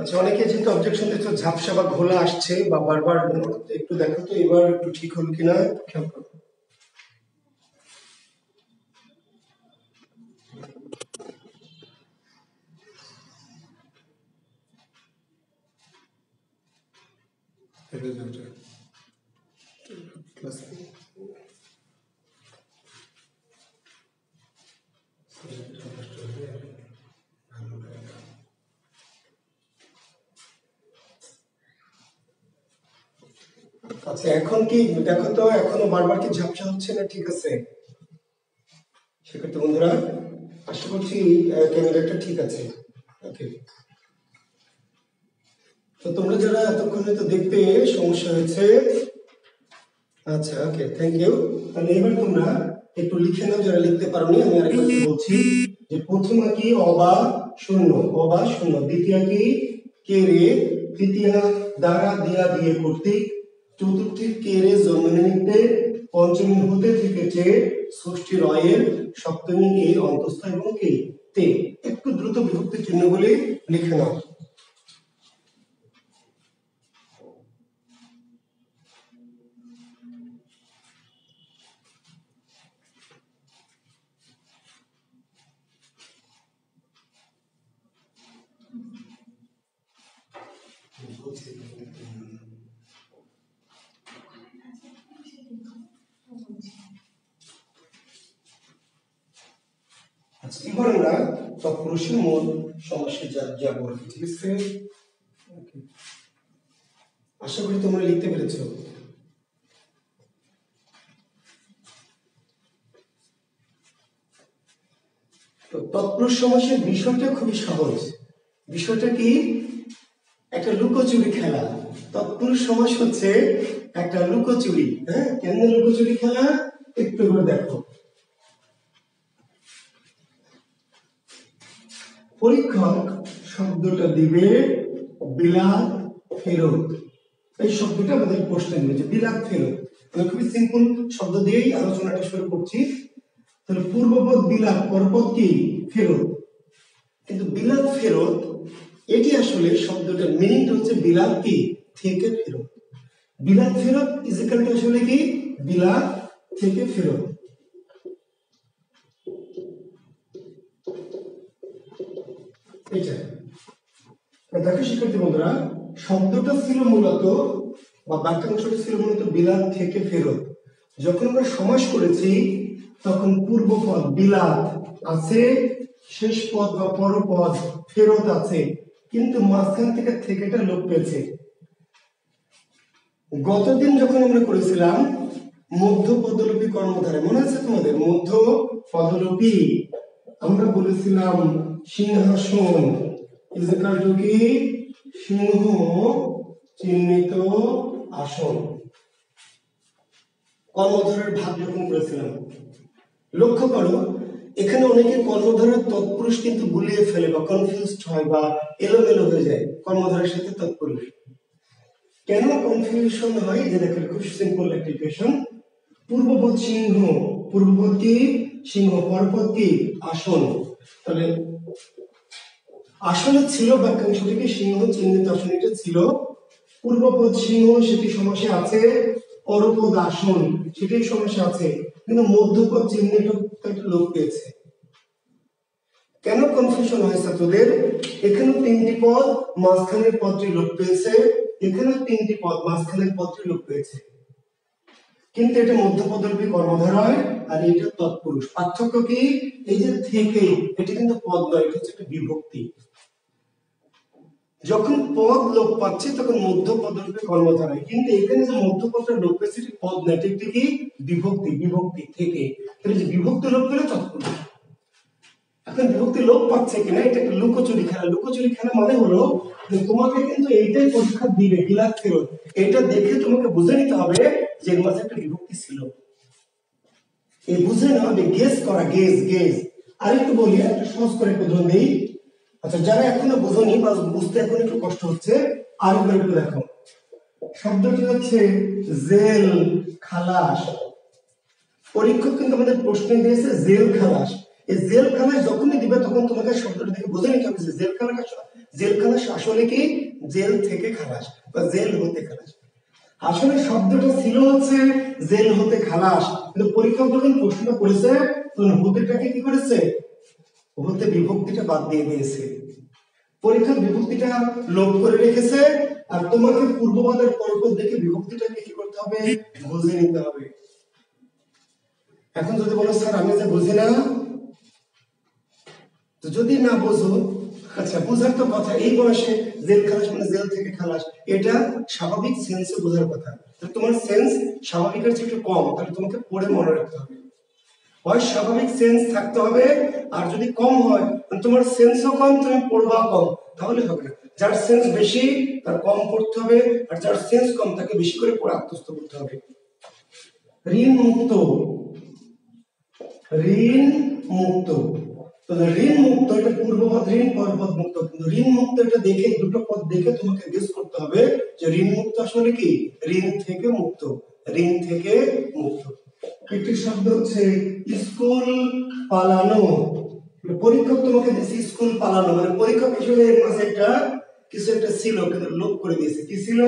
আচ্ছা, অনেকে যেহেতু অবজেকশন দিচ্ছ ঝাপসা বা ঘোলা আসছে বা বারবার, একটু দেখো তো এবার একটু ঠিক হল কিনা খেয়াল করো। আচ্ছা, এখন কি দেখো তো, এখনো বারবার কি ঝাপসা হচ্ছে না? ঠিক আছে সেক্ষেত্রে বন্ধুরা আশা করছি ক্যামেরাটা ঠিক আছে। ওকে, তো তোমরা যারা এতক্ষণ হয়তো দেখতে সমস্যা হয়েছে, আচ্ছা ওকে, থ্যাংক ইউ। তাহলে এবার তোমরা একটু লিখে নাও যারা লিখতে পারোনি। আমি আরেকবার বলছি যে প্রথম কি অবা শূন্য, অবা শূন্য, দ্বিতীয় কি কে রে, তৃতীয় দ্বারা দিয়া দিয়ে কর্তৃক, চতুর্থী কে রে জন্ম নিমিত্তে, পঞ্চমী হতে থেকেছে, ষষ্ঠী রয়ের, সপ্তমী কে অন্তস্থ এবং কে তে। একটু দ্রুত বিভক্তি চিহ্নগুলি লিখে নাও। আচ্ছা, এবার আমরা তৎপুরুষের মূল সমস্যা যাব। ঠিক আছে, আশা করি তোমরা লিখতে পেরেছো। তো তৎপুরুষ সমাসের বিষয়টা খুবই সহজ। বিষয়টা কি? একটা লুকোচুরি খেলা। তৎপুরুষ সমাস হচ্ছে একটা লুকোচুরি। হ্যাঁ, কেন লুকোচুরি খেলা একটু করে দেখো। পরীক্ষক শব্দটা দিবে বিলাত ফেরত। এই শব্দটা আমাদের প্রশ্নে দিবে যে বিলাত ফেরত। আমি খুবই সিম্পল শব্দ দিয়েই আলোচনাটা শুরু করছি। তাহলে পূর্বপদ বিলাত, পরপদ কি ফেরত। কিন্তু বিলাত ফেরত এটি আসলে শব্দটার মিনিংটা হচ্ছে বিলাত কি থেকে ফেরত। বিলাত ফেরত ইজিক্যালটা আসলে কি বিলাত থেকে ফেরত। এটা দেখো শিক্ষার্থী বন্ধুরা, শব্দটা ছিল মূলত বা বাক্যাংশটা ছিল মূলত বিলাত থেকে ফেরত। যখন আমরা সমাস করেছি তখন পূর্বপদ বিলাত আছে, শেষ পদ বা পরপদ ফেরত আছে, কিন্তু মাঝখান থেকে থেকেটা লোপ পেয়েছে। গতদিন যখন আমরা করেছিলাম মধ্য পদলোপী কর্মধারয়, মনে আছে তোমাদের? মধ্য পদলোপী আমরা বলেছিলাম সিংহাসন ইজিক্যাল টু কি সিংহ চিহ্নিত আসন। কর্মধারের ভাগ যখন করেছিলাম, লক্ষ্য করো এখানে অনেকে কর্মধারের তৎপুরুষ কিন্তু গুলিয়ে ফেলে বা কনফিউজড হয় বা এলোমেলো হয়ে যায় কর্মধারের সাথে তৎপুরুষ। কেন কনফিউশন হয়? যে দেখো খুব সিম্পল একটা ইকুয়েশন। পূর্বপদ সিংহ, পূর্বপদ কি সিংহ, পরপদ কি আসন। তাহলে আসলে ছিল বাক্যাংশটি কি সিংহ চিহ্নিত আসন, এটা ছিল। পূর্বপদ সিংহ সেটি সমাসে আছে, পরপদ আসন সেটি সমাসে আছে, কিন্তু মধ্যপদ চিহ্নিত লোপ পেয়েছে। কেন কনফিউশন হয় ছাত্রদের? এখানে তিনটি পদ, মাঝখানের পদটি লোপ পেয়েছে, এখানে তিনটি পদ, মাঝখানের পদটি লোপ পেয়েছে, কিন্তু এটা মধ্যপদলোপী কর্মধারয় আর এটা তৎপুরুষ। পার্থক্য কি? এই যে থেকে, এটি কিন্তু পদ নয়, এটা হচ্ছে একটা বিভক্তি। যখন পদ লোপ পাচ্ছে তখন মধ্যপদলোপী কর্মধারয়, কিন্তু এখানে যে মধ্যপদটা লোপ পেয়েছে এটি পদ নয়, এটি কি বিভক্তি। বিভক্তি থেকে, তাহলে যে বিভক্তি লোপ পেলে তৎপুরুষ। এখন বিভক্তি লোপ পাচ্ছে কিনা, এটা একটা লুকোচুরি খেলা। লুকোচুরি খেলা মানে হলো যে তোমাকে কিন্তু এইটাই পরীক্ষা দিবে বিলাত ফেরত, এটা দেখে তোমাকে বুঝে নিতে হবে যে এর মাঝে একটা বিভক্তি ছিল। এই বুঝে নেওয়া হবে, গেস করা, গেস গেস। আর একটু বলি, একটু সহজ করে একটু ধরুন দিই। আচ্ছা, যারা এখনো বোঝনি বা বুঝতে এখন একটু কষ্ট হচ্ছে, আরেকবার একটু দেখো। শব্দটি হচ্ছে জেল খালাস। পরীক্ষক কিন্তু আমাদের প্রশ্ন দিয়েছে জেল খালাস, এই জেল খালাস যখনই দিবে তখন তোমাকে শব্দটা দেখে বুঝে নিতে হবে যে জেল খালাস আসলে কি জেল থেকে খালাস বা জেল হতে খালাস। আসলে শব্দটা ছিল হচ্ছে জেল হতে খালাস, কিন্তু পরীক্ষক যখন প্রশ্নটা করেছে তখন হতেটাকে কি করেছে, হতে বিভক্তিটা বাদ দিয়ে দিয়েছে। পরীক্ষক বিভক্তিটা লোপ করে রেখেছে আর তোমাকে পূর্বপদের পরপর দেখে বিভক্তিটাকে কি করতে হবে, বুঝে নিতে হবে। এখন যদি বলো স্যার আমি যে বুঝি না, তো যদি না বোঝো, আচ্ছা বুঝার তো কথা, এই বয়সে জেল খালাস মানে জেল থেকে খালাস, এটা স্বাভাবিক সেন্সে বোঝার কথা। তাহলে তোমার সেন্স স্বাভাবিকের চেয়ে একটু কম, তাহলে তোমাকে পড়ে মনে রাখতে হবে। হয় স্বাভাবিক সেন্স থাকতে হবে, আর যদি কম হয় তোমার সেন্সও কম, তুমি পড়বা কম, তাহলে হবে না। যার সেন্স বেশি তার কম পড়তে হবে, আর যার সেন্স কম তাকে বেশি করে পড়ে আত্মস্থ করতে হবে। ঋণ মুক্ত, ঋণ মুক্ত, তো ঋণ মুক্ত এটা পূর্বপদ ঋণ পরপদ মুক্ত, কিন্তু ঋণ মুক্ত এটা দেখে দুটো পদ দেখে তোমাকে গেস করতে হবে যে ঋণ মুক্ত আসলে কি ঋণ থেকে মুক্ত, ঋণ থেকে মুক্ত। একটি শব্দ হচ্ছে স্কুল পালানো। পরীক্ষক তোমাকে দিয়েছে স্কুল পালানো, মানে পরীক্ষক হিসেবে এর মাঝে একটা কিছু একটা ছিল কিন্তু লোপ করে দিয়েছে। কি ছিল?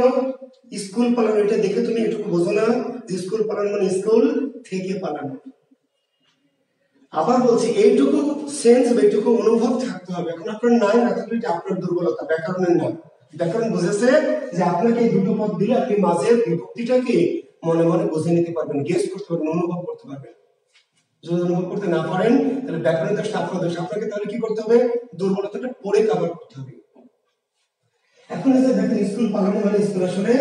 স্কুল পালানো। এটা দেখে তুমি এটুকু বোঝো না যে স্কুল পালানো মানে স্কুল থেকে পালানো। আবার বলছি এইটুকু সেন্স এইটুকু অনুভব থাকতে হবে। এখন আপনার নাই না থাকলে এটা আপনার দুর্বলতা, ব্যাকরণের না। ব্যাকরণ বুঝেছে যে আপনাকে এই দুটো পদ দিলে আপনি মাঝের বিভক্তিটাকে মনে মনে বুঝে নিতে পারবেন, গেস করতে পারবেন, অনুভব করতে পারবেন। যদি অনুভব করতে না পারেন তাহলে ব্যাকরণের দোষ আপনার দোষ। আপনাকে তাহলে কি করতে হবে, দুর্বলতাটা পড়ে কভার করতে হবে। এখন এসে দেখেন স্কুল পালানো মানে স্কুল আসলে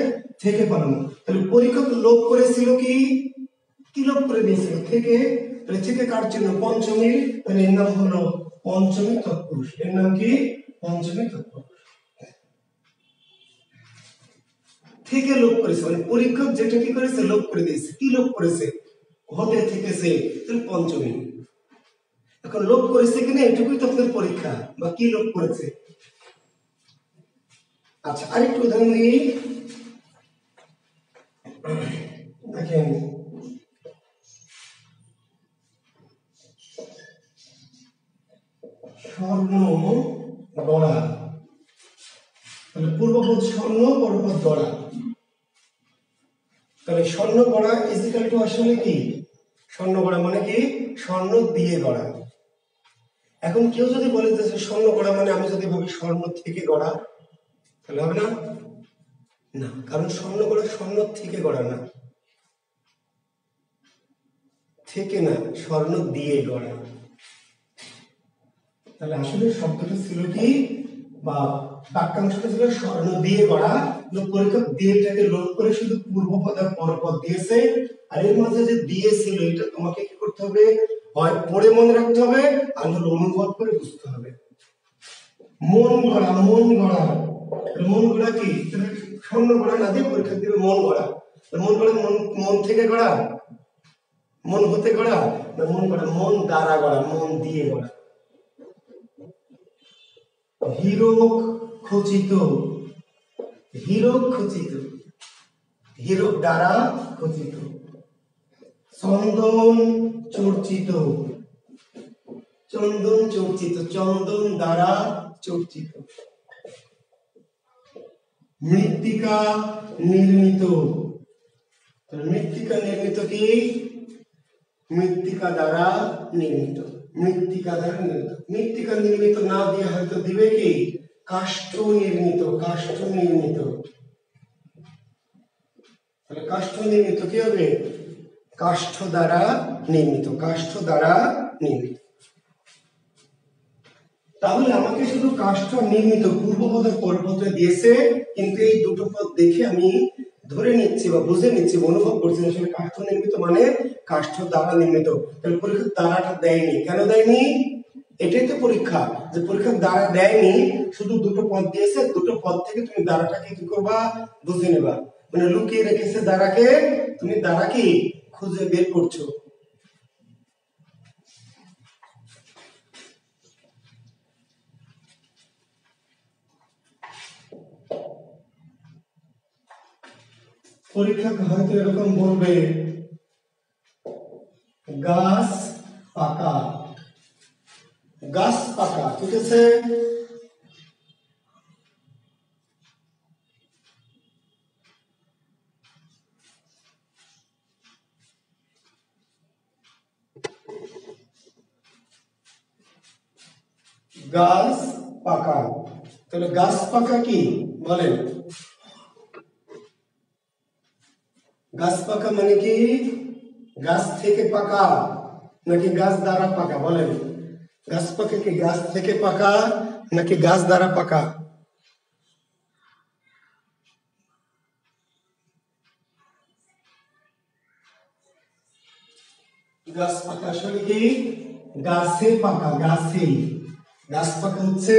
থেকে পালানো। তাহলে পরীক্ষক লোপ করেছিল কি, কি লোপ করে দিয়েছিল? থেকে। তাহলে থেকে কার চিহ্ন? পঞ্চমী, তাহলে এর নাম হলো পঞ্চমী তৎপুরুষ। এর নাম কি? পঞ্চমী তৎপুরুষ। থেকে লোপ করেছে মানে পরীক্ষক যেটা কি করেছে, লোপ করে দিয়েছে। কি লোপ করেছে? হতে থেকেছে, তাহলে পঞ্চমী। এখন লোপ করেছে কিনা এটুকুই তো আপনার পরীক্ষা, বা কি লোপ করেছে। আচ্ছা আরেকটু উদাহরণ দিই, দেখেন স্বর্ণ গড়া, তাহলে পূর্বপদ স্বর্ণ, পরপদ গড়া। তাহলে স্বর্ণ গড়া ইজিক্যাল টু আসলে কি স্বর্ণ গড়া মানে কি স্বর্ণ দিয়ে গড়া। এখন কেউ যদি বলে যে স্বর্ণ গড়া মানে আমি যদি ভাবি স্বর্ণ থেকে গড়া, তাহলে হবে না? না, কারণ স্বর্ণ গড়া স্বর্ণ থেকে গড়া না, থেকে না, স্বর্ণ দিয়ে গড়া। তাহলে আসলে শব্দটা ছিল কি, বা বাক্যাংশটা ছিল স্বর্ণ দিয়ে গড়া। পরীক্ষক দিয়েটাকে লোপ করে শুধু পূর্বপদ আর পরপদ দিয়েছে, আর এর মাঝে যে দিয়েছিল এটা তোমাকে কি করতে হবে, হয় পড়ে মনে রাখতে হবে আর হলো অনুভব করে বুঝতে হবে। মন গড়া, মন গড়া, মন গড়া কি স্বর্ণ গড়া না দিয়ে পরীক্ষক দিবে মন গড়া। মন গড়া মন থেকে গড়া, মন হতে গড়া না, মন গড়া মন দ্বারা গড়া, মন দিয়ে গড়া। হীরক খচিত, হীরক খচিত, হীরক দ্বারা খচিত। চন্দন চর্চিত, চন্দন চর্চিত, চন্দন দ্বারা চর্চিত। মৃত্তিকা নির্মিত, মৃত্তিকা নির্মিত কি মৃত্তিকা দ্বারা নির্মিত, মৃত্তিকা দ্বারা নির্মিত। মৃত্তিকা নির্মিত না দিয়ে হয়তো দিবে কি কাষ্ঠ নির্মিত, কাষ্ঠ নির্মিত। তাহলে কাষ্ঠ নির্মিত কি হবে, কাষ্ঠ দ্বারা নির্মিত, কাষ্ঠ দ্বারা নির্মিত। তাহলে আমাকে শুধু কাষ্ঠ নির্মিত পূর্বপদের পরপদে দিয়েছে, কিন্তু এই দুটো পদ দেখে আমি ধরে নিচ্ছি বা বুঝে নিচ্ছি, অনুভব করছি আসলে কাষ্ঠ নির্মিত মানে কাষ্ঠ দ্বারা নির্মিত। তাহলে পরীক্ষক দ্বারাটা দেয়নি, কেন দেয়নি? এটাই তো পরীক্ষা, যে পরীক্ষক দ্বারা দেয়নি, শুধু দুটো পদ দিয়েছে, দুটো পদ থেকে তুমি দ্বারাটাকে কি করবা, বুঝে নেবা। মানে লুকিয়ে রেখেছে দ্বারাকে, তুমি দ্বারা কি খুঁজে বের করছো। পরীক্ষক হয়তো এরকম বলবে গাছ পাকা, ঠিক আছে। গাছ পাকা, তাহলে গাছ পাকা কি বলেন? গাছ পাকা মানে কি? গাছ থেকে পাকা নাকি গাছ দ্বারা পাকা? বলেন, গাছ পাকা কি গাছ থেকে পাকা নাকি গাছ দ্বারা পাকা? গাছ পাকা আসলে কি? গাছে পাকা, গাছে। গাছ পাকা হচ্ছে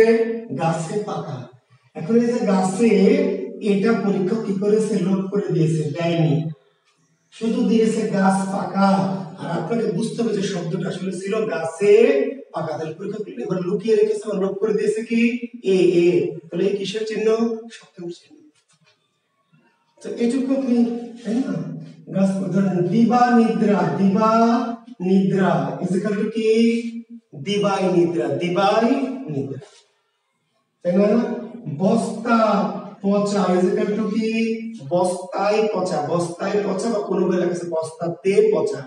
গাছে পাকা। এখন এই যে গাছে, এটা পরীক্ষক কি করেছে? লোড করে দিয়েছে, দেয়নি, শুধু দিয়েছে গাছ পাকা। আর আপনাকে বুঝতে হবে যে শব্দটা আসলে ছিল গাছে পাকা। তাহলে পরীক্ষক এবার লুকিয়ে রেখেছে, আর লোড করে দিয়েছে কি? এ এ। তাহলে এই কিসের চিহ্ন? সপ্তম চিহ্ন। তো এইটুকু আপনি, তাই না? গাছ ধরেন দিবা নিদ্রা, দিবা নিদ্রা ইজ ইকুয়াল টু কি? দিবাই নিদ্রা, দিবাই নিদ্রা, তাই না? বস্তা পচা ইজ ইকুয়াল টু কি? বস্তায় পচা, বস্তায় পচা, বা কোনো বেলা কাছে বস্তাতে পচা।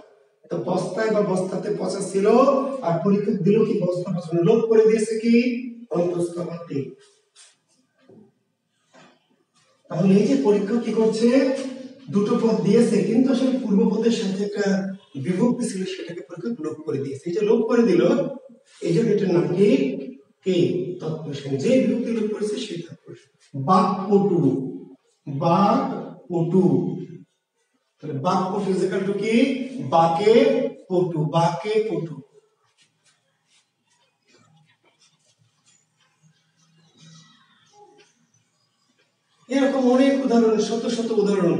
তো বস্তায় বা বস্তাতে পচা ছিল, আর পরীক্ষক দিল কি? বস্তা পচা, লোপ করে দিয়েছে কি? অন্তঃস্থতে। তাহলে এই যে পরীক্ষক কি করছে? দুটো পদ দিয়েছে, কিন্তু আসলে পূর্ব পদের সাথে একটা বিভক্তি ছিল, সেটাকে পরীক্ষক লোপ করে দিয়েছে। এই যে লোপ করে দিল, এই জন্য এটার নাম কি? কে তৎপুরুষ। যে বিভক্তি লোপ করেছে সেই তৎপুরুষ। বাক্পটু, বাক্পটু, তাহলে বাক্পটু ইজ ইকুয়াল টু কি? বাকে পটু, বাকে পটু। এরকম অনেক উদাহরণ, শত শত উদাহরণ।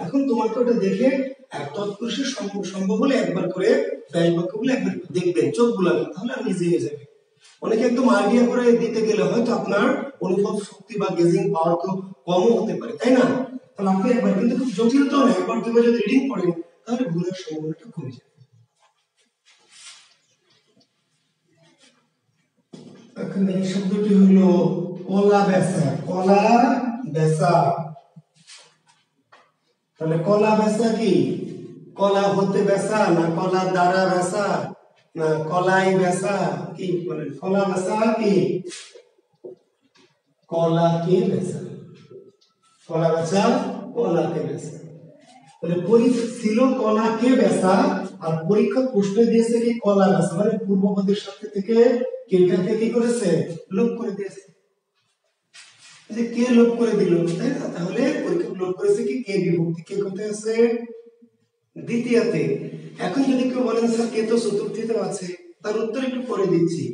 এখন তোমাকে ওটা দেখে তৎপুরুষের সম্ভব হলে একবার করে ব্যাস বাক্যগুলো একবার দেখবেন, চোখ বুলাবেন, তাহলে আর ইজি হয়ে যাবে। অনেকে একদম আইডিয়া করে দিতে গেলে হয়তো আপনার অনুভব শক্তি বা গেজিং পাওয়ার তো কমও হতে পারে, তাই না? তাহলে আপনি একবার, কিন্তু খুব জটিল তো না, একবার দুবার যদি রিডিং করেন তাহলে ভুলের সম্ভাবনাটা কমে যাবে। এখন এই শব্দটি হলো কলা বেচা, কলা বেচা। তাহলে কলা বেচা কি? কলা হতে বেচা, না কলা দ্বারা বেচা, না কলাই বেচা? কি বলেন? কলা বেচা কি? কলাকে বেচা, কলা বেচা, কলাকে বেচা। তাহলে পরীক্ষা ছিল কলাকে বেচা, আর পরীক্ষা প্রশ্ন দিয়েছে কি? কলা বেচা। মানে পূর্বপদের সাথে থেকে কেটাকে কি করেছে? লোপ করে দিয়েছে। যে কে লোপ করে দিল, তাই না? তাহলে পরীক্ষক লোপ করেছে কি? কে বিভক্তি। কে কোথায় আছে? দ্বিতীয়তে। এখন যদি কেউ বলেন স্যার কে তো চতুর্থীতে আছে, তার উত্তর একটু পরে দিচ্ছি।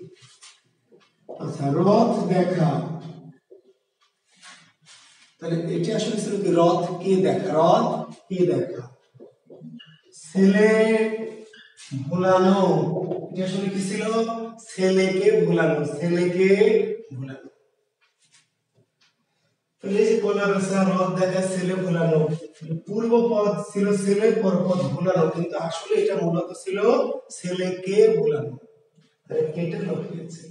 আচ্ছা, রথ দেখা, তাহলে এটা আসলে ছিল কি? রথ কে দেখা, রথ কে দেখা। ছেলে ভুলানো, এটা আসলে কি ছিল? ছেলেকে ভুলানো, ছেলেকে ভুলানো। তাহলে এই যে কলা বেচা, রথ দেখা, ছেলে ভুলানো, পূর্ব পদ ছিল ছেলে, পরপদ ভুলানো, কিন্তু আসলে এটা মূলত ছিল ছেলেকে ভুলানো। তাহলে কেটে লোপ হয়েছে।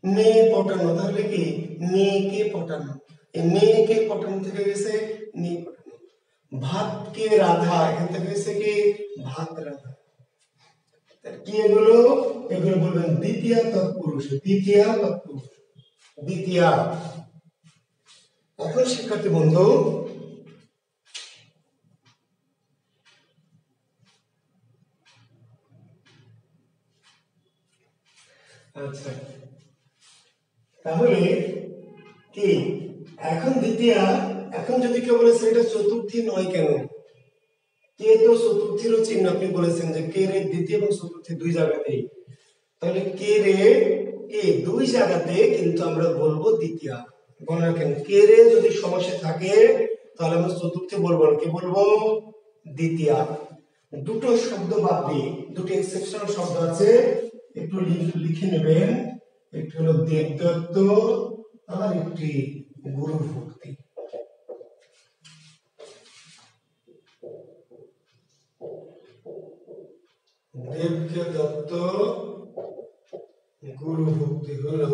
মেয়ে পটানো, তাহলে কি? মেয়েকে পটানো, এই মেয়েকে পটানো থেকে গেছে মেয়ে পটানো। ভাতকে রাধা, এখান থেকে গেছে কি? ভাত রাধা। কি এগুলো? এগুলো বলবেন দ্বিতীয় তৎপুরুষ, দ্বিতীয় তৎপুরুষ, দ্বিতীয়। এখন শিক্ষার্থী বন্ধু, আচ্ছা, তাহলে কি এখন দ্বিতীয়, এখন যদি কেউ বলে সেটা চতুর্থী নয় কেন? কে তো চতুর্থীরও চিহ্ন, আপনি বলেছেন যে কে রে দ্বিতীয় এবং চতুর্থী দুই জায়গাতেই, তাহলে কে রে কে দুই জায়গাতে, কিন্তু আমরা বলবো দ্বিতীয়। মনে রাখেন, কে রে যদি সমাসে থাকে তাহলে আমরা চতুর্থী বলবো না, কি বলবো? দ্বিতীয়। দুটো শব্দ বাদ দিয়ে, দুটো এক্সেপশনাল শব্দ আছে, একটু লিখে নেবেন। একটি হলো দেবদত্ত, আর একটি গুরু ভক্তি। দেবকে দত্ত, গুরু ভক্তি হলো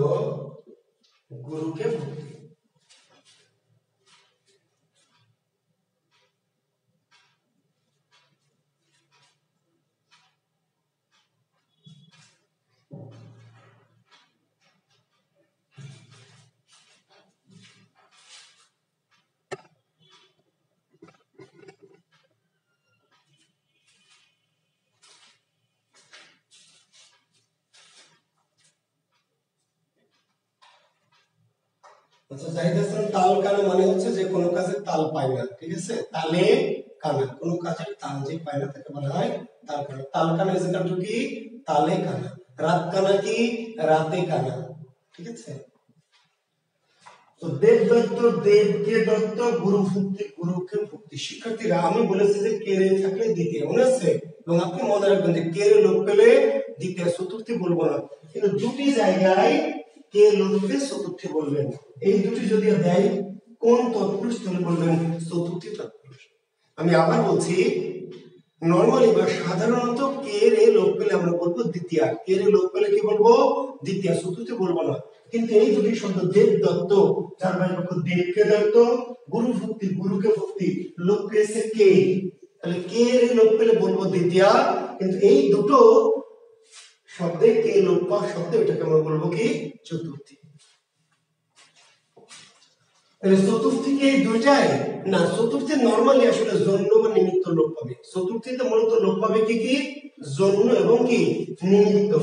গুরুকে ভক্তি। আচ্ছা, জাহিদ হাসান, তাল কানা মানে হচ্ছে যে কোনো কাজের তাল পায় না, ঠিক আছে? তালে কানা, কোনো কাজের তাল যে পায় না তাকে বলা হয় তাল কানা। তাল কানা ইজ ইকুয়াল টু কি? তালে কানা। রাত কানা কি? রাতে কানা, ঠিক আছে? তো দেব দত্ত, দেবকে দত্ত, গুরু ভক্তি, গুরুকে ভক্তি। শিক্ষার্থীরা, আমি বলেছি যে কে রে থাকলে দ্বিতীয়, মনে আছে? এবং আপনি মনে রাখবেন যে কে রে লোপ পেলে দ্বিতীয়, চতুর্থী বলবো না, কিন্তু দুটি জায়গায় কে লোপ পেলে চতুর্থী বলবেন। এই দুটি যদি দেয় কোন তৎপুরুষ, তাহলে বলবেন চতুর্থী তৎপুরুষ। আমি আবার বলছি, নরমালি বা সাধারণত কে রে লোপ পেলে আমরা বলবো দ্বিতীয়, কে রে লোপ পেলে কি বলবো? দ্বিতীয়, চতুর্থী বলবো না। কিন্তু এই দুটি শব্দ দেব দত্ত, যার মানে দেবকে দত্ত, গুরু ভক্তি, গুরুকে ভক্তি, লোপ পেয়েছে কে, তাহলে কে রে লোপ পেলে বলবো দ্বিতীয়। কিন্তু এই দুটো শব্দে কে লোপ পাওয়া শব্দ, এটাকে আমরা বলবো কি? চতুর্থী। চতুর্থীকে দুইটাই না, চতুর্থী নরমালি আসলে জন্য বা নিমিত্ত লোপ পাবে। চতুর্থীতে মূলত লোপ পাবে কি কি? জন্য এবং কি? নিমিত্ত।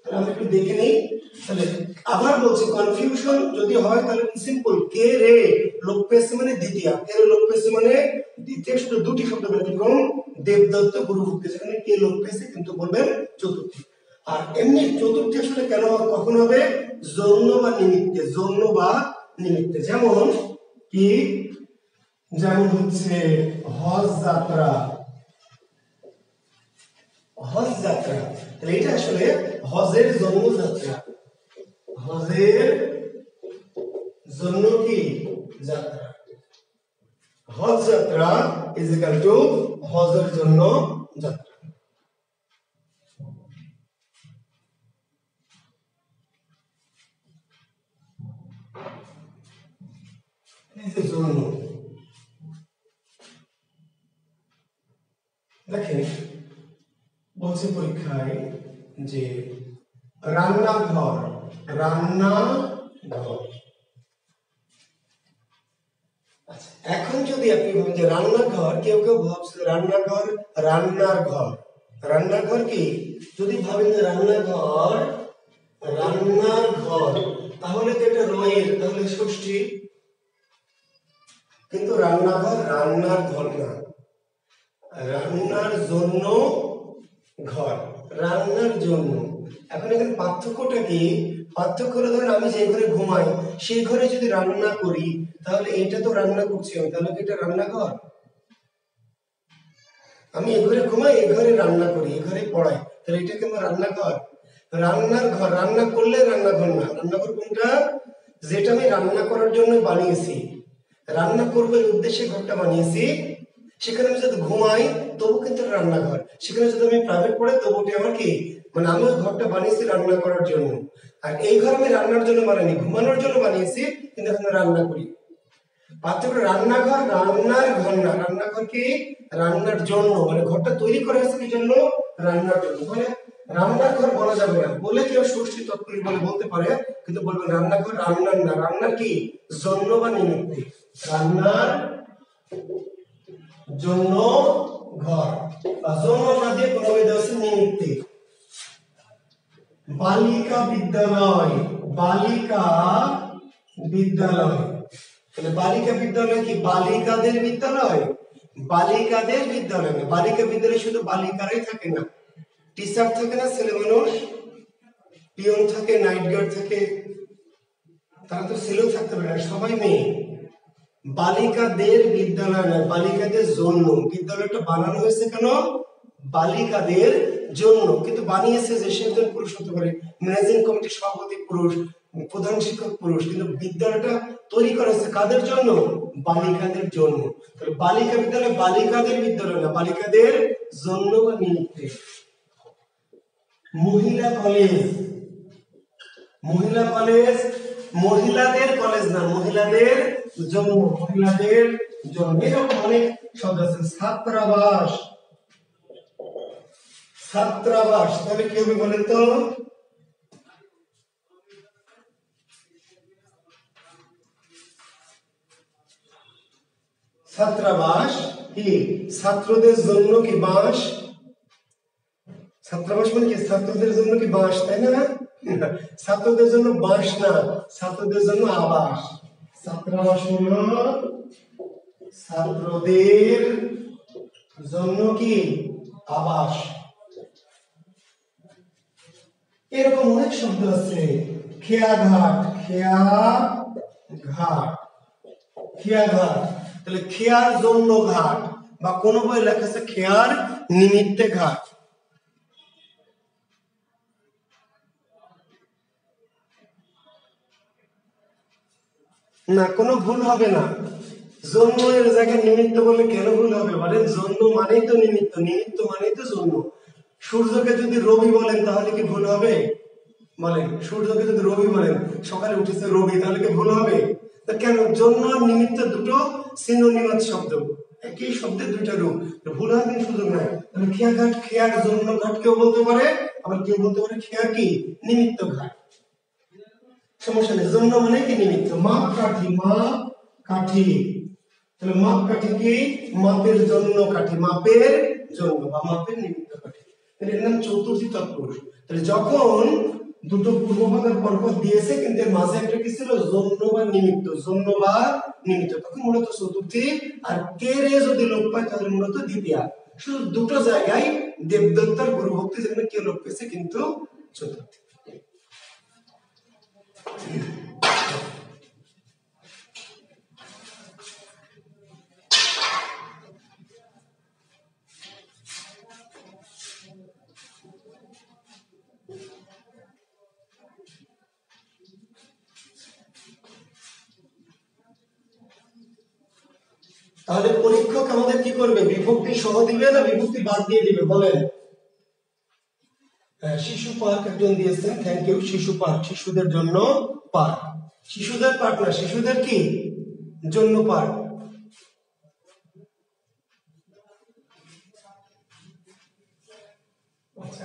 তাহলে আমরা একটু দেখে নেই। তাহলে আবার বলছি, কনফিউশন যদি হয় তাহলে সিম্পল, কে রে লোপ পেয়েছে মানে দ্বিতীয়, কে রে লোপ পেয়েছে মানে দ্বিতীয়। শুধু দুটি শব্দ ব্যতিক্রম, দেবদত্ত, গুরু ভক্তি, সেখানে কে লোপ পেয়েছে কিন্তু বলবেন চতুর্থী। আর এমনি চতুর্থী আসলে কেন কখন হবে? জন্য বা নিমিত্তে, জন্য বা নিমিত্তে। যেমন কি? যেমন হচ্ছে হজ যাত্রা, হজ যাত্রা, তাহলে এটা আসলে হজের জন্য যাত্রা, হজের জন্য কি? যাত্রা। হজ যাত্রা ইজ ইকুয়াল টু হজের জন্য যাত্রা। জন্য দেখেন বলছে পরীক্ষায় যে রান্নাঘর, রান্নাঘর। আচ্ছা, এখন যদি আপনি ভাবেন যে রান্নাঘর, কেউ কেউ ভাবছে রান্নাঘর রান্নার ঘর, রান্নাঘর কি? যদি ভাবেন যে রান্নাঘর রান্নার ঘর, তাহলে তো এটা রয়ের, তাহলে ষষ্ঠী। কিন্তু রান্নাঘর রান্নার ঘর না, রান্নার জন্য ঘর, রান্নার জন্য। এখন এখানে পার্থক্যটা কি? পার্থক্য হলো, ধরেন আমি যে ঘরে ঘুমাই সেই ঘরে যদি রান্না করি, তাহলে এটা তো রান্না করছি আমি, তাহলে কি এটা রান্নাঘর? আমি এ ঘরে ঘুমাই, এ ঘরে রান্না করি, এ ঘরে পড়াই, তাহলে এটা কি আমার রান্নাঘর? রান্নার ঘর, রান্না করলে রান্নাঘর না। রান্নাঘর কোনটা? যেটা আমি রান্না করার জন্য বানিয়েছি, রান্না করবার উদ্দেশ্যে ঘরটা বানিয়েছি। সেখানে আমি যদি ঘুমাই তবু কিন্তু রান্নাঘর, সেখানে যদি আমি প্রাইভেট পড়াই তবু আমার কি? মানে আমি ওই ঘরটা বানিয়েছি রান্না করার জন্য। আর এই ঘর আমি রান্নার জন্য বানাইনি, ঘুমানোর জন্য বানিয়েছি, কিন্তু এখন রান্না করি। পার্থক্য, রান্নাঘর রান্নার ঘর না, রান্নাঘর কি? রান্নার জন্য, মানে ঘরটা তৈরি করা হয়েছে কি জন্য? রান্নার জন্য। মানে রান্নার ঘর বলা যাবে না, বলে কেউ ষষ্ঠী তৎপুরুষ বলে বলতে পারে, কিন্তু বলবেন রান্নাঘর রান্নার না, রান্নার কি? জন্য বা নিমিত্তে, রান্নার জন্য ঘর, বা জন্য না দিয়ে কোনো দেওয়া আছে নিমিত্তে। বালিকা বিদ্যালয়, বালিকা বিদ্যালয়, তাহলে বালিকা বিদ্যালয় কি? বালিকাদের বিদ্যালয়, বালিকাদের বিদ্যালয় না। বালিকা বিদ্যালয় শুধু বালিকারাই থাকে না, টিচার থাকে না, ছেলে মানুষ, পিয়ন থাকে, নাইট গার্ড থাকে, তারা তো ছেলেও থাকতে পারে না, সবাই মেয়ে। বালিকাদের বিদ্যালয় নয়, বালিকাদের জন্য। বিদ্যালয়টা বানানো হয়েছে কেন? বালিকাদের জন্য। কিন্তু বানিয়েছে যে সে একজন পুরুষ হতে পারে, ম্যানেজিং কমিটির সভাপতি পুরুষ, প্রধান শিক্ষক পুরুষ, কিন্তু বিদ্যালয়টা তৈরি করা হয়েছে কাদের জন্য? বালিকাদের জন্য। তাহলে বালিকা বিদ্যালয় বালিকাদের বিদ্যালয় না, বালিকাদের জন্য বা নিমিত্তে। মহিলা কলেজ, মহিলা কলেজ, মহিলাদের কলেজ না, মহিলাদের জন্য, মহিলাদের জন্য। এরকম অনেক শব্দ আছে। ছাত্রাবাস, ছাত্রাবাস, তাহলে কি হবে বলেন তো? ছাত্রাবাস কি ছাত্রদের জন্য কি বাস? ছাত্রাবাস মানে কি ছাত্রদের জন্য কি বাস, তাই না? ছাত্রদের জন্য বাস না, ছাত্রদের জন্য আবাস। ছাত্রাবাস হলো ছাত্রদের জন্য কি আবাস। এরকম অনেক শব্দ আছে। খেয়াঘাট, খেয়াঘাট, খেয়াঘাট, তাহলে খেয়ার জন্য ঘাট, বা কোন বই লেখা আছে খেয়ার নিমিত্তে ঘাট। না, কোনো ভুল হবে না। জন্য এর জায়গায় নিমিত্ত বলে কেন ভুল হবে বলেন? জন্য মানেই তো নিমিত্ত, নিমিত্ত মানেই তো জন্য। সূর্যকে যদি রবি বলেন তাহলে কি ভুল হবে বলেন? সূর্যকে যদি রবি বলেন, সকালে উঠেছে রবি, তাহলে কি ভুল হবে? তা কেন? জন্য আর নিমিত্ত দুটো সিনোনিমাস শব্দ, একই শব্দের দুইটা রূপ, ভুল হওয়ার কোনো সুযোগ নাই। তাহলে খেয়াঘাট, খেয়ার জন্য ঘাট কেউ বলতে পারে, আবার কেউ বলতে পারে খেয়ার কি নিমিত্ত ঘাট, সমস্যা নেই। জন্য মানে কি নিমিত্ত। মাপ কাঠি, মাপ কাঠি, তাহলে মাপ কাঠি কি মাপের জন্য কাঠি, মাপের জন্য বা মাপের নিমিত্ত কাঠি। তাহলে এর নাম চতুর্থী তৎপুরুষ। তাহলে যখন দুটো পূর্বপদের পরপর দিয়েছে কিন্তু এর মাঝে একটা কি ছিল জন্য বা নিমিত্ত, জন্য বা নিমিত্ত, তখন মূলত চতুর্থী। আর কে রে যদি লোপ পায় তাহলে মূলত দ্বিতীয়া। শুধু দুটো জায়গায় দেবদত্তার গুরুভক্তি যেখানে কে লোপ পেয়েছে কিন্তু চতুর্থী। তাহলে পরীক্ষক আমাদের কি করবে? বিভক্তি সহ দিবে না বিভক্তি বাদ দিয়ে দিবে বলেন? শিশু পার্ক একজন দিয়েছেন, থ্যাংক ইউ। শিশু পার্ক, শিশুদের জন্য পার্ক, শিশুদের পার্ক না, শিশুদের কি জন্য পার্ক।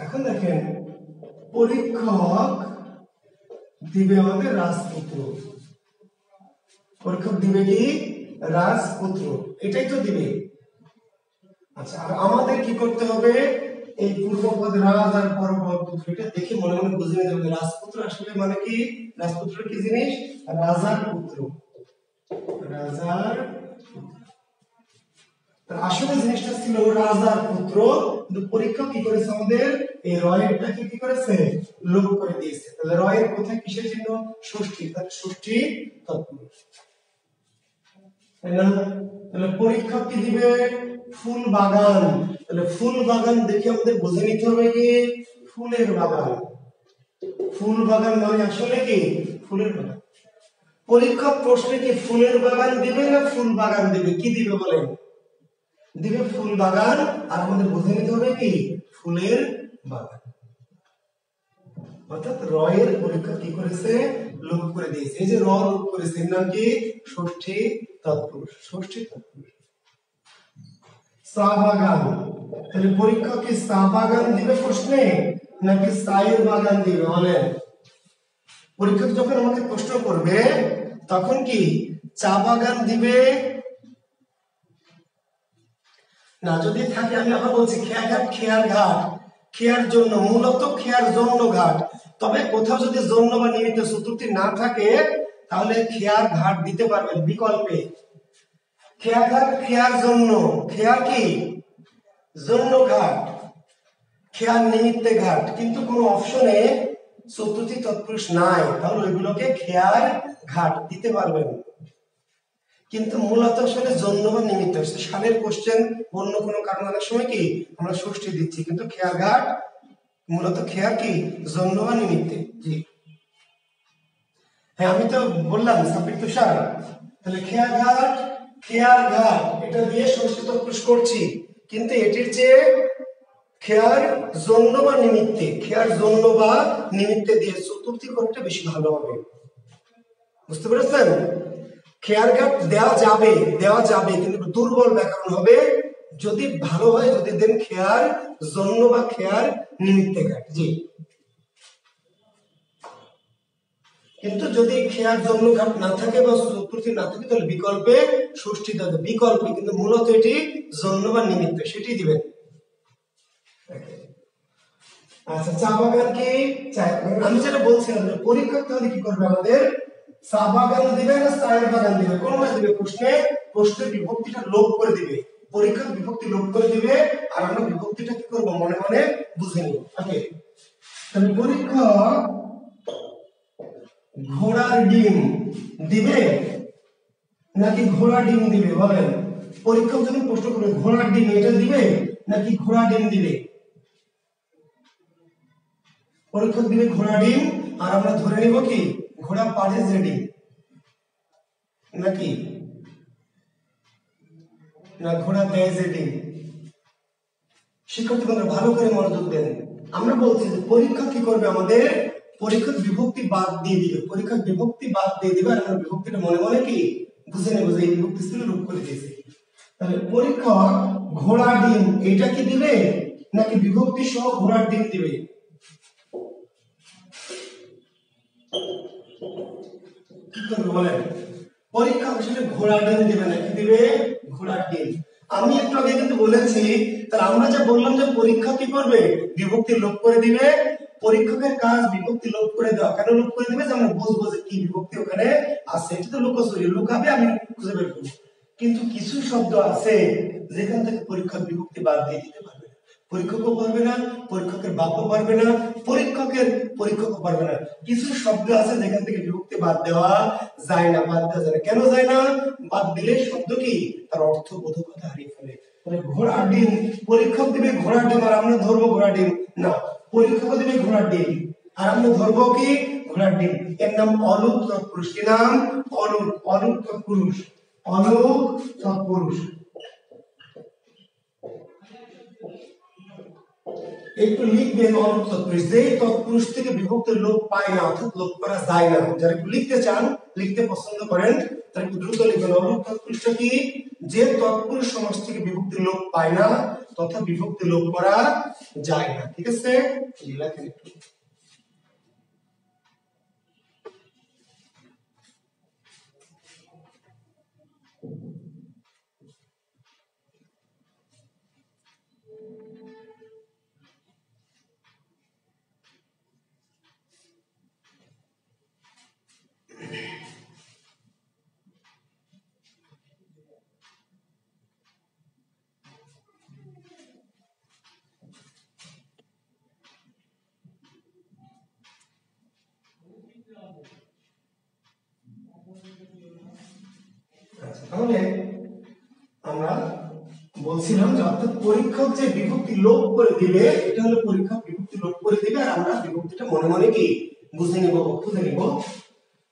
এখন দেখেন পরীক্ষক দিবে আমাদের রাজপুত্র, পরীক্ষক দিবে কি রাজপুত্র, এটাই তো দিবে। আচ্ছা, আর আমাদের কি করতে হবে? এই পূর্বপদ রাজ আর পরপদ পুত্র, এটা দেখে মনে মনে বুঝে নিতে হবে রাজপুত্র আসলে মানে কি। রাজপুত্র কি জিনিস? রাজার পুত্র, রাজার। আসলে জিনিসটা ছিল রাজার পুত্র, কিন্তু পরীক্ষক কি করেছে আমাদের এই রয়েরটাকে কি করেছে লোপ করে দিয়েছে। তাহলে রয়ের কোথায় কিসের চিহ্ন? ষষ্ঠী, তাহলে ষষ্ঠী তৎপুরুষ, তাই না? তাহলে পরীক্ষক কি দিবে? ফুল বাগান, তাহলে ফুল বাগান দেখে আমাদের বুঝে নিতে হবে কি ফুলের বাগান। ফুল বাগান মানে আসলে কি ফুলের বাগান। পরীক্ষক প্রশ্নে কি ফুলের বাগান দিবে না ফুল বাগান দিবে? কি দিবে বলেন? দিবে ফুল বাগান, আর আমাদের বুঝে নিতে হবে কি ফুলের বাগান। অর্থাৎ রয়ের পরীক্ষা কি করেছে লোপ করে দিয়েছে। এই যে র লোপ করেছে এর নাম কি ষষ্ঠী তৎপুরুষ, ষষ্ঠী তৎপুরুষ। চা বাগান, তাহলে পরীক্ষা কি চা বাগান দিবে প্রশ্নে নাকি চায়ের বাগান দিবে বলেন? পরীক্ষক যখন আমাকে প্রশ্ন করবে তখন কি চা বাগান দিবে না? যদি থাকে আমি আবার বলছি খেয়াঘাট, খেয়ার ঘাট, খেয়ার জন্য, মূলত খেয়ার জন্য ঘাট। তবে কোথাও যদি জন্য বা নিমিত্ত চতুর্থী না থাকে তাহলে খেয়ার ঘাট দিতে পারবেন বিকল্পে। খেয়া ঘাট খেয়ার জন্য, খেয়া কি জন্য ঘাট, খেয়ার নিমিত্তে ঘাট, কিন্তু কোনো অপশনে চতুর্থী তৎপুরুষ নাই, তাহলে ওইগুলোকে খেয়ার ঘাট দিতে পারবেন। কিন্তু মূলত আসলে জন্য বা নিমিত্ত সালের কোশ্চেন অন্য কোনো কারণ অনেক সময় কি আমরা ষষ্ঠী দিচ্ছি, কিন্তু খেয়ার ঘাট মূলত খেয়ার কি জন্য বা নিমিত্তে। জি হ্যাঁ, আমি তো বললাম সাব্বির তুষার। তাহলে খেয়ার ঘাট, খেয়ার ঘাট এটা দিয়ে ষষ্ঠী তৎপুরুষ করছি, কিন্তু এটির চেয়ে খেয়ার জন্য বা নিমিত্তে, খেয়ার জন্য বা নিমিত্তে দিয়ে চতুর্থী কোণটা বেশি ভালো হবে। বুঝতে পেরেছেন? খেয়ার ঘাট দেওয়া যাবে কিন্তু দুর্বল ব্যাকরণ হবে। যদি ভালো হয় যদি দেন খেয়ার জন্য বা খেয়ার নিমিত্তে ঘাট। জি, কিন্তু যদি খেয়ার জন্য ঘাট না থাকে বা চতুর্থী না থাকে তাহলে বিকল্পে ষষ্ঠী দেবে, বিকল্পে, কিন্তু মূলত এটি জন্য বা নিমিত্তে, সেটি দিবেন। আচ্ছা, চা বাগান কি? আমি যেটা বলছিলাম যে পরীক্ষা তাহলে কি করবে আমাদের, চা বাগান দিবে না চায়ের বাগান দিবে, কোনটা দিবে? প্রশ্নের বিভক্তিটা লোপ করে দিবে, পরীক্ষার বিভক্তি লোপ করে দিবে, আর আমরা বিভক্তিটা কি করব মনে মনে বুঝে নিব। ওকে, তাহলে পরীক্ষা ঘোড়ার ডিম দিবে নাকি ঘোড়া ডিম দিবে? বলেন, পরীক্ষক যখন প্রশ্ন করবে ঘোড়ার ডিম এটা দিবে নাকি ঘোড়া ডিম দিবে? পরীক্ষক দিবে ঘোড়া ডিম, আর আমরা ধরে নিব কি ঘোড়া পাড়ে যে ডিম, নাকি না ঘোড়া দেয় যে ডিম? শিক্ষার্থীরা ভালো করে মনোযোগ দেন। আমরা বলছি যে পরীক্ষা কি করবে আমাদের, পরীক্ষক বিভক্তি বাদ দিয়ে দিবে, পরীক্ষক বিভক্তি বাদ দিয়ে দিবে, আর আমরা বিভক্তিটা মনে মনে কি বুঝে নেব যে এই বিভক্তি ছিল রূপ করে দিয়েছে। তাহলে পরীক্ষা ঘোড়া ডিম এটা কি দিবে নাকি বিভক্তি সহ ঘোড়ার ডিম দিবে? কি করবে বলেন? পরীক্ষা আসলে ঘোড়া ডিম দিবে না, কি দিবে? ঘোড়ার ডিম। আমি একটু আগে কিন্তু বলেছি, তাহলে আমরা যা বললাম যে পরীক্ষা কি করবে বিভক্তি লোপ করে দিবে, পরীক্ষকের কাজ বিভক্তি লোপ করে দেওয়া। কেন লোপ করে দিবে? যে আমরা বুঝবো যে কি বিভক্তি ওখানে আছে, এটা তো লুকোচুরি, লুকাবে, আমি খুঁজে বের করবো। কিন্তু কিছু শব্দ আছে যেখান থেকে পরীক্ষক বিভক্তি বাদ দিয়ে দিতে পারবে, পরীক্ষকও পারবে না, পরীক্ষকের বাপও পারবে না, পরীক্ষকও পারবে না। কিছু শব্দ আছে যেখান থেকে বিভক্তি বাদ দেওয়া যায় না, বাদ দেওয়া যায় না। কেন যায় না? বাদ দিলে শব্দ কি তার অর্থবোধকতা হারিয়ে ফেলে। মানে ঘোড়ার ডিম, পরীক্ষক দিবে ঘোড়ার ডিম আর আমরা ধরবো ঘোড়ার ডিম না, পরীক্ষক দিবে ঘোড়ার ডিম আর আমরা ধরবো কি ঘোড়ার ডিম। এর নাম অলুক তৎপুরুষ। কি নাম? অলুক তৎপুরুষ, অলুক তৎপুরুষ। একটু লিখবেন অলুক তৎপুরুষ, যে তৎপুরুষ থেকে বিভক্তি লোপ পায় না, অর্থাৎ লোপ করা যায় না। যারা একটু লিখতে চান, লিখতে পছন্দ করেন, তারা একটু দ্রুত লিখবেন। অলুক তৎপুরুষটা কি? যে তৎপুরুষ সমাস থেকে বিভক্তি লোপ পায় না তথা বিভক্তি লোপ করা যায় না। ঠিক আছে, লেখেন একটু। তাহলে আমরা বলছিলাম যে অর্থাৎ পরীক্ষক যে বিভক্তি লোপ করে দিবে, এটা হলো পরীক্ষক বিভক্তি লোপ করে দিবে, আর আমরা বিভক্তিটা মনে মনে কি বুঝে নিব, খুঁজে নিব।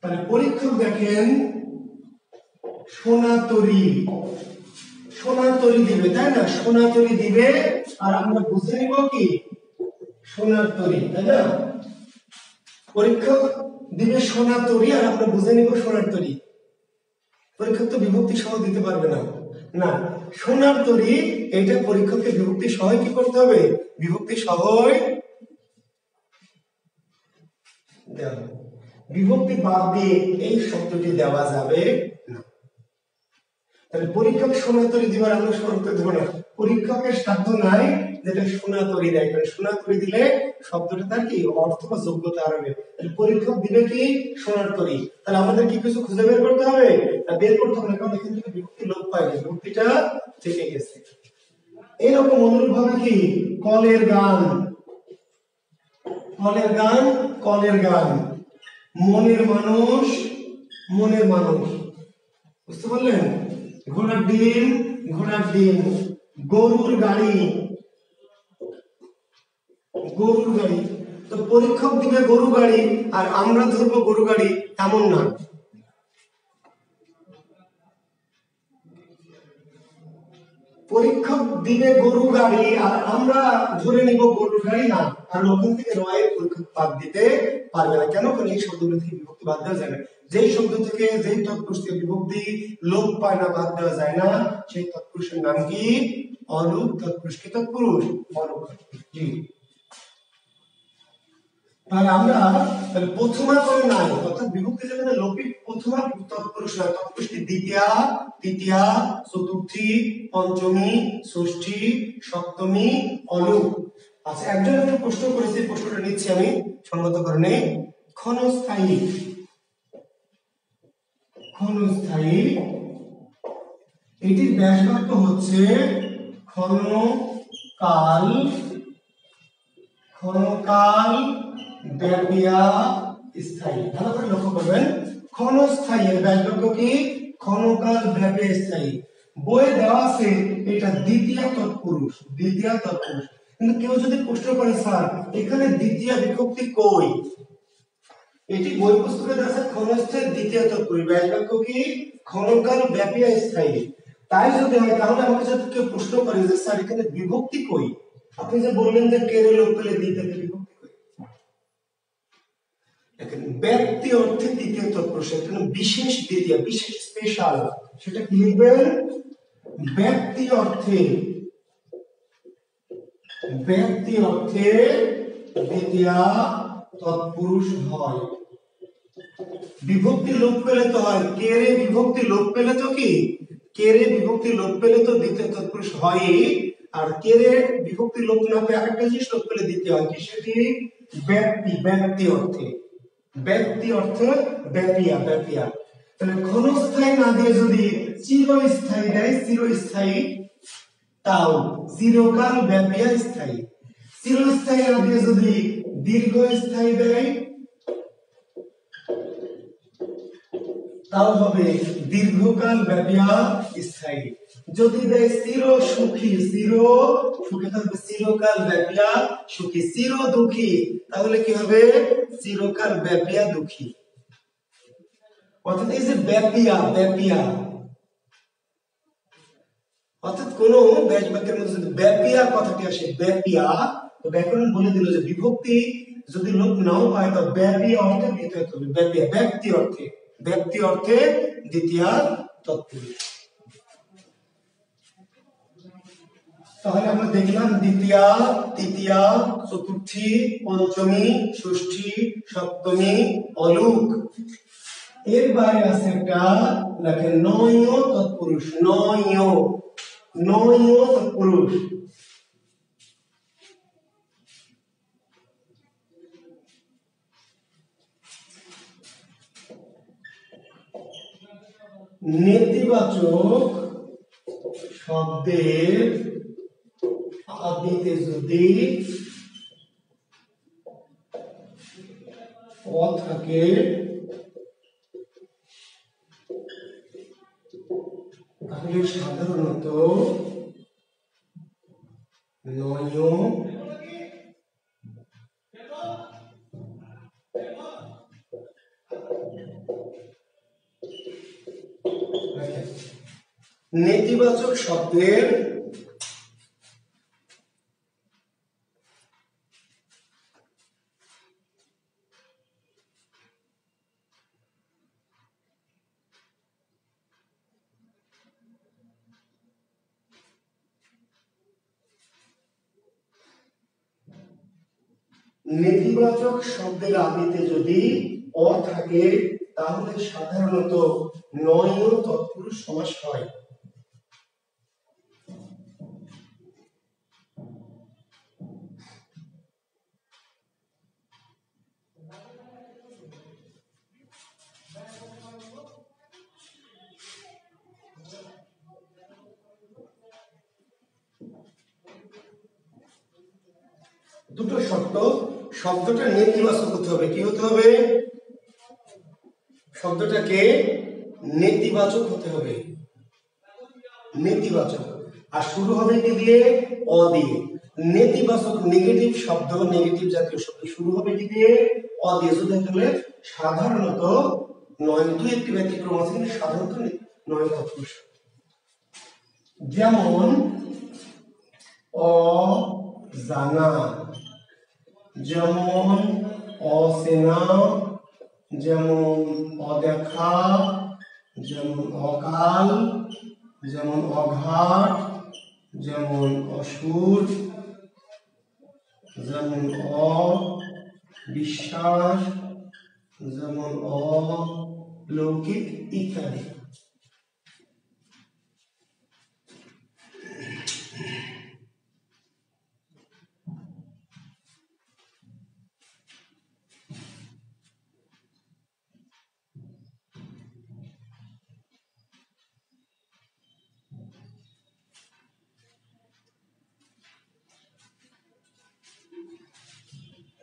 তাহলে পরীক্ষক দেখেন সোনাতরী, সোনাতরী দিবে, তাই না? সোনাতরী দিবে আর আমরা বুঝে নিব কি সোনার তরী, তাই না? পরীক্ষক দিবে সোনাতরী আর আমরা বুঝে নিব সোনার তরী। পরীক্ষক তো বিভক্তি সহ দিতে পারবে না, না সোনার তরী এটা পরীক্ষককে বিভক্তি সহ কি করতে হবে, বিভক্তি সহ দেওয়া, বিভক্তি বাদ দিয়ে এই শব্দটি দেওয়া যাবে না। তাহলে পরীক্ষক সোনাতরী দিবার আমরা স্মরণ করে দেবো না, পরীক্ষকের সাধ্য নাই যেটা সোনাতরী দেয়, কারণ সোনাতরী দিলে শব্দটা তার কি অর্থ বা যোগ্যতা হারাবে। তাহলে পরীক্ষক দিবে কি সোনার তরী, তাহলে আমাদের কি কিছু খুঁজে বের করতে হবে না? বের করতে হবে না, কারণ এখান থেকে বিভক্তি লোপ পায়নি, বিভক্তিটা থেকে গেছে। এরকম অনুরূপ ভাবে কি কলের গান, কলের গান, কলের গান, মনের মানুষ, মনের মানুষ। বুঝতে পারলেন? ঘোড়ার ডিম, ঘোড়ার ডিম, গরুর গাড়ি, গরুর গাড়ি। তো পরীক্ষক দিবে গরু গাড়ি আর আমরা ধরবো গরু গাড়ি, এমন না। পরীক্ষক দিবে গরু গাড়ি আর আমরা ধরে নিব গরু গাড়ি না, আর ওখান থেকে নয়ের পরীক্ষক বাদ দিতে পারবে না। কেন? কারণ এই শব্দগুলো থেকে বিভক্তি বাদ দেওয়া যায় না। যেই শব্দ থেকে যেই তৎপুরুষ থেকে বিভক্তি লোপ পায় না, বাদ দেওয়া যায় না, সেই তৎপুরুষের নাম কি? অলোপ তৎপুরুষ। কি তৎপুরুষ? অলোপ। জি। তাহলে আমরা প্রথমা করে নাই, অর্থাৎ বিভক্তি যেখানে লোপিত প্রথমা তৎপুরুষ নয়, তৎপুরুষটি দ্বিতীয়া, তৃতীয়া, চতুর্থী, পঞ্চমী, ষষ্ঠী, সপ্তমী, অলোপ। আচ্ছা, একজন একটা প্রশ্ন করেছে, প্রশ্নটা নিচ্ছি আমি সঙ্গত কারণে। ক্ষণস্থায়ী, ক্ষণস্থায়ী এটির ব্যাসবাক্য হচ্ছে ক্ষণকাল, ক্ষণকাল ব্যাপিয়া স্থায়ী। ভালো করে লক্ষ্য করবেন, ক্ষণস্থায়ী এর ব্যাসবাক্য কি? ক্ষণকাল ব্যাপিয়া স্থায়ী। বইয়ে দেওয়া আছে এটা দ্বিতীয় তৎপুরুষ, দ্বিতীয় তৎপুরুষ। কিন্তু কেউ যদি প্রশ্ন করে স্যার এখানে দ্বিতীয় বিভক্তি কই, এটি বই পুস্তকে দেওয়া আছে ক্ষণস্থায়ী দ্বিতীয় তৎপুরুষ, ব্যাসবাক্য কি? ক্ষণকাল ব্যাপিয়া স্থায়ী। তাই যদি হয় তাহলে আমাকে যদি কেউ প্রশ্ন করে যে স্যার এখানে বিভক্তি কই, আপনি যে বললেন যে কেরে লোপ পেলে দ্বিতীয়তে বিভক্তি কই, দেখেন ব্যক্তি অর্থে দ্বিতীয় তৎপুরুষ, এখানে বিশেষ দ্বিতীয়, বিশেষ স্পেশাল, সেটা কি লিখবেন? ব্যক্তি অর্থে, ব্যক্তি অর্থে দ্বিতীয় তৎপুরুষ হয়। বিভক্তি লোপ পেলে তো হয়, কেরে বিভক্তি লোপ পেলে তো কি? কেরে বিভক্তি লোপ পেলে তো দ্বিতীয় তৎপুরুষ হয়। আর কেরে বিভক্তি লোপ না পেলে আরেকটা জিনিস লোপ পেলে দ্বিতীয় হয় কি? সেটি ব্যক্তি, ব্যক্তি অর্থে, ব্যক্তি অর্থে ব্যাপিয়া, ব্যাপিয়া। তাহলে ক্ষণস্থায়ী না দিয়ে যদি চিরস্থায়ী দেয়, চিরস্থায়ী, তাও চিরকাল ব্যাপিয়া স্থায়ী। চিরস্থায়ী না দিয়ে যদি দীর্ঘস্থায়ী দেয়, তাও হবে দীর্ঘকাল ব্যাপিয়া স্থায়ী। যদি দেয় চির সুখী, চির সুখী থাকবে চিরকাল ব্যাপিয়া সুখী। চির দুঃখী তাহলে কি হবে? চিরকাল ব্যাপিয়া দুঃখী। অর্থাৎ এই যে ব্যাপিয়া, ব্যাপিয়া অর্থাৎ কোন ব্যাসবাক্যের মধ্যে যদি ব্যাপিয়া কথাটি আসে, ব্যাপিয়া, তো ব্যাকরণ বলে দিল যে বিভক্তি যদি লোপ নাও পায় তো ব্যাপিয়া অর্থে দ্বিতীয় তৎপুরুষ, ব্যাপিয়া ব্যক্তি অর্থে, ব্যক্তি অর্থে দ্বিতীয় তৎপুরুষ। তাহলে আমরা দেখলাম দ্বিতীয়া, তৃতীয়া, চতুর্থী, পঞ্চমী, ষষ্ঠী, সপ্তমী, অলোক। এর বাইরে আছে একটা, লেখেন নয় তৎপুরুষ, নয়, নয় তৎপুরুষ। নেতিবাচক শব্দের আদিতে যদি অ থাকে তাহলে সাধারণত নয় নেতিবাচক শব্দের নেতিবাচক শব্দের আদিতে যদি অ থাকে তাহলে সাধারণত নয় তৎপুরুষ সমাস হয়। দুটো শর্ত, শব্দটা নেতিবাচক হতে হবে। কি হতে হবে? শব্দটাকে নেতিবাচক হতে হবে, নেতিবাচক। আর শুরু হবে কি দিয়ে? অ দিয়ে। নেতিবাচক নেগেটিভ শব্দ, নেগেটিভ জাতীয় শব্দ শুরু হবে কি দিয়ে? অ দিয়ে। যদি তাহলে সাধারণত নয়, দুই একটি ব্যতিক্রম আছে কিন্তু সাধারণত নয় তৎপুরুষ। যেমন অজানা, যেমন অচেনা, যেমন অদেখা, যেমন অকাল, যেমন অঘাট, যেমন অসুর, যেমন অবিশ্বাস, যেমন অলৌকিক ইত্যাদি।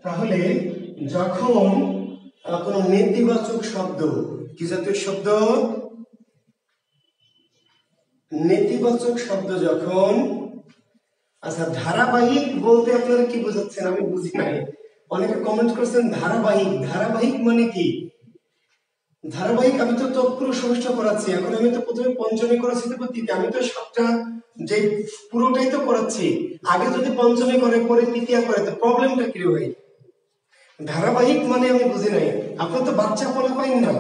তাহলে যখন কোন নেতিবাচক শব্দ, কি জাতীয় শব্দ, নেতিবাচক শব্দ যখন, আচ্ছা ধারাবাহিক বলতে আপনারা কি বোঝাচ্ছেন আমি বুঝি নাই। অনেকে কমেন্ট করছেন ধারাবাহিক, ধারাবাহিক মানে কি? ধারাবাহিক আমি তো তৎপুরুষ সমষ্টি করাচ্ছি, এখন আমি তো প্রথমে পঞ্চমী করেছি, তারপর তৃতীয়া, আমি তো সাতটা যে পুরোটাই তো করাচ্ছি। আগে যদি পঞ্চমী করে পরে তৃতীয়া করে তো প্রবলেমটা কি হয়? ধারাবাহিক মানে আমি বুঝি নাই। আপনার তো বাচ্চা পড়া পাইন না,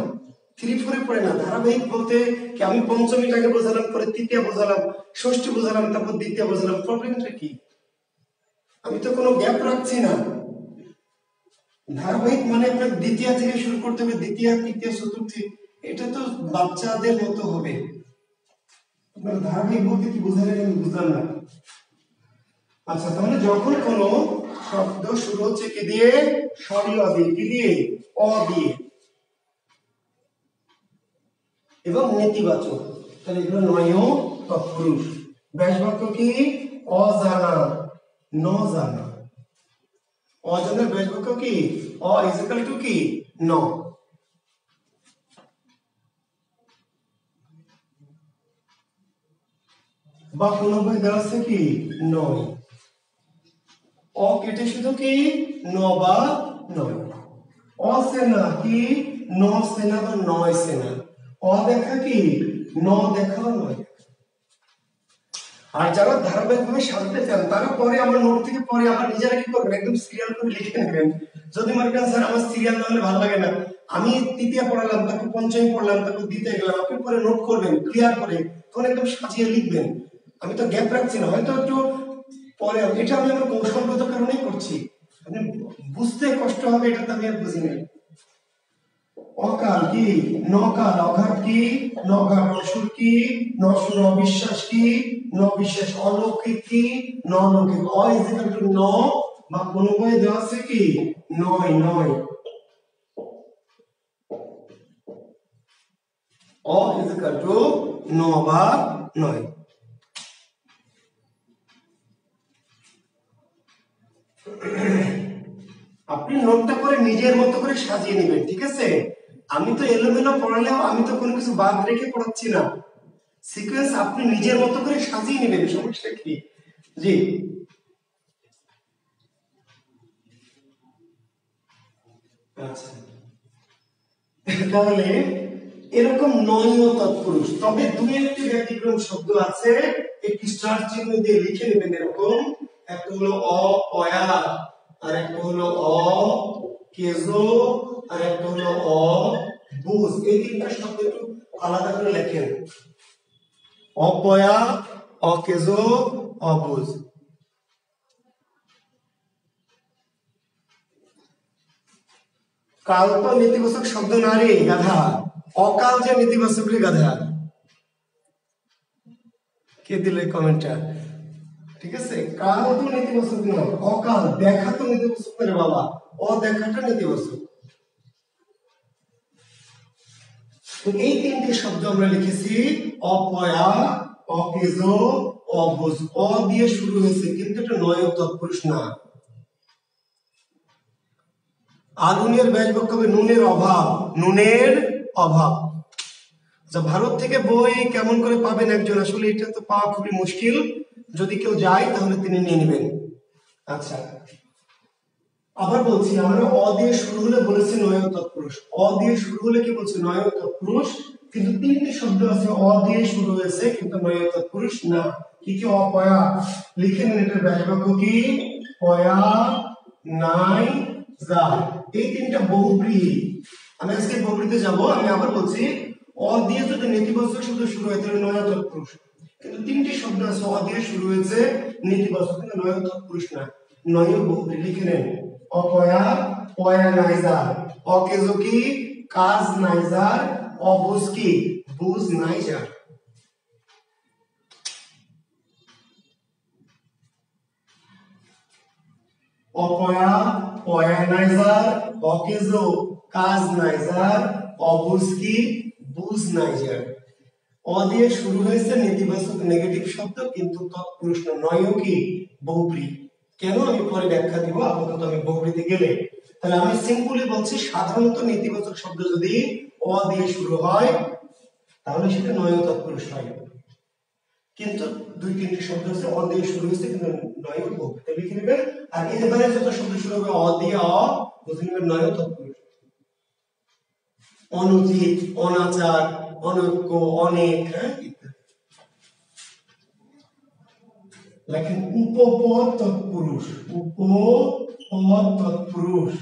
3-4 পড়ে না। ধারাবাহিক বলতে কি আমি পঞ্চমীটাকে বোঝালাম, পরে তৃতীয়া বোঝালাম, ষষ্ঠী বোঝালাম, তারপর দ্বিতীয় বোঝালাম, প্রবলেমটা কি? আমি তো কোনো গ্যাপ রাখছি না। ধারাবাহিক মানে আপনার দ্বিতীয় থেকে শুরু করতে হবে, দ্বিতীয়, তৃতীয়, চতুর্থী, এটা তো বাচ্চাদের মতো হবে। আপনার ধারাবাহিক বলতে কি বোঝালেন আমি বুঝলাম না। আচ্ছা, তাহলে যখন কোনো শব্দ শুরু হচ্ছে কি দিয়ে? স্বরীয় দিয়ে, কি দিয়ে? অ দিয়ে, এবং নেতিবাচক, তাহলে এগুলো নয় তৎপুরুষ। ব্যাস বাক্য কি? অজানা, ন জানা। অজানার ব্যাস বাক্য কি? অ ইজ ইকুয়াল টু কি? ন। বা কোনো বই দেওয়া আছে কি? নয়। অ কেটে শুধু কি? ন বা নয়। অসেনা কি? ন সেনা বা নয় সেনা। অদেখা কি? ন দেখা বা নয়। আর যারা ধারাবাহিকভাবে সাজাতে চান তারা পরে আমার নোট থেকে পরে আবার নিজেরা কি করবেন, একদম সিরিয়াল করে লিখে নেবেন। যদি মনে করেন স্যার আমার সিরিয়াল না হলে ভালো লাগে না, আমি তৃতীয় পড়ালাম, তারপর পঞ্চমী পড়লাম, তারপর দ্বিতীয় গেলাম, আপনি পরে নোট করবেন, ক্লিয়ার করে তখন একদম সাজিয়ে লিখবেন। আমি তো গ্যাপ রাখছি না, হয়তো একটু পরে, এটা আমি আমার কৌশলগত কারণেই করছি। মানে বুঝতে কষ্ট হবে এটা তো আমি আর বুঝি নাই। অকাল কি? নকাল। অঘাত কি? নঘাত। অসুর কি? নসুর। অবিশ্বাস কি? নবিশ্বাস। অলৌকিক কি? নলৌকিক। অ ইজ ইকুয়াল টু ন, বা কোন বই দেওয়া আছে কি? নয়, নয়। অ ইজ ইকুয়াল টু ন বা নয়। আপনি নোটটা করে নিজের মতো করে সাজিয়ে নেবেন, ঠিক আছে? আমি তো এলোমেলো পড়ালেও আমি তো কোনো কিছু বাদ রেখে পড়াচ্ছি না। সিকোয়েন্স আপনি নিজের মতো করে সাজিয়ে নেবেন, সমস্যা কি? জি, আচ্ছা। তাহলে এরকম নয় তৎপুরুষ, তবে দুই একটি ব্যতিক্রম শব্দ আছে, একটি স্টার চিহ্ন দিয়ে লিখে নেবেন এরকম। একটা হলো অপয়া, আর একটা হলো অকেজো, আর একটা হলো অবুঝ। এই তিনটা শব্দ একটু আলাদা করে লেখেন। অপয়া, অকেজো, অবুঝ। কাল তো নেতিবাচক শব্দ না রে গাধা, অকাল যে নেতিবাচক রে গাধা। কে দিলে কমেন্টটা? ঠিক আছে, কাল তো নেতিবাচক নয়, অকাল। দেখা তো নেতিবাচক রে বাবা, অদেখাটা নেতিবাচক। তো এই তিনটি শব্দ আমরা লিখেছি, অপয়া, অকেজো, অবুঝ। অ দিয়ে শুরু হয়েছে, কিন্তু এটা নয় তৎপুরুষ না। আগুনের ব্যাস বাক্য হবে নুনের অভাব, নুনের অভাব। আচ্ছা, ভারত থেকে বই কেমন করে পাবেন একজন? আসলে এটা তো পাওয়া খুবই মুশকিল, যদি কেউ যায় তাহলে তিনি নিয়ে নেবেন। আচ্ছা, আবার বলছি, আমরা অ দিয়ে শুরু হলে বলেছি নয় তৎপুরুষ। অ দিয়ে শুরু হলে কি বলছি? নয় তৎপুরুষ। কিন্তু তিনটি শব্দ আছে অ দিয়ে শুরু হয়েছে কিন্তু নয় তৎপুরুষ না। কি কি অপয়া লিখে নিন এটার ব্যাখ্যা বাক্য কি পয়া নাই যা এই তিনটা বহুব্রীহি আমি আজকে বহুব্রীতে যাব আমি আবার বলছি অ দিয়ে যদি নেতিবাচক শব্দ শুরু হয় তাহলে নয় তৎপুরুষ কিন্তু তিনটি শব্দ আছে অ দিয়ে শুরু হয়েছে নেতিবাচক কিন্তু নয় তৎপুরুষ না নয় বহুব্রীহি লিখে নেন অপয়া পয়া নাই যা অকেজো কি কাজ নাই যার অবুঝ কি বুঝ নাই যার অপয়া পয়া নাই যার অকেজো কাজ নাই যার অবুঝ কি বুঝ নাই যার অ দিয়ে শুরু হয়েছে নেতিবাচক নেগেটিভ শব্দ কিন্তু তৎপুরুষ না নয়ও কি বহুব্রীহি কেন আমি পরে ব্যাখ্যা দিব আপাতত আমি বহুব্রীতে গেলে তাহলে আমি সিম্পলি বলছি সাধারণত নেতিবাচক শব্দ যদি অ দিয়ে শুরু হয় তাহলে সেটা নয় তৎপুরুষ হয় কিন্তু দুই তিনটি শব্দ আছে অ দিয়ে শুরু হয়েছে কিন্তু নয় বহুব্রীতে লিখে নেবেন আর এর বাইরে যত শব্দ শুরু হবে অ দিয়ে অ বুঝে নেবেন নয় তৎপুরুষ অনুচিত অনাচার অনৈক্য অনেক লেখেন উপপদ তৎপুরুষ উপপদ তৎপুরুষ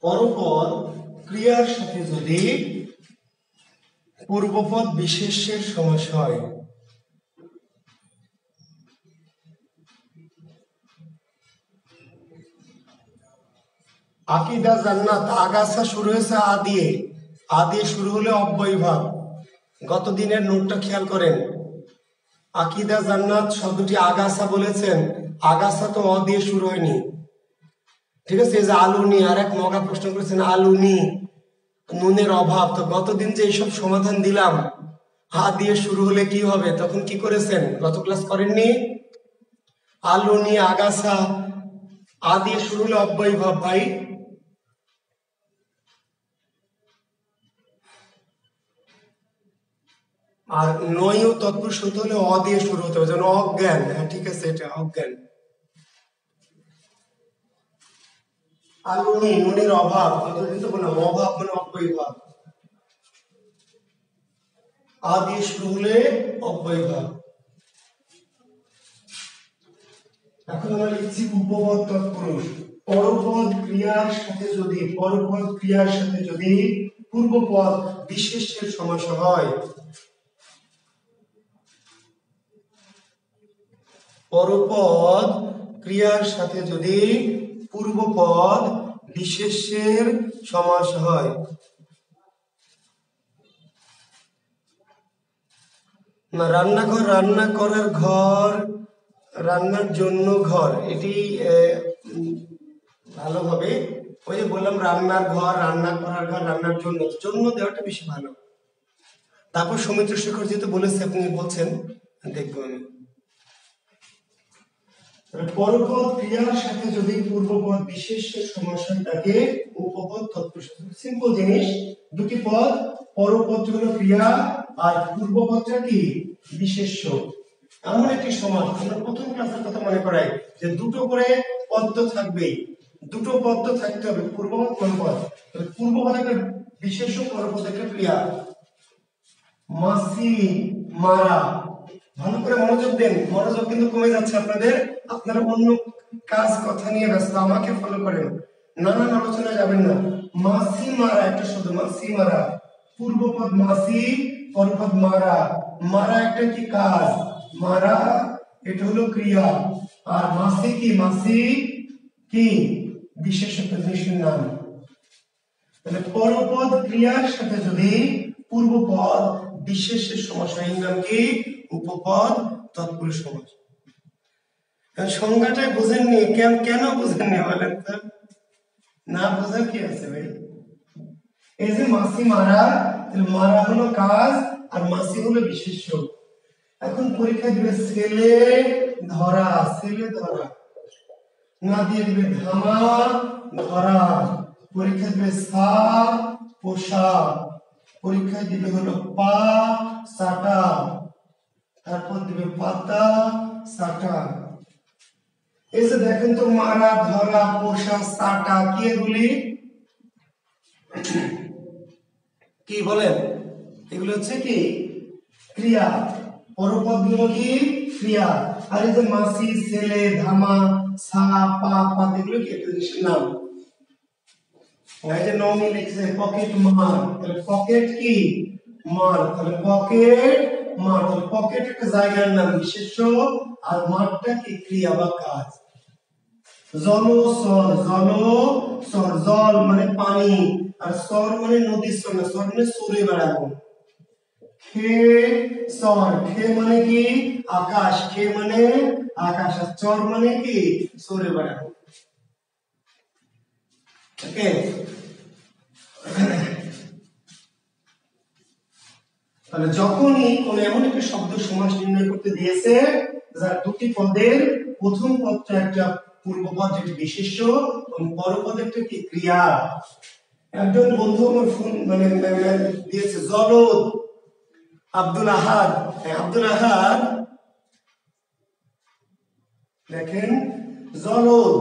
পরপর ক্রিয়ার সাথে যদি পূর্বপদ বিশেষ্যের সমাস হয় আকিদা জান্নাত আগাছা শুরু হয়েছে আ দিয়ে শুরু হলে অব্যয়ভাব গত দিনের নোটটা খেয়াল করেন আকিদা জান্নাত শব্দটি আগাছা বলেছেন আগাছা তো অ দিয়ে শুরু হয়নি ঠিক আছে এই যে আলুনি আর এক মগা প্রশ্ন করেছেন আলুনি নুনের অভাব তো গতদিন যে এইসব সমাধান দিলাম হা দিয়ে শুরু হলে কি হবে তখন কি করেছেন গত ক্লাস করেননি আলুনি আগাছা আ দিয়ে শুরু হলে অব্যয়ভাব ভাই আর নয় তৎপুরুষ হতে হলে অ দিয়ে শুরু হতে হবে যেন অজ্ঞান হ্যাঁ ঠিক আছে এটা অজ্ঞান আলুনি নুনের অভাব কিন্তু বললাম অভাব মানে অব্যয়ভাব আ দিয়ে শুরু হলে অব্যয়ভাব এখন আমরা লিখছি উপপদ তৎপুরুষ পরপদ ক্রিয়ার সাথে যদি পূর্বপদ বিশেষ্যের সমাস হয় পরপদ ক্রিয়ার সাথে যদি পূর্বপদ বিশেষ্যের সমাস হয় না রান্নাঘর রান্না করার ঘর রান্নার জন্য ঘর এটি ভালো হবে ওই যে বললাম রান্নার ঘর রান্না করার ঘর রান্নার জন্য দেওয়াটা বেশি ভালো তারপর সৌমিত্র শেখর যেহেতু বলেছে আপনি বলছেন দেখবো আমি পরপদ ক্রিয়ার সাথে যদি পূর্বপদ বিশেষ্যের সমাস হয় তাকে উপপদ তৎপুরুষ সিম্পল জিনিস দুটি পদ পরপদটি হলো ক্রিয়া আর পূর্বপদটা কি বিশেষ্য এমন একটি সমাস আমরা প্রথম ক্লাসের কথা মনে করাই যে দুটো করে পদ থাকবেই দুটো পদ থাকতে হবে পূর্বপদ পরপদ পূর্বপদ একটা বিশেষ্য পরপদ একটা ক্রিয়া মাসি মারা ভালো করে মনোযোগ দেন মনোযোগ কিন্তু কমে যাচ্ছে আপনারা অন্য কাজ কথা নিয়ে ব্যস্ত আমাকে ফলো করেন নানান আলোচনায় যাবেন না মাসি মারা একটা শব্দ মাসি মারা পূর্বপদ মাসি পরপদ মারা মারা একটা কি কাজ মারা এটা হলো ক্রিয়া আর মাসি কি বিশেষ একটা জিনিসের নাম তাহলে পরপদ ক্রিয়ার সাথে যদি পূর্বপদ বিশেষের সমাস হয় নাম কি উপপদ তৎপুরুষ সমাস সংজ্ঞাটাই বুঝেননি, কেন বুঝেননি বলেন তো? না বোঝার কি আছে ভাই? এই যে মাছি মারা, মারা হলো কাজ আর মাছি হলো বিশেষ্য। এখন পরীক্ষা দিবে ছেলে ধরা, ছেলে ধরা না দিয়ে দিবে ধামা ধরা, পরীক্ষা দিবে সা পোষা, পরীক্ষা দিবে হলো পা সাটা, তারপর দিবে পাতা সাটা। এই যে দেখেন তো মারা ধরা পোষা সাটা কি এগুলি? কি বলেন? এগুলো হচ্ছে কি ক্রিয়া, পরপদগুলো কি ক্রিয়া। আর এই যে মাছি ছেলে ধামা সা পা পা এগুলো কি একটা জিনিসের নাম। এই যে নমি লিখছে পকেট মার, তাহলে পকেট কি মার, তাহলে পকেট মার, তাহলে পকেট একটা জায়গার নাম বিশেষ্য, আর মারটা কি ক্রিয়া বা কাজ। জলস্বর, জলস্বর জল মানে পানি, আর স্বর মানে নদীর স্বর, না স্বর মানে সরে বেড়ানো। খে স্বর, খে মানে কি আকাশ, খে মানে আকাশ, আর চর মানে কি সরে বেড়ানো। ওকে, তাহলে যখনই কোন এমন একটা শব্দ সমাস নির্ণয় করতে দিয়েছে যার দুটি পদের প্রথম পদটা একটা পূর্বপদ যেটি বিশেষ্য এবং পরপদ একটা কি ক্রিয়া। একজন বন্ধু আমার ফোন মানে দিয়েছে জলদ আব্দুল আহাদ, আব্দুল আহাদ দেখেন জলদ।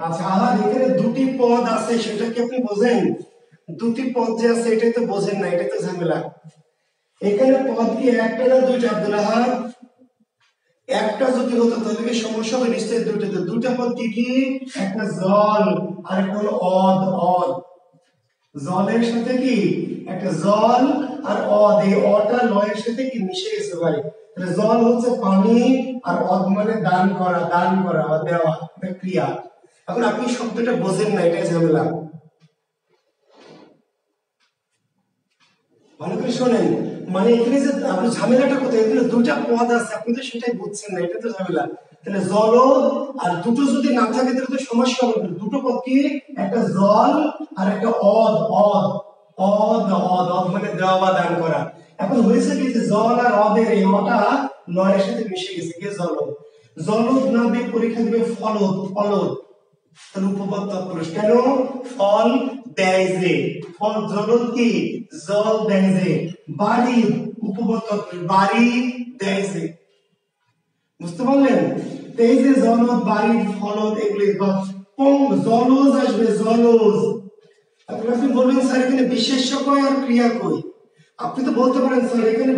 আচ্ছা আহাদ, এখানে দুটি পদ আছে সেটা কি আপনি বোঝেন? দুটি পদ যে আছে এটাই তো বোঝেন না, এটাই তো ঝামেলা। এখানে পদ কি একটা না দুইটা আব্দুল আহাদ? একটা যদি হতো তাহলে কি সমস্যা হবে? নিশ্চয়ই দুইটা। তো দুইটা পদ কি কি? একটা জল আর একটা হলো অদ। অদ জলের সাথে কি একটা জল আর অদ, এই অটা লয়ের সাথে কি মিশে গেছে ভাই। তাহলে জল হচ্ছে পানি আর অদ মানে দান করা, দান করা বা দেওয়া, এটা ক্রিয়া। এখন আপনি শব্দটা বোঝেন না, এটাই ঝামেলা। ভালো করে শোনেন, মানে এখানে যে আপনি ঝামেলাটা কোথায়? এখানে দুটা পদ আছে, আপনি তো সেটাই বুঝছেন না, এটা তো ঝামেলা। তাহলে জল আর দুটো যদি না থাকে তাহলে তো সমস্যা হবে। দুটো পদ কি? একটা জল আর একটা অদ। অদ অদ অদ অদ মানে দেওয়া বা দান করা। এখন হয়েছে কি যে জল আর অদের এই অটা লয়ের সাথে মিশে গেছে, কে জলদ। জলদ না দিয়ে পরীক্ষা দিবে ফলদ। ফলদ তাহলে উপপদ তৎপুরুষ। কেন? ফল দেয় যে, ফল জলদ কি জল দেয় যে, বাড়ি উপপদ তৎপুরুষ, বাড়ি দেয় যে। বুঝতে পারলেন? এই যে জলদ বাড়ি ফলদ এগুলি জলজ আসবে, জলজ। আপনি বলবেন স্যার এখানে বিশেষ্য কই আর ক্রিয়া কই? আপনি তো বলতে পারেন স্যার এখানে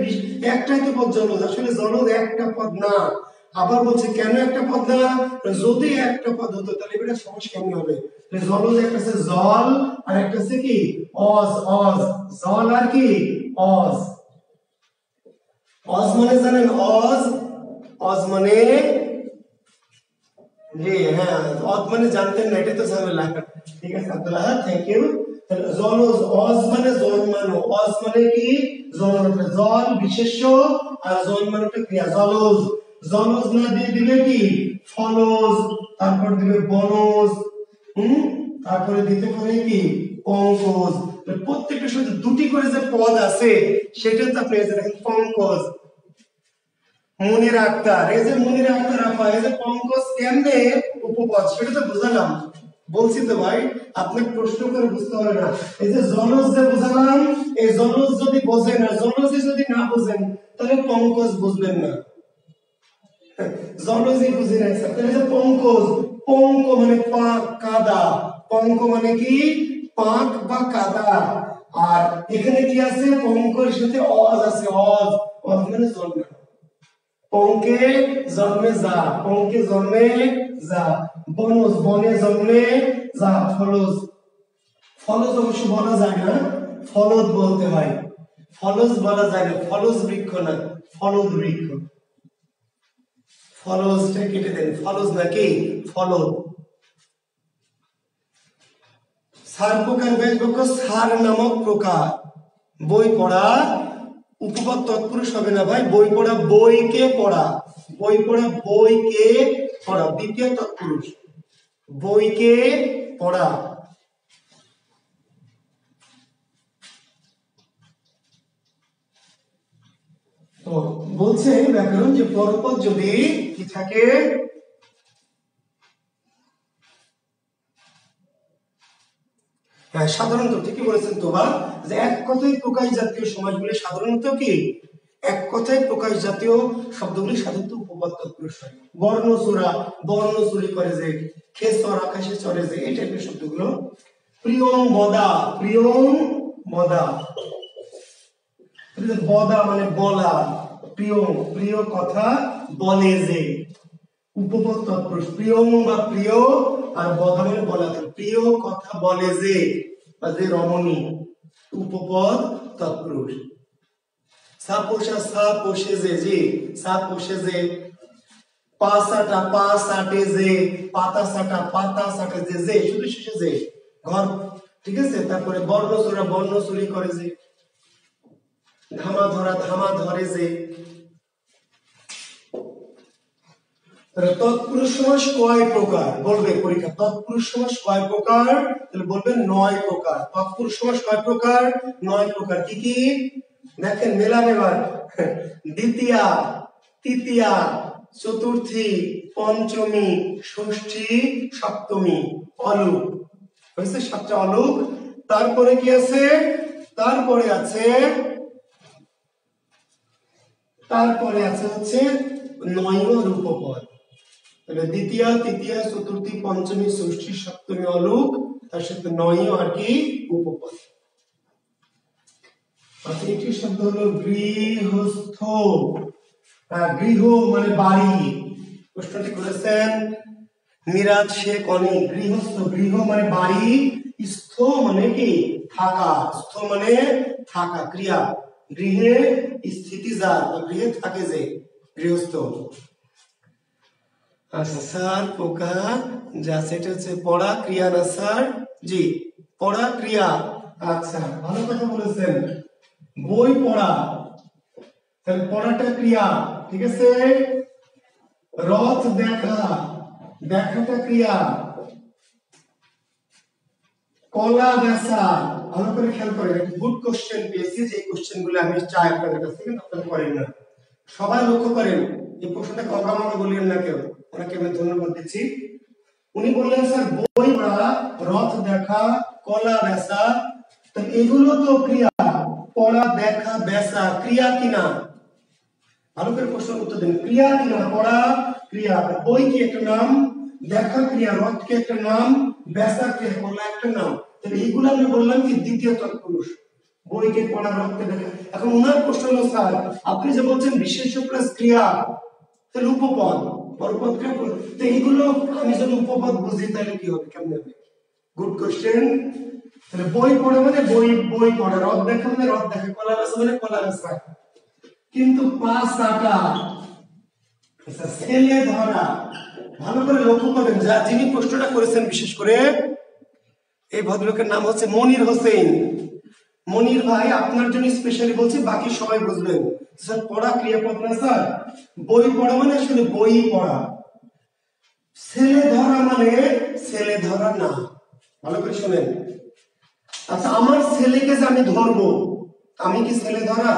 একটাই তো পদ জলজ। আসলে জলজ একটা পদ না। আবার বলছে কেন একটা পদ না? যদি একটা পদ হতো তাহলে এটা সমস্যা কেমন হবে? জলজ একটা আছে জল আর একটা আছে কি অজ। অজ জল আর কি অজ। অজ মানে জানেন? অজ, অজ মানে জি হ্যাঁ, অজ মানে জানতেন না, এটা তো ঝামেলা। ঠিক আছে আব্দুল্লাহ, থ্যাংক ইউ। জলজ, অজ মানে জন্মানো, অজ মানে কি জন্মানো, জল বিশেষ্য আর জন্মানোটা ক্রিয়া। জলজ, জলজ না দিয়ে দিবে কি ফলজ, তারপর দিবে বনজ, তারপরে দিতে পারে কি পঙ্কজ। প্রত্যেকটা সাথে দুটি করে যে পদ আছে সেটা তো আপনি দেখেন পঙ্কজ। মুনির আক্তার, এই যে মুনির আক্তার আপা, এই যে পঙ্কজ কেমনে উপপদ সেটা তো বুঝালাম। বলছি তো ভাই, আপনি প্রশ্ন করে বুঝতে হবে না। এই যে জলজ যে বুঝালাম, এই জলজ যদি বোঝেন আর জলজ যদি না বোঝেন তাহলে পঙ্কজ বুঝবেন না। জলজই বুঝে নাই স্যার, তাহলে যে পঙ্কজ, পঙ্ক মানে পাক কাদা, পঙ্ক মানে কি পাক বা কাদা। আর এখানে কি আছে? পঙ্কের সাথে অজ আছে, অজ, অজ মানে জন্মানো। পঙ্কে জন্মে যা, পঙ্কে জন্মে যা। বনজ, বনে জন্মে যা। ফলজ, ফলজ অবশ্য বলা যায় না, ফলদ বলতে হয়। ফলজ বলা যায় না, ফলজ বৃক্ষ না, ফলদ বৃক্ষ। ফলজটা কেটে দেন, ফলজ নাকি ফলদ। সার প্রকার বেশ বাক্য, সার নামক প্রকার। বই পড়া উপপদ তৎপুরুষ হবে না ভাই, বই পড়া বইকে পড়া, বই পড়া বইকে পড়া, দ্বিতীয় তৎপুরুষ বইকে পড়া। তো বলছে ব্যাকরণ যে পরপদ যদি কি থাকে, সাধারণত ঠিকই বলেছেন তোবা, যে এক কথায় প্রকাশ জাতীয় সমাসগুলি সাধারণত কি এক কথায় প্রকাশ জাতীয় শব্দগুলি সাধারণত উপপদ তৎপুরুষ হয়। বর্ণচূড়া, বর্ণ চুরি করে যে, খেচর আকাশে চড়ে যে, এই টাইপের শব্দগুলো। প্রিয়ং বদা, প্রিয়ং বদা, বদা মানে বলা, প্রিয়ং প্রিয় কথা বলে যে, উপপদ তৎপুরুষ। প্রিয়ং বা প্রিয় আর বদা মানে বলা, প্রিয় কথা বলে যে বা যে রমণী, উপপদ তৎপুরুষ। সাপোষা সা পোষে যে, যে সা পোষে যে, পাসাটা পা সাটে যে, পাতা সাটা পাতা সাটে যে, যে শুধু শেষে যে, ঘর, ঠিক আছে। তারপরে বর্ণচূড়া, বর্ণ চুরি করে যে, ধামা ধরা, ধামা ধরে যে। তৎপুরুষ সমাস কয় প্রকার বলবে পরীক্ষা, তৎপুরুষ সমাস কয় প্রকার, তাহলে বলবেন 9 প্রকার। তৎপুরুষ সমাস কয় প্রকার? 9 প্রকার। কি কি দেখেন, মেলা এবার, দ্বিতীয়া, তৃতীয়া, চতুর্থী, পঞ্চমী, ষষ্ঠী, সপ্তমী, অলুক হয়েছে 7টা অলুক। তারপরে কি আছে? তারপরে আছে হচ্ছে 9 রূপপদ। তাহলে দ্বিতীয়া, তৃতীয়া, চতুর্থী, পঞ্চমী, ষষ্ঠী, সপ্তমী অলুক, তার সাথে 9 আর কি উপপদ। আচ্ছা, একটি শব্দ হলো গৃহস্থ। গৃহ মানে বাড়ি, প্রশ্নটি করেছেন মিরাজ শেখ অনেক। গৃহস্থ, গৃহ মানে বাড়ি, স্থ মানে কি থাকা, স্থ মানে থাকা, ক্রিয়া, গৃহে স্থিতি যার বা গৃহে থাকে যে, গৃহস্থ। আচ্ছা স্যার, পোকা যা সেটা হচ্ছে পড়া ক্রিয়া না স্যার? জি, পড়া ক্রিয়া। আচ্ছা, ভালো কথা বলেছেন, বই পড়া, তাহলে পড়াটা ক্রিয়া, ঠিক আছে। রথ দেখা, দেখাটা ক্রিয়া। কলা বেচা, ভালো করে খেয়াল করেন, গুড কোশ্চেন পেয়েছি, যে কোশ্চেন গুলো আমি চাই আপনাদের কাছ থেকে, আপনারা করেন না, সবাই লক্ষ্য করেন। এই প্রশ্নটা কমাকে বললেন না কেউ, ওনাকে আমি ধন্যবাদ দিচ্ছি। উনি বললেন স্যার বই পড়া, রথ দেখা, কলা বেচা, তো এগুলো তো ক্রিয়া। পড়া, দেখা, বেচা ক্রিয়া কিনা? ভালো করে প্রশ্নের উত্তর দিন, ক্রিয়া কিনা? পড়া ক্রিয়া, বই কি একটা নাম, দেখা ক্রিয়া, রথ কি একটা নাম, বেচা ক্রিয়া, কলা একটা নাম। তাহলে এইগুলো আমি বললাম কি দ্বিতীয় তৎপুরুষ, বইকে পড়া, রথকে দেখা। এখন ওনার প্রশ্ন হলো স্যার আপনি যে বলছেন বিশেষ্য প্লাস ক্রিয়া, তাহলে উপপদ, পরপদ ক্রিয়া, তো এইগুলো আমি যদি উপপদ বুঝি তাহলে কি হবে, কেমন হবে? Good question. তাহলে বই পড়া মানে বই, বই পড়া, রথ দেখা মানে রথ দেখা, কলা বেচা মানে কলা বেচা। কিন্তু পাঁচ আটা, ছেলে ধরা, ভালো করে লক্ষ্য করবেন, যা যিনি প্রশ্নটা করেছেন বিশেষ করে এই ভদ্রলোকের নাম হচ্ছে মনির হোসেন। মনির ভাই, আপনার জন্য স্পেশালি বলছি, বাকি সবাই বুঝবেন। স্যার পড়া ক্রিয়াপদ না স্যার, বই পড়া মানে আসলে বই পড়া। ছেলে ধরা মানে ছেলে ধরা না, ভালো করে শুনেন। আচ্ছা, আমার ছেলেকে যে আমি ধরবো, আমি কি ছেলে ধরা?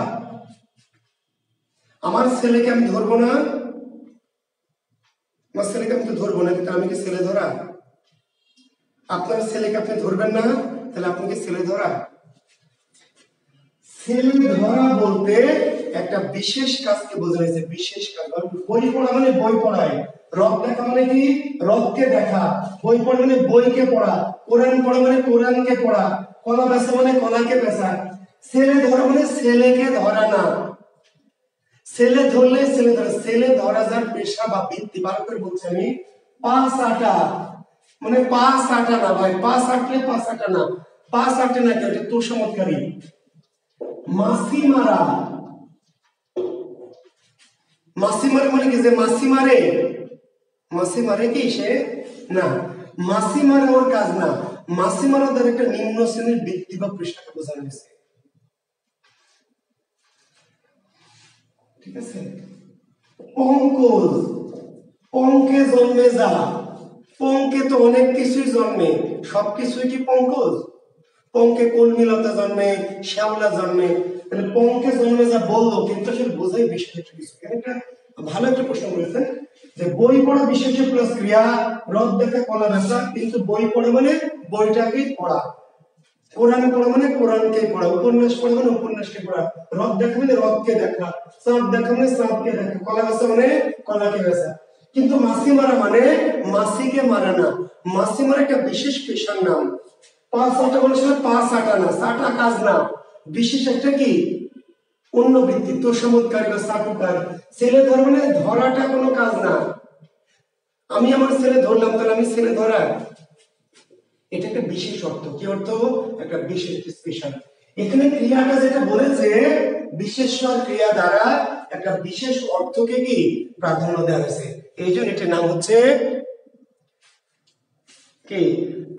আমার ছেলেকে আমি ধরবো না, আমার ছেলেকে আমি তো ধরবো না, কিন্তু আমি কি ছেলে ধরা? আপনার ছেলেকে আপনি ধরবেন না, তাহলে আপনি কি ছেলে ধরা? ছেলে ধরা বলতে একটা বিশেষ কাজকে বোঝানো হয়েছে, বিশেষ কাজ। বই পড়া মানে বই পড়ায়, রথ দেখা মানে কি রথকে দেখা, বই পড়া মানে বইকে পড়া, কোরআন পড়া মানে কোরআনকে পড়া, কলা বেচা মানে কলাকে বেচা। ছেলে ধরা মানে ছেলেকে ধরা না, ছেলে ধরলে ছেলে ধরা, ছেলে ধরা যার পেশা বা বৃত্তি, ভালো করে বলছি আমি। পাঁচ আটা মানে পাঁচ আটা না ভাই, পাঁচ আটলে পাঁচ আটা না, পাঁচ আটে না কি, এটা তোষামতকারী। মাসি মারা, মাসি মারে মানে কি, যে মাসি মারে, মাসি মারে কি সে না, মাসি মারা ওর কাজ না, মাসি মারা তার একটা নিম্ন শ্রেণীর বৃত্তি বা পেশাকে বোঝানো হয়েছে, ঠিক আছে। পঙ্কজ, পঙ্কে জন্মে যা, পঙ্কে তো অনেক কিছুই জন্মে, সবকিছুই কি পঙ্কজ? পঙ্কে কলমিলতা জন্মে, শ্যাওলা জন্মে, তাহলে পঙ্কে জন্মে যা বললো, কিন্তু আসলে বোঝাই বিশেষ একটা কিছু। একটা ভালো একটা প্রশ্ন করেছেন যে বই পড়া বিশেষ প্লাস ক্রিয়া, রদ দেখা কলা ভাষা, কিন্তু বই পড়া মানে বইটাকেই পড়া, কোরআন পড়া মানে কোরআনকে পড়া, উপন্যাস পড়া মানে উপন্যাসকে পড়া, রদ দেখা মানে রদকে দেখা, চাঁদ দেখা মানে চাঁদকে দেখা, কলা ভাষা মানে কলাকে ভাষা। কিন্তু মাছি মারা মানে মাছিকে মারা না, মাছি মারা একটা বিশেষ পেশার নাম। পাঁচ আটা মানে পাঁচ আটা না, সাটা কাজ না, বিশেষ একটা কি অন্য বৃত্তি, তোষামোদকারী বা চাটুকার। ছেলে ধরা মানে ধরাটা কোনো কাজ না, আমি আমার ছেলে ধরলাম তাহলে আমি ছেলে ধরা, এটা একটা বিশেষ অর্থ। কি অর্থ? একটা বিশেষ স্পেশাল। এখানে ক্রিয়াটা যেটা বলেছে বিশেষণ ক্রিয়া দ্বারা একটা বিশেষ অর্থকে কি প্রাধান্য দেওয়া হয়েছে, এই জন্য এটার নাম হচ্ছে কি।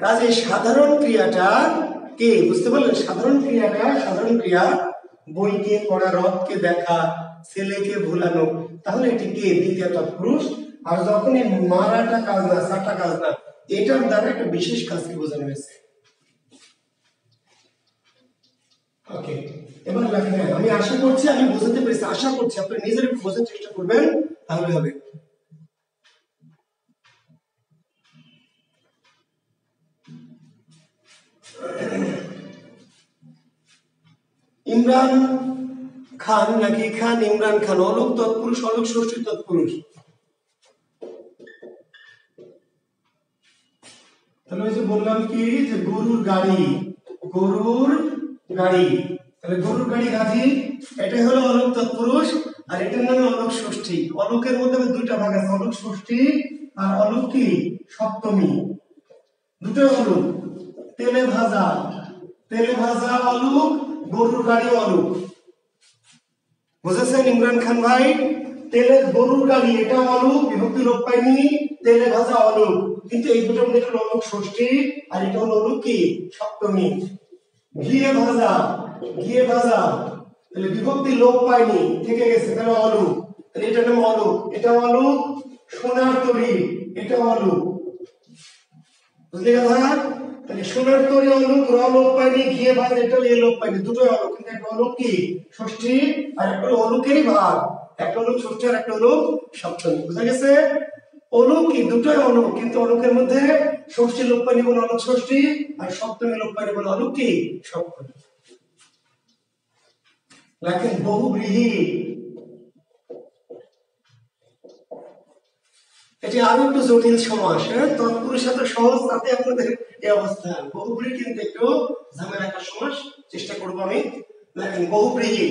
কাজে সাধারণ ক্রিয়াটা কি বুঝতে পারলেন? সাধারণ ক্রিয়াটা, সাধারণ ক্রিয়া বইকে পড়া, রথকে দেখা, ছেলেকে ভুলানো, তাহলে এটি কি দ্বিতীয় তৎপুরুষ। আর যখন এই মারাটা কাজ না, সাটা কাজ না, এটার দ্বারা একটা বিশেষ কাজকে বোঝানো হয়েছে। ওকে, এবার লেখেন। আমি আশা করছি আমি বোঝাতে পেরেছি, আশা করছি আপনি নিজের বোঝার চেষ্টা করবেন, তাহলে হবে। ইমরান খান নাকি খান ইমরান খান, অলুক তৎপুরুষ, অলুক ষষ্ঠী তৎপুরুষ। তাহলে ওই যে বললাম কি যে গরুর গাড়ি, গরুর গাড়ি, তাহলে গরুর গাড়ি গাড়ি, এটা হলো অলুক তৎপুরুষ, আর এটার নাম অলুক ষষ্ঠী। অলুকের মধ্যে দুইটা ভাগ আছে, অলুক ষষ্ঠী আর অলুক কি সপ্তমী, দুটো অলুক। তেলে ভাজা, তেলে ভাজা অলুক, গরুর গাড়ি অলুক। বুঝেছেন ইমরান খান ভাই? তেলে গরুর গাড়ি এটা অলুক, বিভক্তি লোপ পায়নি, তেলে ভাজা অলুক, কিন্তু এই দুটোর মধ্যে একটা অলুক ষষ্ঠী আর এটা হলো অলুক কি সপ্তমী। ঘিয়ে ভাজা, ঘিয়ে ভাজা, তাহলে বিভক্তি লোপ পায়নি, থেকে গেছে, তাহলে অলুক, তাহলে এটার নাম অলুক, এটা অলুক। সোনার তরী, এটা অলুক, বুঝলি কথা? তাহলে সোনার তরী অলুক, র লোপ পায়নি, ঘিয়ে ভাজা এটা এ লোপ পায়নি, দুটোই অলুক, কিন্তু একটা অলুক কি ষষ্ঠী আর একটা অলুকেরই ভাগ, একটা অলুক ষষ্ঠী আর একটা অলুক সপ্তমী। বুঝা গেছে? অলুক কি দুটোই অলুক, কিন্তু অলুকের মধ্যে ষষ্ঠী লোপ পায়নি বলে অলুক ষষ্ঠী, আর সপ্তমী লোপ পায়নি বলে অলুক কি সপ্তমী। লেখেন বহুব্রীহি, এটি আরো একটু জটিল সমাস। হ্যাঁ, তৎপুরুষ এত সহজ, তাতে আপনাদের এই অবস্থা। বহুব্রীহি কিন্তু একটু ঝামেলা একটা সমাস, চেষ্টা করবো আমি। লেখেন বহুব্রীহি,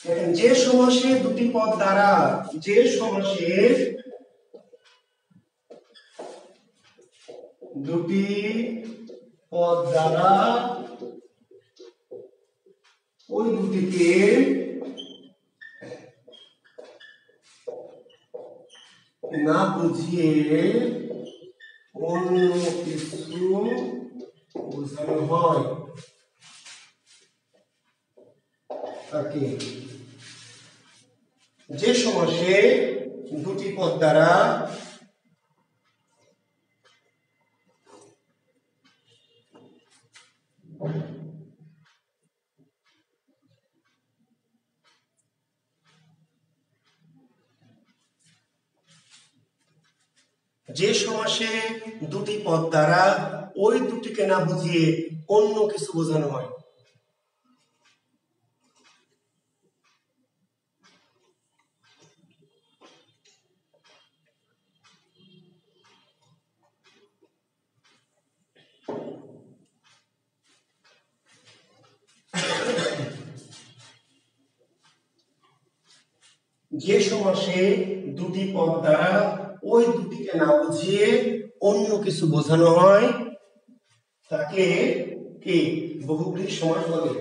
দেখেন যে সমাসে দুটি পদ দ্বারা, যে সমাসে দুটি পদ দ্বারা ওই দুটিকে না বুঝিয়ে অন্য কিছু বোঝানো হয় তাকে, যে সমাসে দুটি পদ দ্বারা যে সমাসে দুটি পদ দ্বারা ওই দুটিকে না বুঝিয়ে অন্য কিছু বোঝানো হয়। যে সমাসে দুটি পদ দ্বারা ওই দুটিকে না বুঝিয়ে অন্য কিছু বোঝানো হয় তাকে কি বহুব্রীহি সমাস বলে।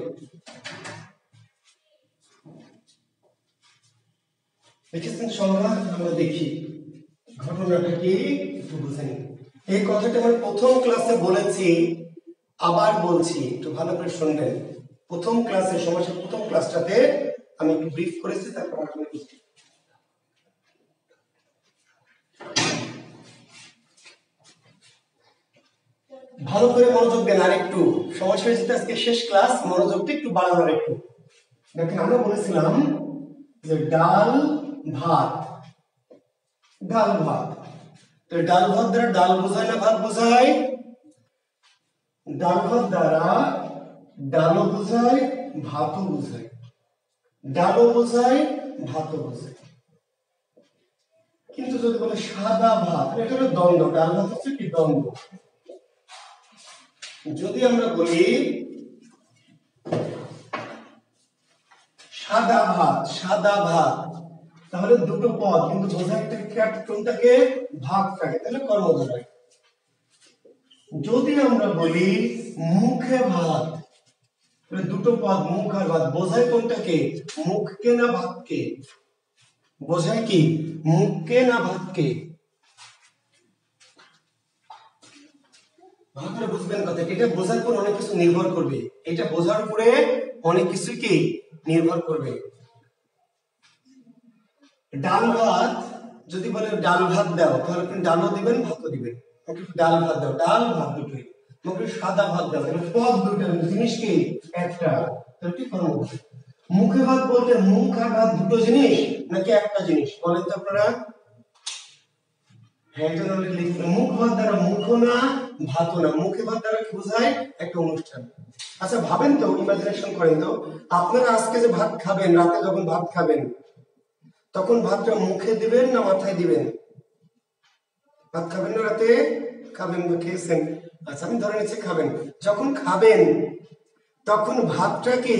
দেখেছেন সংজ্ঞা? আমরা দেখি ঘটনাটা কি একটু বুঝে নিই। এই কথাটা আমরা প্রথম ক্লাসে বলেছি, আবার বলছি, একটু ভালো করে শুনবেন। প্রথম ক্লাসে, সমাসের প্রথম ক্লাসটাতে আমি একটু ব্রিফ করেছি, তারপর আপনি বুঝতে ভালো করে মনোযোগ দেন। আর একটু সমস্যা হয়েছে, আজকে শেষ ক্লাস, মনোযোগটা একটু বাড়ানোর একটু। দেখেন আমরা বলেছিলাম যে ডাল ভাত, ডাল ভাত, তো ডাল ভাত দ্বারা ডাল বোঝায় না ভাত বোঝায়? ডাল ভাত দ্বারা ডালও বোঝায় ভাতও বোঝায়, ডালও বোঝায় ভাতও বোঝায়। কিন্তু যদি বলে সাদা ভাত, এটা হলো দ্বন্দ্ব, ডাল ভাত হচ্ছে কি দ্বন্দ্ব। যদি আমরা বলি সাদা ভাত, সাদা ভাত, তাহলে দুটো পদ কিন্তু বোঝায় কোনটাকে? ভাতটাকে, তাহলে কর্মধারয়। যদি আমরা বলি মুখে ভাত, তাহলে দুটো পদ মুখ আর ভাত, বোঝায় কোনটাকে? মুখকে না ভাতকে? বোঝায় কি? মুখকে না ভাতকে? ভালো করে বুঝবেন কথা, এটা বোঝার পর অনেক কিছু নির্ভর করবে, এটা বোঝার উপরে অনেক কিছু কি নির্ভর করবে। ডাল ভাত যদি বলে ডাল ভাত দাও, তাহলে আপনি ডালও দিবেন ভাতও দিবেন। ডাল ভাত দাও, ডাল ভাত দুটোই। সাদা ভাত দাও, পদ দুটো, জিনিস কি একটা, কি করবো? মুখে ভাত বলতে মুখ আর ভাত দুটো জিনিস নাকি একটা জিনিস বলেন তো আপনারা? মুখ ভাত দ্বারা মুখও না ভাতও না, মুখে ভাত দ্বারা কি বোঝায়? একটা অনুষ্ঠান। আচ্ছা ভাবেন তো, ইমাজিনেশন করেন তো, আপনারা আজকে যে ভাত খাবেন, রাতে যখন ভাত খাবেন, তখন ভাতটা মুখে দিবেন না মাথায় দিবেন? ভাত খাবেন না রাতে? খাবেন বা খেয়েছেন? আচ্ছা আমি ধরে নিচ্ছি খাবেন। যখন খাবেন তখন ভাতটা কি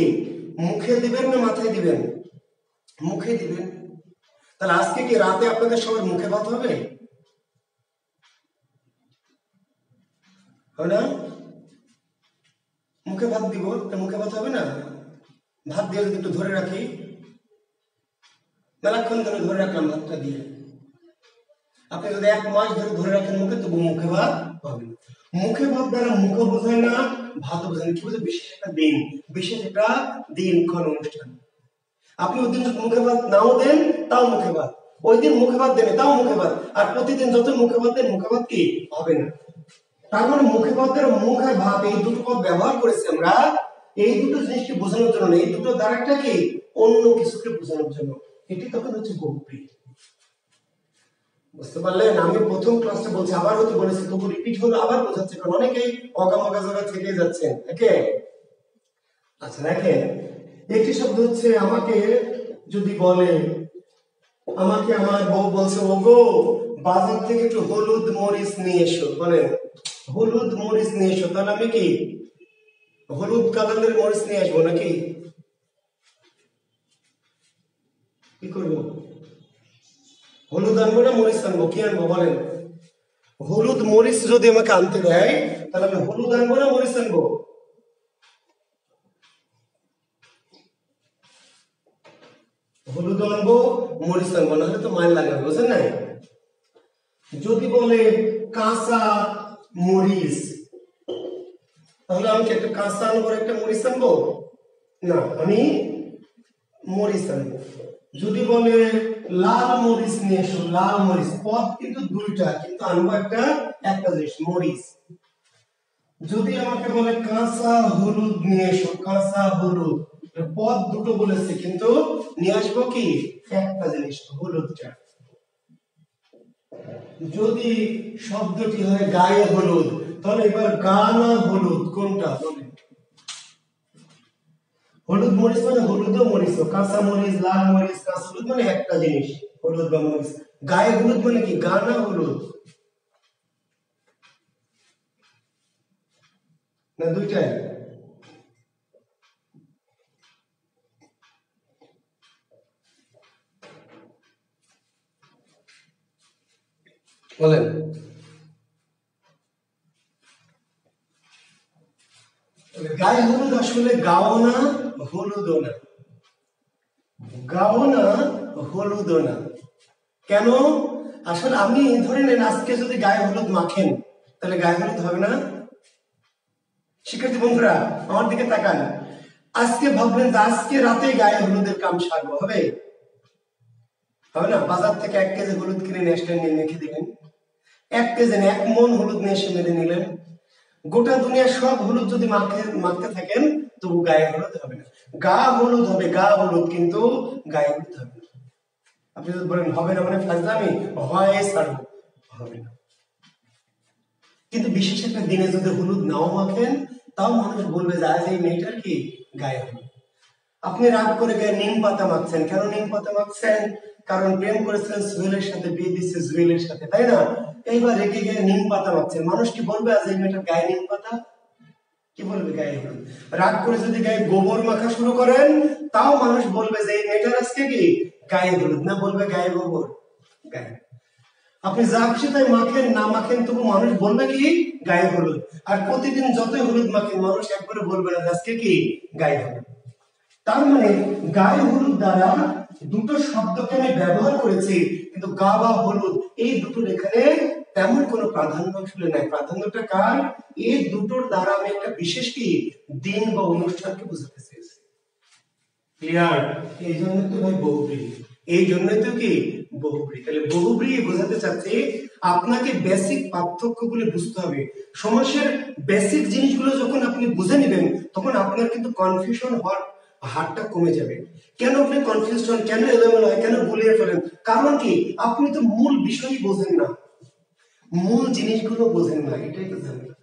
মুখে দিবেন না মাথায় দিবেন? মুখে দিবেন। তাহলে আজকে কি রাতে আপনাদের সবার মুখে ভাত হবে? হবে না? মুখে ভাত দিব, মুখে ভাত হবে না? ভাত দিয়ে যদি একটু ধরে রাখি, মেলাক্ষণ ধরে ধরে রাখলাম ভাতটা দিয়ে, আপনি যদি 1 মাস ধরে রাখেন মুখে, তবু মুখে ভাত হবে না। মুখে ভাত দ্বারা মুখ বোঝায় না ভাত বোঝায় না, কি বোঝায়? বিশেষ একটা দিন, বিশেষ একটা দিনক্ষণ অনুষ্ঠান। আপনি ওই দিন মুখে ভাত নাও দেন, তাও মুখে ভাত, ওই দিন মুখে ভাত দেন, তাও মুখে ভাত, আর প্রতিদিন যত মুখে ভাত দেন, মুখে ভাত কি হবে না। তার মানে মুখে ভাত দ্বারা মুখ আর ভাত, এই দুটো পদ ব্যবহার করেছি আমরা এই দুটো জিনিসকে বোঝানোর জন্য, এই দুটো দ্বারা একটা কি অন্য কিছুকে বোঝানোর জন্য। এটি তখন হচ্ছে গপ্পি। বুঝতে পারলেন? আমি প্রথম ক্লাসে বলছি, আবার হয়তো বলেছি, তবু রিপিট হলো, আবার বোঝাচ্ছি, কারণ অনেকেই অগামগা জায়গা থেকে যাচ্ছেন। ওকে, আচ্ছা দেখেন, একটি শব্দ হচ্ছে, আমাকে যদি বলে, আমাকে আমার বউ বলছে, ও গো বাজার থেকে একটু হলুদ মরিচ নিয়ে এসো, বলেন হলুদ মরিচ নিয়ে এসো, তাহলে আমি কি হলুদ কালারের মরিচ নিয়ে আসবো নাকি? কি করবো? হলুদ আনবো না মরিচ আনবো? কি আনবো বলেন? হলুদ মরিচ যদি আমাকে আনতে দেয়, তাহলে আমি হলুদ আনবো না মরিচ আনবো? হলুদ আনবো মরিচ আনবো, নাহলে তো মাইল লাগাবে, বুঝলেন না? যদি বলে কাঁচা মরিচ, তাহলে আমি কি একটা কাঁচা আনবো একটা মরিচ আনবো? না, আমি মরিচ আনবো। যদি বলে লাল মরিচ নিয়ে এসো, লাল মরিচ, পদ কিন্তু দুইটা, কিন্তু আনবো একটা জিনিস মরিচ। যদি আমাকে বলে কাঁচা হলুদ নিয়ে এসো, কাঁচা হলুদ, পদ দুটো বলেছে, কিন্তু নিয়ে আসবো কি একটা জিনিস, হলুদটা। যদি শব্দটি হয় গায়ে হলুদ, তাহলে এবার গা না হলুদ কোনটা? হলুদ মরিচ মানে হলুদ ও মরিচ, কাঁচা মরিচ, লাল মরিচ, কাঁচা হলুদ মানে একটা জিনিস, হলুদ বা মরিচ। গায়ে হলুদ মানে কি গা না হলুদ? না দুইটাই? বলেন। গায়ে হলুদ আসলে গাও না হলুদও না, গাও না হলুদও না। কেন? আসলে আপনি ধরে নেন, আজকে যদি গায়ে হলুদ মাখেন, তাহলে গায়ে হলুদ হবে না? শিক্ষার্থী বন্ধুরা আমার দিকে তাকান, আজকে ভাবলেন যে আজকে রাতে গায়ে হলুদের কাম সারবো, হবে? হবে না। বাজার থেকে 1 কেজি হলুদ কিনে নিয়ে আসলেন, নিয়ে মেখে দিলেন। 1 কেজি 1 মন হলুদ নিয়ে এসে মেরে নিলেন। গোটা দুনিয়ার সব হলুদ যদি মাখতে থাকেন তবু গায়ে হলুদ হবে না। গা হলুদ হবে, গা হলুদ, কিন্তু গায়ে হলুদ হবে না। আপনি যদি বলেন হবে না মানে ফাজলামি, হয় ছাড়বো, হবে না। কিন্তু বিশেষ একটা দিনে যদি হলুদ নাও মাখেন তাও মানুষ বলবে যে আজ এই মেয়েটার কি গায়ে হলুদ। আপনি রাগ করে গায়ে নিম পাতা মাখছেন, কেন নিম পাতা মাখছেন? কারণ প্রেম করেছিলেন সোহেলের সাথে, বিয়ে দিচ্ছে জুয়েলের সাথে, তাই না? এইবার রেগে গিয়ে নিম পাতা মাখছেন, মানুষ কি বলবে আজ এই মেয়েটার গায়ে নিম পাতা? কি বলবে? গায়ে হলুদ। রাগ করে যদি গায়ে গোবর মাখা শুরু করেন তাও মানুষ বলবে যে এই মেয়েটার আজকে কি গায়ে হলুদ, না বলবে গায়ে গোবর? গায়ে। আপনি যা খুশি তাই মাখেন, না মাখেন তবু মানুষ বলবে কি গায়ে হলুদ। আর প্রতিদিন যতই হলুদ মাখেন মানুষ একবারে বলবে না আজকে কি গায়ে হলুদ। তার মানে গায়ে হলুদ দ্বারা দুটো শব্দকে আমি ব্যবহার করেছি, কিন্তু গা বা হলুদ এই দুটোর এখানে তেমন কোনো প্রাধান্য আসলে নাই। প্রাধান্যটা কার? এই দুটোর দ্বারা আমি একটা বিশেষ কি দিন বা অনুষ্ঠানকে বোঝাতে চেয়েছি। ক্লিয়ার? এই জন্য তো ভাই বহুব্রী, এই জন্যই তো কি বহুব্রী। তাহলে বহুব্রী বোঝাতে চাচ্ছি আপনাকে বেসিক পার্থক্যগুলো বুঝতে হবে। সমাসের বেসিক জিনিসগুলো যখন আপনি বুঝে নেবেন তখন আপনার কিন্তু কনফিউশন হওয়ার হারটা কমে যাবে। কেন আপনি কনফিউজ হন, কেন এলোমেলো হয়, কেন গুলিয়ে ফেলেন? কারণ কি আপনি তো মূল বিষয়ই বোঝেন না, মূল জিনিসগুলো বোঝেন না, এটাই তো ঝামেলা।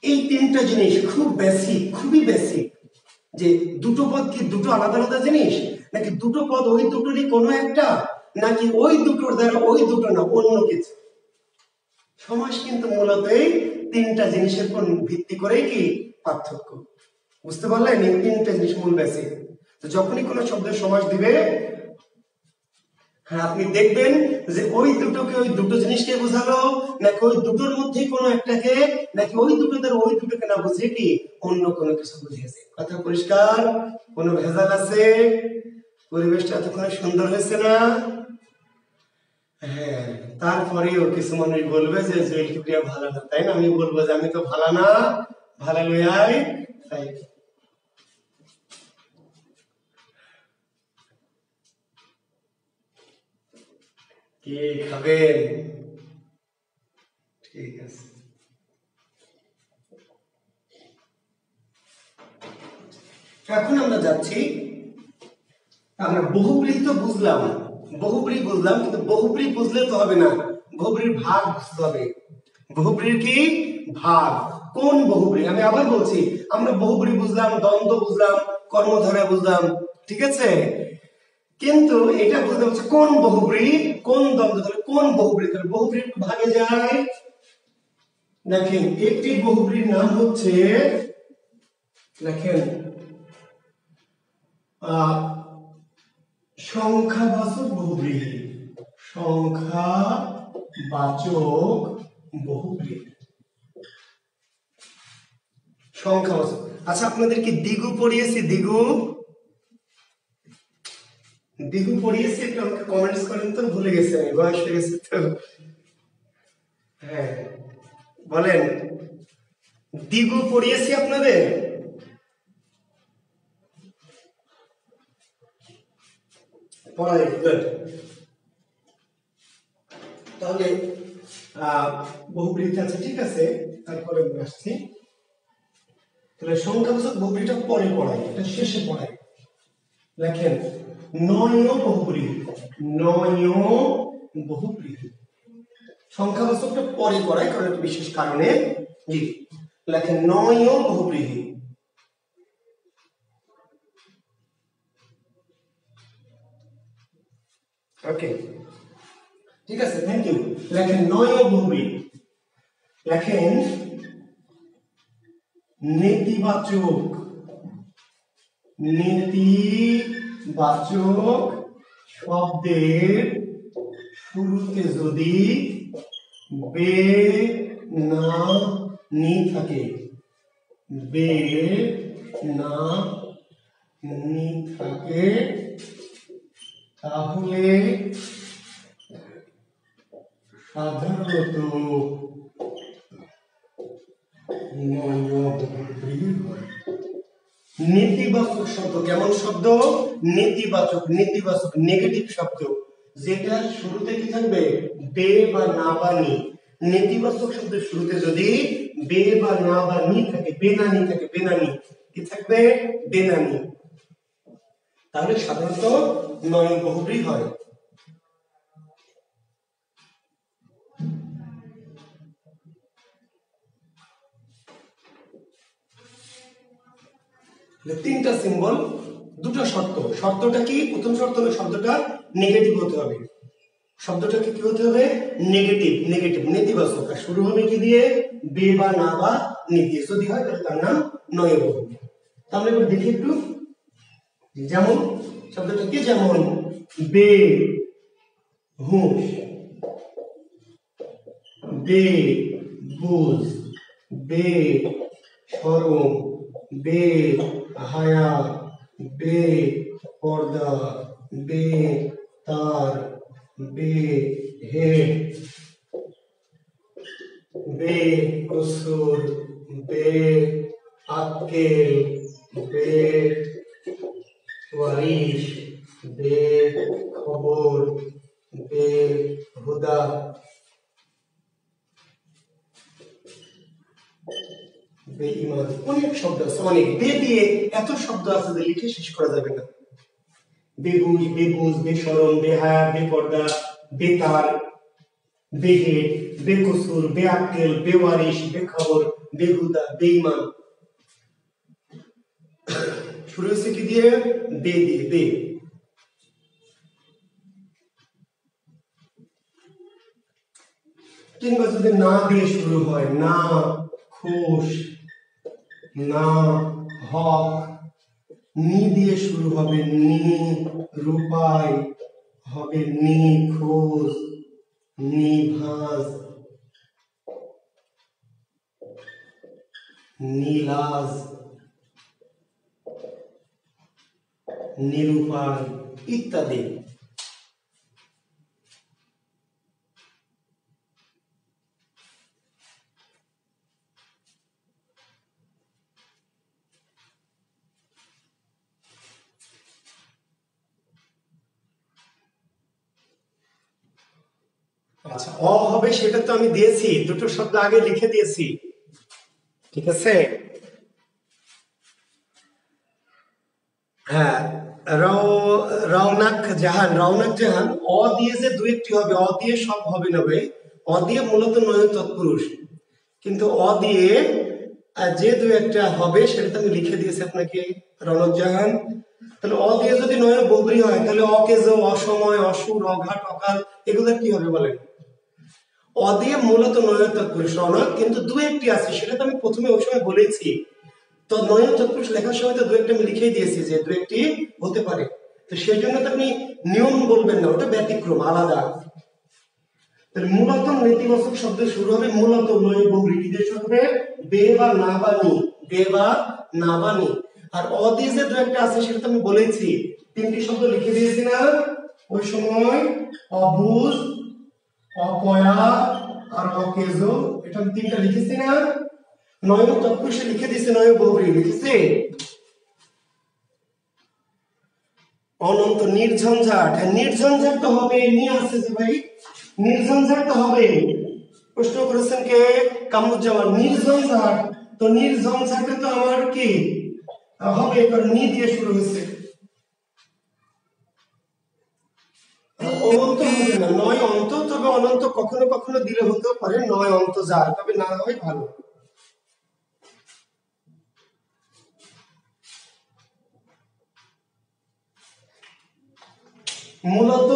এই তিনটা জিনিস খুব বেসিক, খুবই বেসিক। যে দুটো পদ কি দুটো আলাদা আলাদা জিনিস, নাকি দুটো পদ ওই দুটোরই কোনো একটা, নাকি ওই দুটোর দ্বারা ওই দুটো না অন্য কিছু? সমাস কিন্তু মূলত এই তিনটা জিনিসের উপর ভিত্তি করেই কি পার্থক্য। বুঝতে পারলেন? এই তিনটা জিনিস মূল বেসিক। তো যখনই কোনো শব্দের সমাস দিবে, হ্যাঁ আপনি দেখবেন যে ওই দুটোকে ওই দুটো জিনিসকে বোঝালো, নাকি ওই দুটোর মধ্যে কোনো একটাকে, নাকি ওই দুটো দ্বারা ওই দুটোকে না বুঝিয়ে কি অন্য কোনো কিছু বুঝিয়েছে। কথা পরিষ্কার? কোনো ভেজাল আছে? পরিবেশটা এতক্ষণ সুন্দর হয়েছে না? হ্যাঁ। তারপরেও কিছু মানুষ বলবে যে জুয়েল কিবরিয়া ভালো না, তাই না? আমি বলবো যে আমি তো ভালো না, ভালো লইয়াই তাই। কি খাবেন? ঠিক আছে। এখন আমরা যাচ্ছি, আমরা বহুব্রী তো বুঝলাম, বহুব্রী বুঝলাম, কিন্তু বহুব্রী বুঝলে তো হবে না, বহুব্রীর ভাগ বুঝতে হবে। বহুব্রীর কি ভাগ? কোন বহুব্রী? আমি আবার বলছি, আমরা বহুব্রী বুঝলাম, দ্বন্দ্ব বুঝলাম, কর্মধারা বুঝলাম, ঠিক আছে, কিন্তু এটা বুঝতে হচ্ছে কোন বহুব্রী, কোন দ্বন্দ্ব, তাহলে কোন বহুব্রী? তাহলে বহুব্রীর ভাগে যায়। দেখেন একটি বহুব্রীর নাম হচ্ছে, দেখেন সংখ্যাবাচক বহুব্রী, সংখ্যাবাচক বহুব্রী, সংখ্যাবাচক। আচ্ছা আপনাদের কি দ্বিগু পড়িয়েছি? দ্বিগু, দ্বিগু পড়িয়েছি? একটু আমাকে কমেন্টস করেন তো, ভুলে গেছি আমি, বয়স হয়ে গেছে তো। হ্যাঁ বলেন, দ্বিগু পড়িয়েছি আপনাদের? পড়াই, গুড। তাহলে বহুব্রীতে আছে, ঠিক আছে, তারপরে আমি আসছি। তাহলে সংখ্যাবাচক বহুব্রীটা পরে পড়াই, এটা শেষে পড়াই। লেখেন নয় বহুব্রী, নয় বহুব্রী। সংখ্যাবাচকটা পরে পড়াই কারণ একটা বিশেষ কারণে। জি, লেখেন নয় বহুব্রী। ওকে, ঠিক আছে, থ্যাংক ইউ। লেখেন নয় বহুব্রী। লেখেন নেতিবাচক, নেতিবাচক শব্দের শুরুতে যদি বে না নি থাকে, বে না নি থাকে, তাহলে সাধারণত নয় বহুব্রী হয়। নেতিবাচক শব্দ, কেমন শব্দ? নেতিবাচক, নেতিবাচক নেগেটিভ শব্দ, যেটা শুরুতে কি থাকবে? বে বা না বা নি। নেতিবাচক শব্দের শুরুতে যদি বে বা না বা নি থাকে, বেনানি থাকে, বেনানি কি থাকবে? বেনানি। তাহলে সাধারণত নয় বহুব্রী হয়। তিনটা সিম্বল, দুটো শর্ত। শর্তটা কি? প্রথম শর্ত হলো শব্দটা নেগেটিভ হতে হবে। শব্দটা কি হতে হবে? নেগেটিভ, নেগেটিভ নেতিবাচক। আর শুরু হবে কি দিয়ে? বে বা না বা নি দিয়ে। যদি হয় তাহলে তার নাম নয় বহুব্রী। তাহলে এবার দেখি একটু, যেমন শব্দটা কি? যেমন বে হুঁশ, বে বুঝ, বে শরম, বে হায়া, বে পর্দা, বে তার, বে হেড, বে কসুর, বে আক্কেল, বে ওয়ারিশ, বে খবর, বে হুদা, বেঈমান। অনেক শব্দ আছে, অনেক। বে দিয়ে এত শব্দ আছে যে লিখে শেষ করা যাবে না। বেবুঝ, বেবুঝ, বেশরম, বেহায়া, বেপর্দা, বেতার, বেহেড, বেকসুর, বেআক্কেল, বেওয়ারিশ, বেখবর, বেহুদা, বেঈমান। শুরু হয়েছে কি দিয়ে? বে দিয়ে, বে। কিংবা যদি না দিয়ে শুরু হয়, না খুশ, না হক, নি দিয়ে শুরু হবে, নি রূপাই, হবে নি খোঁজ, নিভাজ, নীলাজ, নিরূপায় ইত্যাদি। আচ্ছা, অ হবে সেটা তো আমি দিয়েছি, দুটো শব্দ আগে লিখে দিয়েছি, ঠিক আছে? হ্যাঁ, রওনাক জাহান, রওনাক জাহান। অ দিয়ে যে দু একটি হবে, অ দিয়ে সব হবে না ভাই। অ দিয়ে মূলত নয় তৎপুরুষ, কিন্তু অ দিয়ে যে দু একটা হবে সেটা তো আমি লিখে দিয়েছি আপনাকে। রওনাক জাহান, তাহলে অ দিয়ে যদি নয় বহুব্রী হয় তাহলে অকেজো, অসময়, অসুর, অঘাট, অকাল, এগুলো কি হবে বলেন? অ দিয়ে মূলত নয় তৎপুরুষ রওনাক, কিন্তু দু একটি আছে, সেটা তো আমি প্রথমে ওই সময় বলেছি। তো নয় তৎপুরুষ লেখার সময় তো দু একটা আমি লিখেই দিয়েছি যে দু একটি হতে পারে। তো সেই জন্য তো আপনি নিয়ম বলবেন না, ওটা ব্যতিক্রম, আলাদা। তাহলে মূলত নেতিবাচক শব্দ শুরু হবে মূলত নয় বহুব্রী কি দিয়ে শুরু হবে? বে বা না বা নি, বে বা না বা নি। আর অ দিয়ে যে দু একটা আছে সেটা তো আমি বলেছি, তিনটি শব্দ লিখে দিয়েছি না ওই সময়? অবুঝ, অপয়া আর অকেজো, এটা আমি তিনটা লিখেছি না? নয় তৎপুরুষে লিখে দিয়েছি, নয় বহুব্রী লিখেছি। অনন্ত নির্ঝঞ্ঝাট, হ্যাঁ নির্ঝঞ্ঝাট তো হবে, নিয়ে আসছে যে ভাই, নির্ঝঞ্ঝাট তো হবে। প্রশ্ন করেছেন কে? কামরুজ্জামান। নির্ঝঞ্ঝাট, তো নির্ঝঞ্ঝাটে তো আমার কি হবে? কারণ নি দিয়ে শুরু হয়েছে। অনন্ত হবে না, নয় অন্ত, তবে অনন্ত কখনো কখনো দিলে হতেও পারে, নয় অন্ত যার, তবে না হয় ভালো। মূলত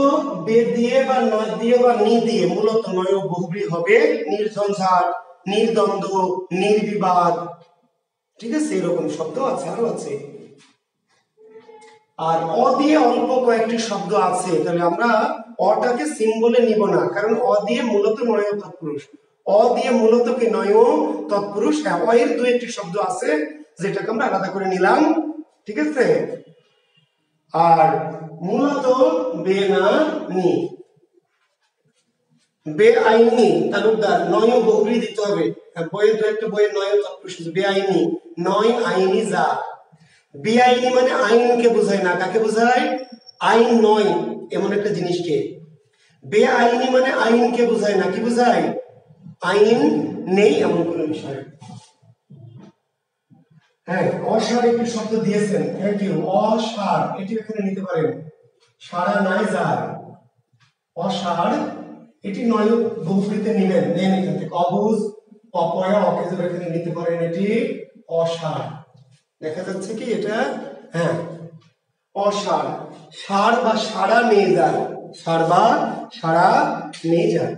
বে দিয়ে বা না দিয়ে বা নি দিয়ে মূলত নয় বহুব্রী হবে নির্ঝঞ্ঝাট, নির্দ্বন্দ্ব, নির্বিবাদ, ঠিক আছে? এরকম শব্দ আছে, আরো আছে। আর অ দিয়ে অল্প কয়েকটি শব্দ আছে, তাহলে আমরা অটাকে সিম্বলে নিব না, কারণ অ দিয়ে মূলত নয় তৎপুরুষ। অ দিয়ে মূলত কি নয় তৎপুরুষ। হ্যাঁ, অ এর দু একটি শব্দ আছে যেটাকে আমরা আলাদা করে নিলাম, ঠিক আছে? আর মূলত বে না নি, বে আইনি তালুকদার, নয় বহুব্রী দিতে হবে। বইয়ের দু একটা বইয়ের নয় তৎপুরুষ, বে আইনি, নয় আইনি যা। বেআইনি মানে আইনকে বোঝায় না, কাকে বোঝায়? আইন নয় এমন একটা জিনিসকে। বেআইনি মানে আইনকে বোঝায় না, কি বোঝায়? আইন নেই এমন কোন বিষয়। হ্যাঁ, অসার একটি শব্দ দিয়েছেন, থ্যাংক ইউ। অসার এটি এখানে নিতে পারেন, সারা নাই যার। অসার এটি নয় বহুব্রীতে নিলেন, নেন এখান থেকে। অবুজ অপয়া অকেজ এখানে নিতে পারেন, এটি অসার। দেখা যাচ্ছে কি এটা? হ্যাঁ, অসার। সার বা সারা নেই যার, সার বা সারা নেই যার।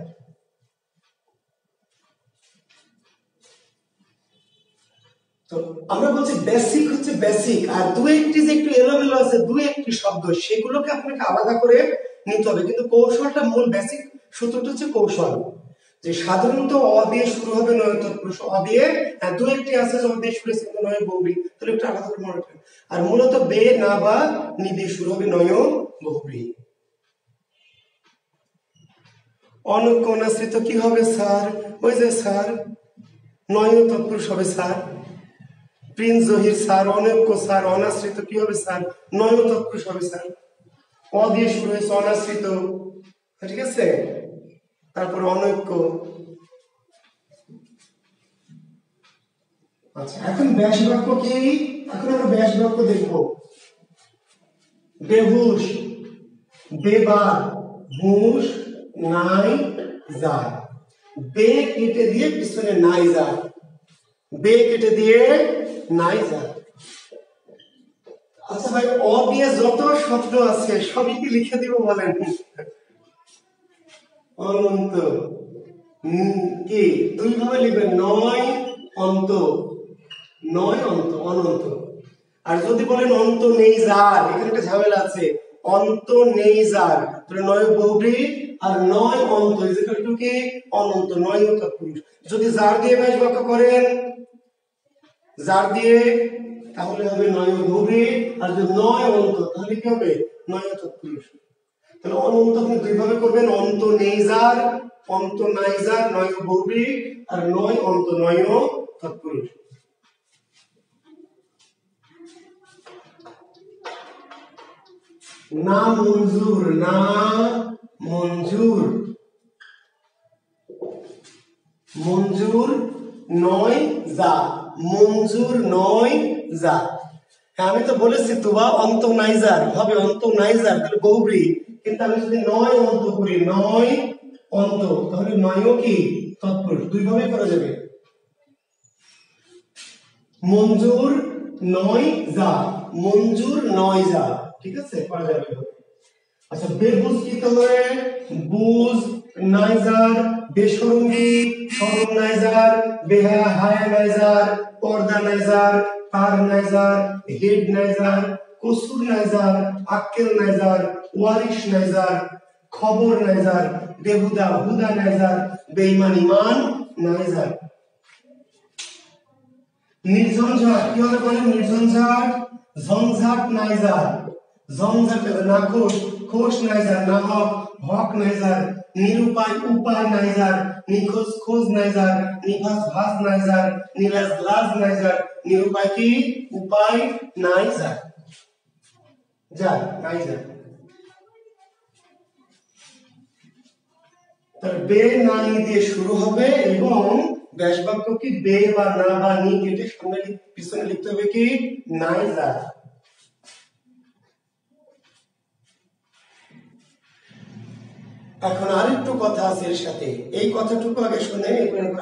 তো আমরা বলছি বেসিক হচ্ছে বেসিক, আর দু একটি যে একটু এলোমেলো আছে, দু একটি শব্দ, সেগুলোকে আপনাকে আলাদা করে নিতে হবে। কিন্তু কৌশলটা, মূল বেসিক সূত্রটা হচ্ছে কৌশল, যে সাধারণত অ দিয়ে শুরু হবে নয় তৎপুরুষ, অ দিয়ে, দু একটি আছে যে অ দিয়ে শুরু হচ্ছে নয় বহুব্রী, তাহলে একটু আলাদা করে মনে রাখবেন। আর মূলত বে না বা নি দিয়ে শুরু হবে নয় বহুব্রী। অনক্য অনাশ্রিত কি হবে স্যার? ওই যে স্যার নয় তৎপুরুষ হবে স্যার। প্রিন্স জহির স্যার, অনৈক্য স্যার, অনাশ্রিত কি হবে স্যার? নয় তৎপুরুষ হবে স্যার। অ দিয়ে শুরু হয়েছে, অনাশ্রিত, ঠিক আছে? তারপরে অনৈক্য। আচ্ছা, এখন ব্যাস বাক্য কি? এখন আমরা ব্যাস বাক্য দেখবো। বেহুশ, বেবার, হুশ, নাই যার। বে কেটে দিয়ে পিছনে নাই যার, বে কেটে দিয়ে নাই যার। আচ্ছা ভাই, অ দিয়ে যত শব্দ আছে সবই কি লিখে দিব বলেন? অনন্ত কি দুই ভাবে লিখবেন, নয় অন্ত, নয় অন্ত, অনন্ত। আর যদি বলেন অন্ত নেই যার, এখানে একটা ঝামেলা আছে। অন্ত নেই যার, তাহলে নয় বহুব্রী আর নয় অন্ত ইজিক্যাল টু কি? অনন্ত, নয় তৎপুরুষ। যদি যার দিয়ে ব্যাস বাক্য করেন, যার দিয়ে, তাহলে হবে নয় বহুব্রী, আর যদি নয় অন্ত তাহলে কি হবে? নয় তৎপুরুষ। তাহলে অনন্ত আপনি দুই ভাবে করবেন, অন্ত নেই যার, অন্ত নাই যার, নয় বহুব্রী, আর নয় অন্ত, নয় তৎপুরুষ। না মঞ্জুর, না মঞ্জুর, মঞ্জুর নয় যা, মঞ্জুর নয় যা। হ্যাঁ, আমি তো বলেছি তুবা অন্ত নাইজার হবে, অন্ত নাইজার তাহলে বহুব্রী। কিন্তু আমি যদি নয় অন্ত করি, নয় অন্ত, তাহলে নয়ও কি? তৎপুরুষ। দুই ভাবে করা যাবে। মঞ্জুর নয় যা, মঞ্জুর নয় যা, ঠিক আছে, করা যাবে। আচ্ছা, বেবুজ কি তাহলে? বুজ নাইজার, বেশরঙ্গি শরম নাইজার, বেহায়া হায়া নাইজার, পর্দা নাইজার, পার নাইজার, হেড নাইজার, কসুর নাইজার, আক্কেল নাইজার, ওয়ারিশ নাইজার, খবর নাইজার, বেহুদা হুদা নাইজার, বেঈমান ইমান নাইজার। নির্ঝঞ্ঝাট কি হবে বলেন? নির্ঝঞ্ঝাট, ঝঞ্ঝাট নাইজার, ঝঞ্ঝাট নাখোশ, খোশ নাইজার, নাহক হক নাইজার, নিরুপায় উপায় নাইজার, নিখোঁজ খোঁজ নাইজার, নিভাস ভাস নাইজার, নিলাজ লাজ নাইজার, নিরুপায় কি? উপায় নাইজার, যা নাইজার। তাহলে বে নাই দিয়ে শুরু হবে, এবং ব্যাস বাক্য কি? বে বা না বা নি কেটে সামনে পিছনে লিখতে হবে কি? নাইজার। এখন আরেকটু কথা আছে এর সাথে, এই কথাটুকু আগে শুনে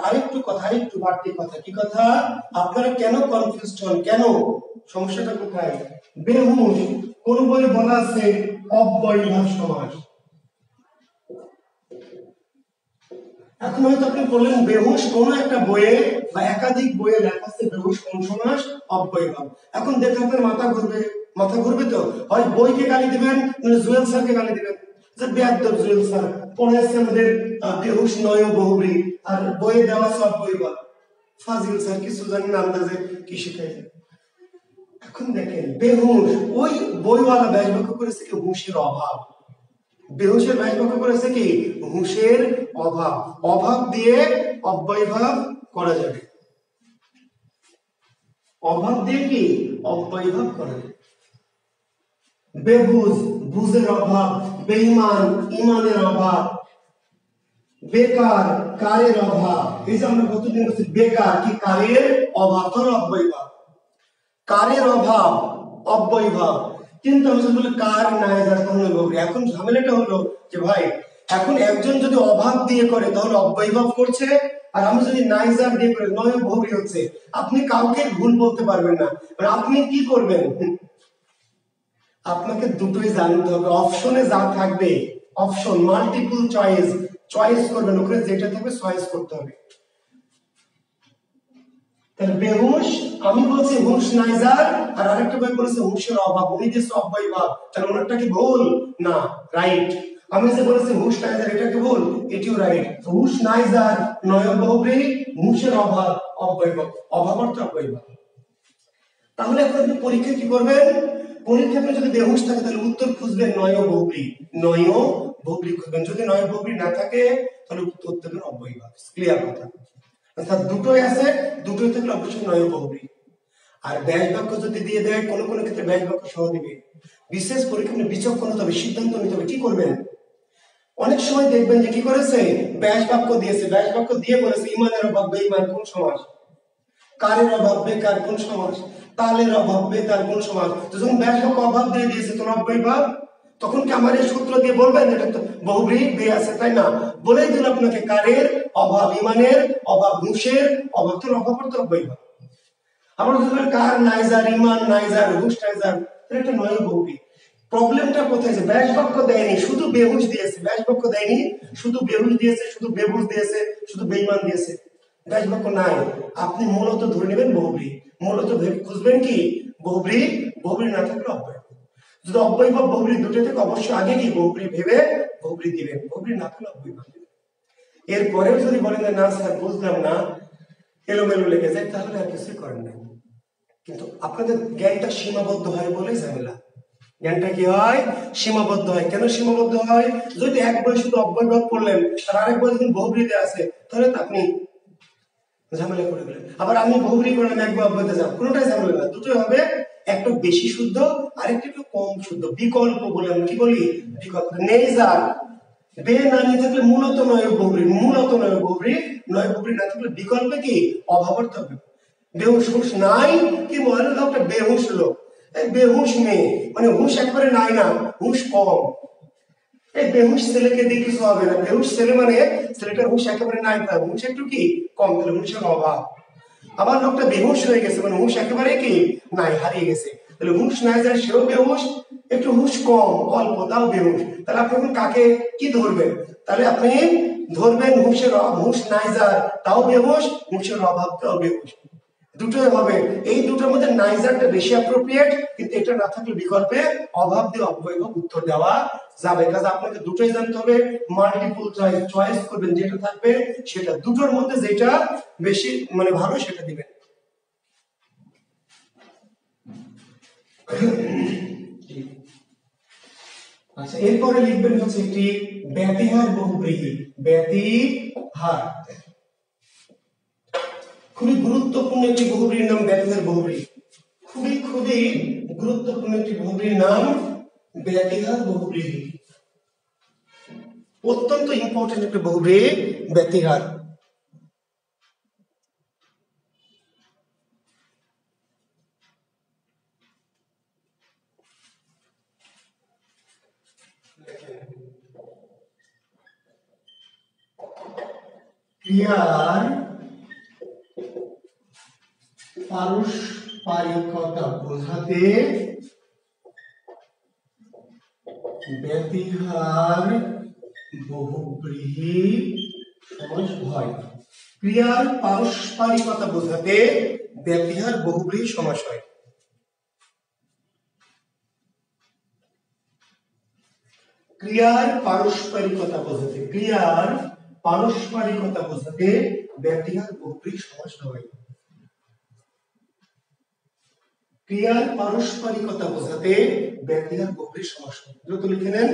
আরেকটু কথা, আরেকটু বাড়তি কথা। কি কথা? আপনারা কেন কনফিউজড হন? কেন? সমস্যাটা কোথায়? বেহুশ কোন বইয়ে বলা আছে অব্যয়ভাব সমাস। এখন হয়তো আপনি বললেন বেহুশ কোন একটা বইয়ে বা একাধিক বইয়ে লেখা আছে বেহুশ কোন সমাস? অব্যয়ভাব। এখন দেখে আপনার মাথা ঘুরবে, মাথা ঘুরবে তো। হয় বইকে গালি দিবেন, মানে জুয়েল স্যারকে গালি দিবেন, যে বেয়াদব জুয়েল স্যার পড়াইছে আমাদের বেহুশ নয় বহুব্রী, আর বইয়ে দেওয়া আছে অব্যয়ভাব। ফাজিল স্যার কিছু জানি না, আন্দাজে কি শিখাইছে। এখন দেখেন বেহুশ, ওই বইওয়ালা ব্যাস বাক্য করেছে কি? হুঁশের অভাব। বেহুশের ব্যাস বাক্য করেছে কি? হুঁশের অভাব। অভাব দিয়ে অব্যয়ভাব করা যাবে। অভাব দিয়ে কি অব্যয়ভাব করা যায়। বেবুজ বুঝের অভাব, বেঈমান ঈমানের অভাব, বেকার কারের অভাব। এই যে আমরা কতদিন বলছি বেকার কি কারের অভাব, ধর অব্যয়ভাব, কারের অভাব অব্যয়ভাব। কিন্তু আমি যদি বলি কার নাই যার কোনো বহুব্রী, এখন ঝামেলাটা হলো যে ভাই এখন একজন যদি অভাব দিয়ে করে তাহলে অব্যয়ভাব করছে, আর আমি যদি নাইজার দিয়ে করে নয় বহুব্রী হচ্ছে। আপনি কাউকে ভুল বলতে পারবেন না, মানে আপনি কি করবেন, আপনাকে দুটোই জানতে হবে। অপশনে যা থাকবে, অপশন মাল্টিপল চয়েস, চয়েস করবেন, ওখানে যেটা থাকবে চয়েস করতে হবে। তাহলে বেহুশ, আমি বলছি হুঁশ নাইজার, আর আরেকটা বই বলেছে হুঁশের অভাব, উনি যে অব্যয়ভাব, তাহলে ওনারটা কি ভুল না রাইট। আমি যে বলেছি হুঁশ নাইজার, এটা কি ভুল, এটিও রাইট। হুঁশ নাইজার নয় বহুব্রী, হুঁশের অভাব অব্যয়ভাব, অভাব অর্থ অব্যয়ভাব। তাহলে এখন আপনি পরীক্ষা কি করবেন, পরীক্ষা আপনি যদি বেহুশ থাকে তাহলে উত্তর খুঁজবেন নয় বহুব্রী, নয় বহুব্রী খুঁজবেন। যদি নয় বহুব্রী না থাকে তাহলে উত্তর দেবেন অব্যয়ভাব। ক্লিয়ার কথা? অর্থাৎ দুটোই আছে, দুটোই থাকলে অবশ্যই নয় বহুব্রী। আর ব্যাস বাক্য যদি দিয়ে দেয়, কোনো কোনো ক্ষেত্রে ব্যাস বাক্য সহ দিবে। বিশেষ পরীক্ষা আপনি বিচক্ষণ হতে হবে, সিদ্ধান্ত নিতে হবে কি করবেন। অনেক সময় দেখবেন যে কি করেছে, ব্যাস বাক্য দিয়েছে, ব্যাস বাক্য দিয়ে বলেছে ঈমানের অভাব বেঈমান কোন সমাস, কারের অভাব বেকার কোন সমাস, তালের অভাব বেতাল কোন সমাস। তো যখন ব্যাস বাক্য অভাব দিয়ে দিয়েছে তোর অব্যয়ভাব, তখন কি আমার এই সূত্র দিয়ে বলবেন এটা তো বহুব্রী দিয়ে আছে, তাই না? বলেই দিল আপনাকে কারের অভাব, ঈমানের অভাব, হুঁশের অভাব, তোর অভাব তো অব্যয়ভাব। আমরা যদি কার নাইজার, ঈমান নাইজার, হুঁশ নাইজার, এটা নয় বহুব্রী। প্রবলেমটা কোথায়, যে ব্যাস বাক্য দেয়নি, শুধু বেহুশ দিয়েছে। ব্যাস বাক্য দেয়নি, শুধু বেহুশ দিয়েছে, শুধু বেহুশ দিয়েছে, শুধু বেঈমান দিয়েছে, ব্যাস বাক্য নাই। আপনি মূলত ধরে নেবেন বহুব্রী, মূলত খুঁজবেন কি বহুব্রী, বহুব্রী না থাকলে অব্যয়ভাব। যদি অব্যয়ভাব বহুব্রী দুটো থেকে অবশ্যই আগে কি বহুব্রী ভেবে বহুব্রী দিবেন, বহুব্রী না থাকলে অব্যয়ভাব দিবেন। এরপরেও যদি বলেন না স্যার বুঝলাম না, এলোমেলো লেগে যায়, তাহলে আর কিছুই করেন না। কিন্তু আপনাদের জ্ঞানটা সীমাবদ্ধ হয় বলে ঝামেলা। জ্ঞানটা কি হয়, সীমাবদ্ধ হয়। কেন সীমাবদ্ধ হয়, যদি এক বই শুধু অব্যয়ভাব পড়লেন আর আরেক বই যদি বহুব্রীতে আছে, তাহলে তো আপনি ঝামেলা করে গেলেন। আবার আমি বহুব্রী করলাম, এক বই অব্যয়তে যাব, কোনোটাই ঝামেলা না, দুটোই হবে। একটু বেশি শুদ্ধ আর একটু কম শুদ্ধ, বিকল্প বলে আমি কি বলি, বিকল্প। নেইজার বে না নিয়ে থাকলে মূলত নয় বহুব্রী, মূলত নয় বহুব্রী, নয় বহুব্রী না থাকলে বিকল্পে কি অভাব অর্থ হবে। বেহুশ, হুঁশ নাই কি মনে লোকটা বেহুশ লোক, এই বেহুশ মেয়ে মানে হুঁশ একবারে নাই না, হুঁশ কম। এই বেহুশ ছেলেকে দিয়ে কিছু হবে না, বেহুশ ছেলে মানে ছেলেটার হুঁশ একেবারে নাই, তার হুঁশ একটু কি কম, তাহলে হুঁশের অভাব। আবার লোকটা বেহুশ হয়ে গেছে মানে হুঁশ একেবারে কি নাই, হারিয়ে গেছে, তাহলে হুঁশ নাই যায় সেও বেহুশ, একটু হুঁশ কম অল্প তাও বেহুশ। তাহলে আপনি এখন কাকে কি ধরবেন, তাহলে আপনি ধরবেন হুঁশের অভাব, হুঁশ নাই যার তাও বেহুশ, হুঁশের অভাব তাও বেহুশ, দুটোই হবে। এই দুটোর মধ্যে নাইজারটা বেশি অ্যাপ্রোপ্রিয়েট, কিন্তু এটা না থাকলে বিকল্পে অভাব দিয়ে অব্যয়ভাব উত্তর দেওয়া যাবে। কাজে আপনাকে দুটোই জানতে হবে, মাল্টিপল চয়েস, চয়েস করবেন যেটা থাকবে সেটা, দুটোর মধ্যে যেটা বেশি মানে ভালো সেটা দিবেন। আচ্ছা, এরপরে লিখবেন হচ্ছে একটি ব্যতিহার বহুব্রীহি, ব্যতিহার খুবই গুরুত্বপূর্ণ একটি বহুব্রীর নাম ব্যতিহার বহুব্রী, খুবই খুবই গুরুত্বপূর্ণ একটি বহুব্রীর নাম ব্যতিহার বহুব্রী, অত্যন্ত ইম্পর্টেন্ট একটি বহুব্রী ব্যতিহার। ক্রিয়ার পারস্পরিকতা বোঝাতে ব্যতিহার বহুব্রীহি সমাস হয়। ক্রিয়ার পারস্পরিকতা বোঝাতে ব্যতিহার বহুব্রীহি সমাস হয়। ক্রিয়ার পারস্পরিকতা বোঝাতে, ক্রিয়ার পারস্পরিকতা বোঝাতে ব্যতিহার বহুব্রীহি সমাস হয়। ক্রিয়ার পারস্পরিকতা বোঝাতে ব্যতিহার বহুব্রীহি সমাস হয়। দ্রুত লিখে নেন।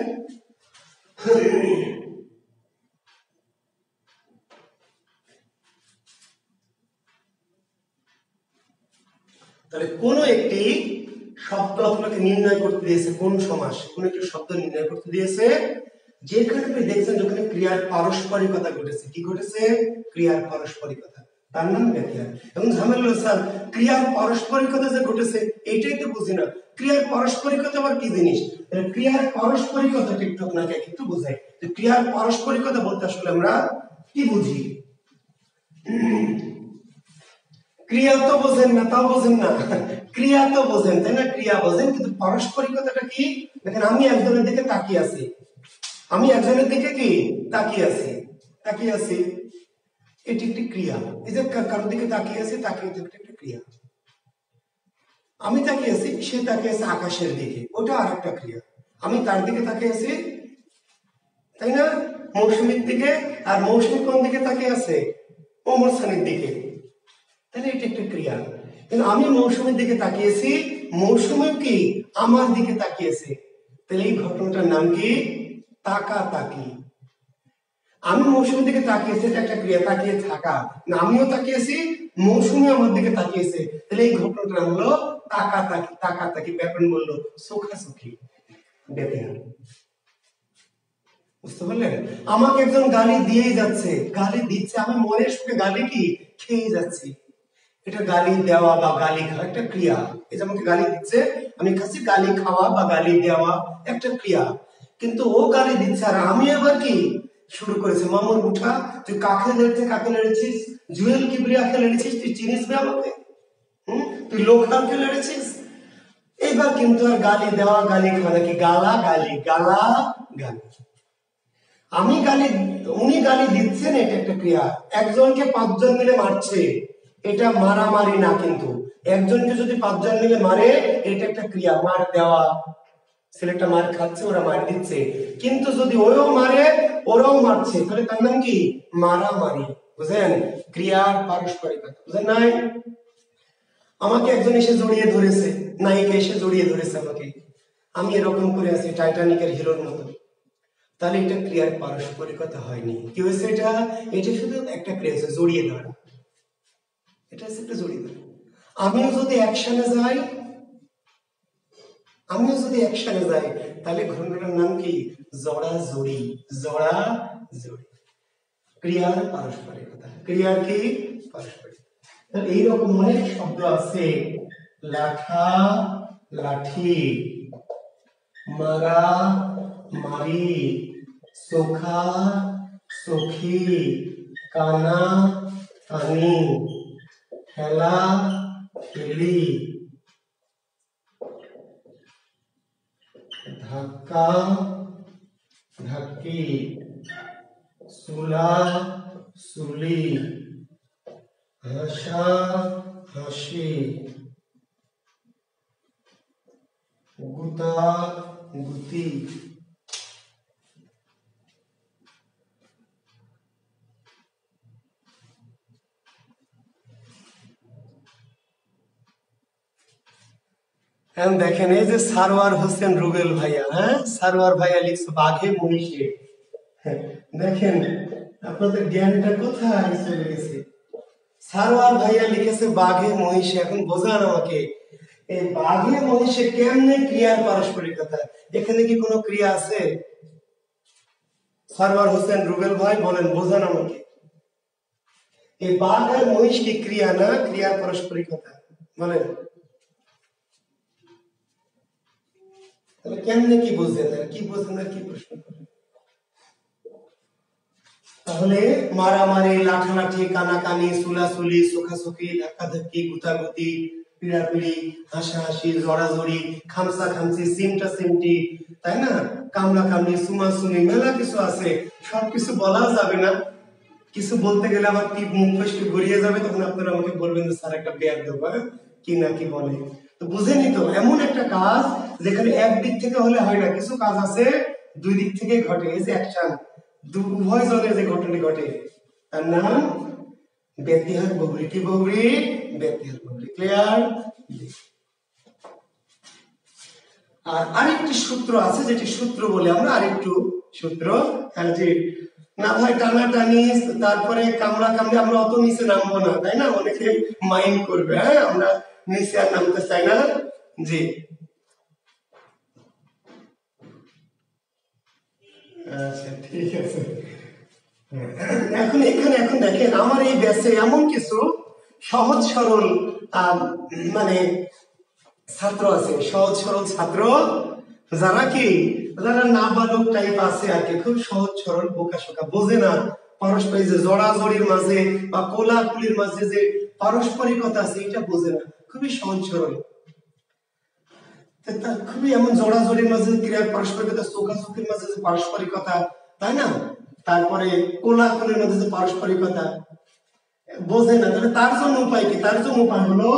তাহলে কোন একটি শব্দ আপনাকে নির্ণয় করতে দিয়েছে, কোন সমাস, কোন একটি শব্দ নির্ণয় করতে দিয়েছে যেখানে আপনি দেখছেন যেখানে ক্রিয়ার পারস্পরিকতা ঘটেছে। কি ঘটেছে? ক্রিয়ার পারস্পরিকতা, তার নাম ব্যতিহার। এবং ঝামেলা স্যার ক্রিয়ার পারস্পরিকতা যে ঘটেছে এটাই তো বুঝি না, ক্রিয়ার পারস্পরিকতা আবার কি জিনিস? ক্রিয়ার পারস্পরিকতা একটু আপনাকে একটু বোঝাই যে ক্রিয়ার পারস্পরিকতা বলতে আসলে আমরা কি বুঝি। ক্রিয়া তো বোঝেন না, তাও বোঝেন না, ক্রিয়া তো বোঝেন তাই না, ক্রিয়া বোঝেন, কিন্তু পারস্পরিকতাটা কি? দেখেন আমি একজনের দিকে তাকিয়ে আছি, আমি একজনের দিকে কি তাকিয়ে আছি, তাকিয়ে আছি, এটি একটি ক্রিয়া। এই যে কারোর দিকে তাকিয়ে আছে, তাকিয়ে একটা ক্রিয়া। আমি তাকিয়ে আছি, সে তাকিয়ে আছে আকাশের দিকে, ওটা আর একটা ক্রিয়া। আমি তার দিকে তাকিয়ে আছি তাই না, মৌসুমীর দিকে, আর মৌসুমী কোন দিকে তাকিয়ে আছে? ওমর সানির দিকে, তাহলে এটা একটা ক্রিয়া। কিন্তু আমি মৌসুমীর দিকে তাকিয়েছি, মৌসুমী কি আমার দিকে তাকিয়েছে, তাহলে এই ঘটনাটার নাম কি? তাকাতাকি। আমি মৌসুমীর দিকে তাকিয়েছি, এটা একটা ক্রিয়া, তাকিয়ে থাকা। আমিও তাকিয়েছি, মৌসুমী আমার দিকে তাকিয়েছে, তাহলে এই ঘটনাটার নাম হলো তাকাতাকি। তাকাতাকি ব্যাকরণ বললো সুখাসুখি, ব্যতিহার। বুঝতে পারলেন? আমাকে একজন গালি দিয়েই যাচ্ছে, গালি দিচ্ছে, আমি মনের সুখে গালি কি খেয়ে যাচ্ছি, এটা গালি দেওয়া বা গালি খাওয়া একটা ক্রিয়া। এই যে আমাকে গালি দিচ্ছে, আমি খাচ্ছি, গালি খাওয়া বা গালি দেওয়া একটা ক্রিয়া। কিন্তু ও গালি দিচ্ছে আর আমি আবার কি শুরু করেছে, মামুর উঠা, তুই কাকে লেড়েছিস, কাকে লেড়েছিস, জুয়েল কিবরিয়াকে লেড়েছিস, তুই চিনিস না আমাকে, তুই লোকটাকে লেড়েছিস। এবার কিন্তু আর গালি দেওয়া গালি খাওয়া নাকি, গালা গালি, গালা গালি। আমি গালি, উনি গালি দিচ্ছেন, এটা একটা ক্রিয়া। একজনকে 5 জন মিলে মারছে, এটা মারামারি না, কিন্তু একজনকে যদি 5 জন মিলে মারে এটা একটা ক্রিয়া, মার দেওয়া। ছেলেটা মার খাচ্ছে, ওরা মার দিচ্ছে, কিন্তু যদি ওরাও মারে ওরাও মারছে, তাহলে তার নাম কি? মারামারি। বুঝেন? ক্রিয়ার পারস্পরিকতা বুঝেন নাই? আমাকে একজন এসে জড়িয়ে ধরেছে, নায়িকা এসে জড়িয়ে ধরেছে আমাকে, আমি এরকম করে আছি টাইটানিকের হিরোর মতো, তাহলে এটা ক্রিয়ার পারস্পরিকতা হয়নি। কি হয়েছে? এটা এটা শুধু একটা ক্রিয়া হচ্ছে, জড়িয়ে ধরা, এটা হচ্ছে একটা জড়িয়ে ধরা। আমিও যদি অ্যাকশনে যাই, আমিও যদি অ্যাকশনে যাই, তাহলে ঘটনাটার নাম কি? জড়া জড়ি, জড়া জড়ি, ক্রিয়ার পারস্পরিকতা। ক্রিয়ার কি? পারস্পরিকতা। এইরকম অনেক শব্দ আছে, লাঠা লাঠি, মারা মারি, সোখা সখী, কানা কানি, খেলা খেলি, ধাক্কা ধাক্কি, সুলা সুলি, হাসা হাসি, গুতা গুতি। দেখেন এই যে সারোয়ার হোসেন রুবেল ভাইয়া, হ্যাঁ সারোয়ার ভাইয়া লিখছে বাঘে মহিষে। দেখেন আপনাদের জ্ঞানটা কোথায় চলে গেছে। সারোয়ার ভাইয়া লিখেছে বাঘে মহিষে। এখন বোঝান আমাকে, এই বাঘে মহিষে কেমনে ক্রিয়ার পারস্পরিকতা? এখানে কি কোনো ক্রিয়া আছে? সারোয়ার হোসেন রুবেল ভাই বলেন, বোঝান আমাকে, এই বাঘ আর মহিষ কি ক্রিয়া না ক্রিয়ার পারস্পরিকতা? বলেন তাহলে কেমনে কি বুঝলেন, কি বুঝলেন না, কি প্রশ্ন করেন? তাহলে মারামারি, লাঠালাঠি, কানাকানি, সুলাসুলি, সুখাসুখি, ধাক্কাধাক্কি, গুতাগুতি, পিড়াপিড়ি, হাসাহাসি, জড়াজড়ি, খামসা খামসি, সিমটা সিমটি, তাই না, কামলা কামলি, সুমাসুমি, মেলা কিছু আছে, সবকিছু বলা যাবে না। কিছু বলতে গেলে আবার কি মুখ ফসকে গড়িয়ে যাবে, তখন আপনারা আমাকে বলবেন যে স্যার একটা বেয়াদ দেবো, কি না কি বলে। তো বুঝেনি তো, এমন একটা কাজ যেখানে একদিক থেকে হলে হয় না, কিছু কাজ আছে দুই দিক থেকে ঘটে। এই যে অ্যাকশন, উভয় জনের যে ঘটনা ঘটে, তার নাম ব্যতিহার বহুব্রী। কি বহুব্রী? ব্যতিহার বহুব্রী। ক্লিয়ার? আর আরেকটি সূত্র আছে, যেটি সূত্র বলে আমরা, আরেকটু সূত্র, যে না ভাই টানাটানি, তারপরে কামড়া কামড়ে, আমরা অত নিচে নামবো না, তাই না, অনেকে মাইন্ড করবে। হ্যাঁ আমরা নিচে আর নামতে চাই না। জি আচ্ছা ঠিক আছে। এখন এখানে এখন দেখেন আমার এই ব্যাচে এমন কিছু সহজ সরল মানে ছাত্র আছে, সহজ সরল ছাত্র যারা কি যারা নাবালক টাইপ আছে আর কি, খুব সহজ সরল বোকা শোকা, বোঝে না পারস্পরিক যে জড়াজড়ির মাঝে বা কোলাকুলির মাঝে যে পারস্পরিকতা আছে এটা বোঝে না, খুবই সহজ সরল। খুবই এমন জড়াজড়ির মাঝে ক্রিয়া পারস্পরিকতা, চোখাচোখির মাঝে যে পারস্পরিকতা, তাই না, তারপরে কোলাকুলির মধ্যে যে পারস্পরিকতা বোঝে না, তাহলে তার জন্য উপায় কি? তার জন্য উপায় হলো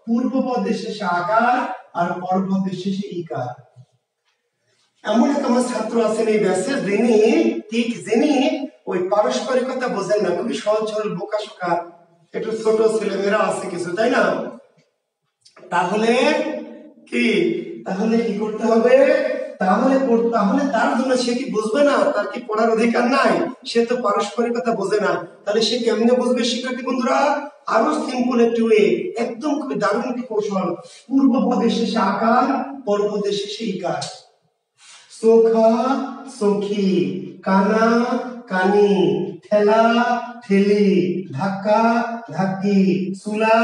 পূর্ব পদের শেষে আকার আর পর পদের শেষে ইকার। এমন এক আমার ছাত্র আছেন এই ব্যাচে যিনি ওই পারস্পরিকতা বোঝেন না, খুবই সহজ সরল বোকা শোকা, একটু ছোট ছেলেমেয়েরা আছে কিছু, তাই না? তাহলে কি করতে হবে? তাহলে তার জন্য সে কি বুঝবে না? তার কি পড়ার অধিকার নাই? সে তো পারস্পরিকতা বোঝে না, তাহলে সে কেমনে বুঝবে? শিক্ষার্থী বন্ধুরা, আরো সিম্পল একটি ওয়ে, একদম খুবই দারুণ একটি কৌশল, পূর্ব পদের শেষে আকার, পর পদের শেষে ইকার। সোখা সখী, কানা কানি, ঠেলা ঠেলি, ধাক্কা ধাক্কি, সুলা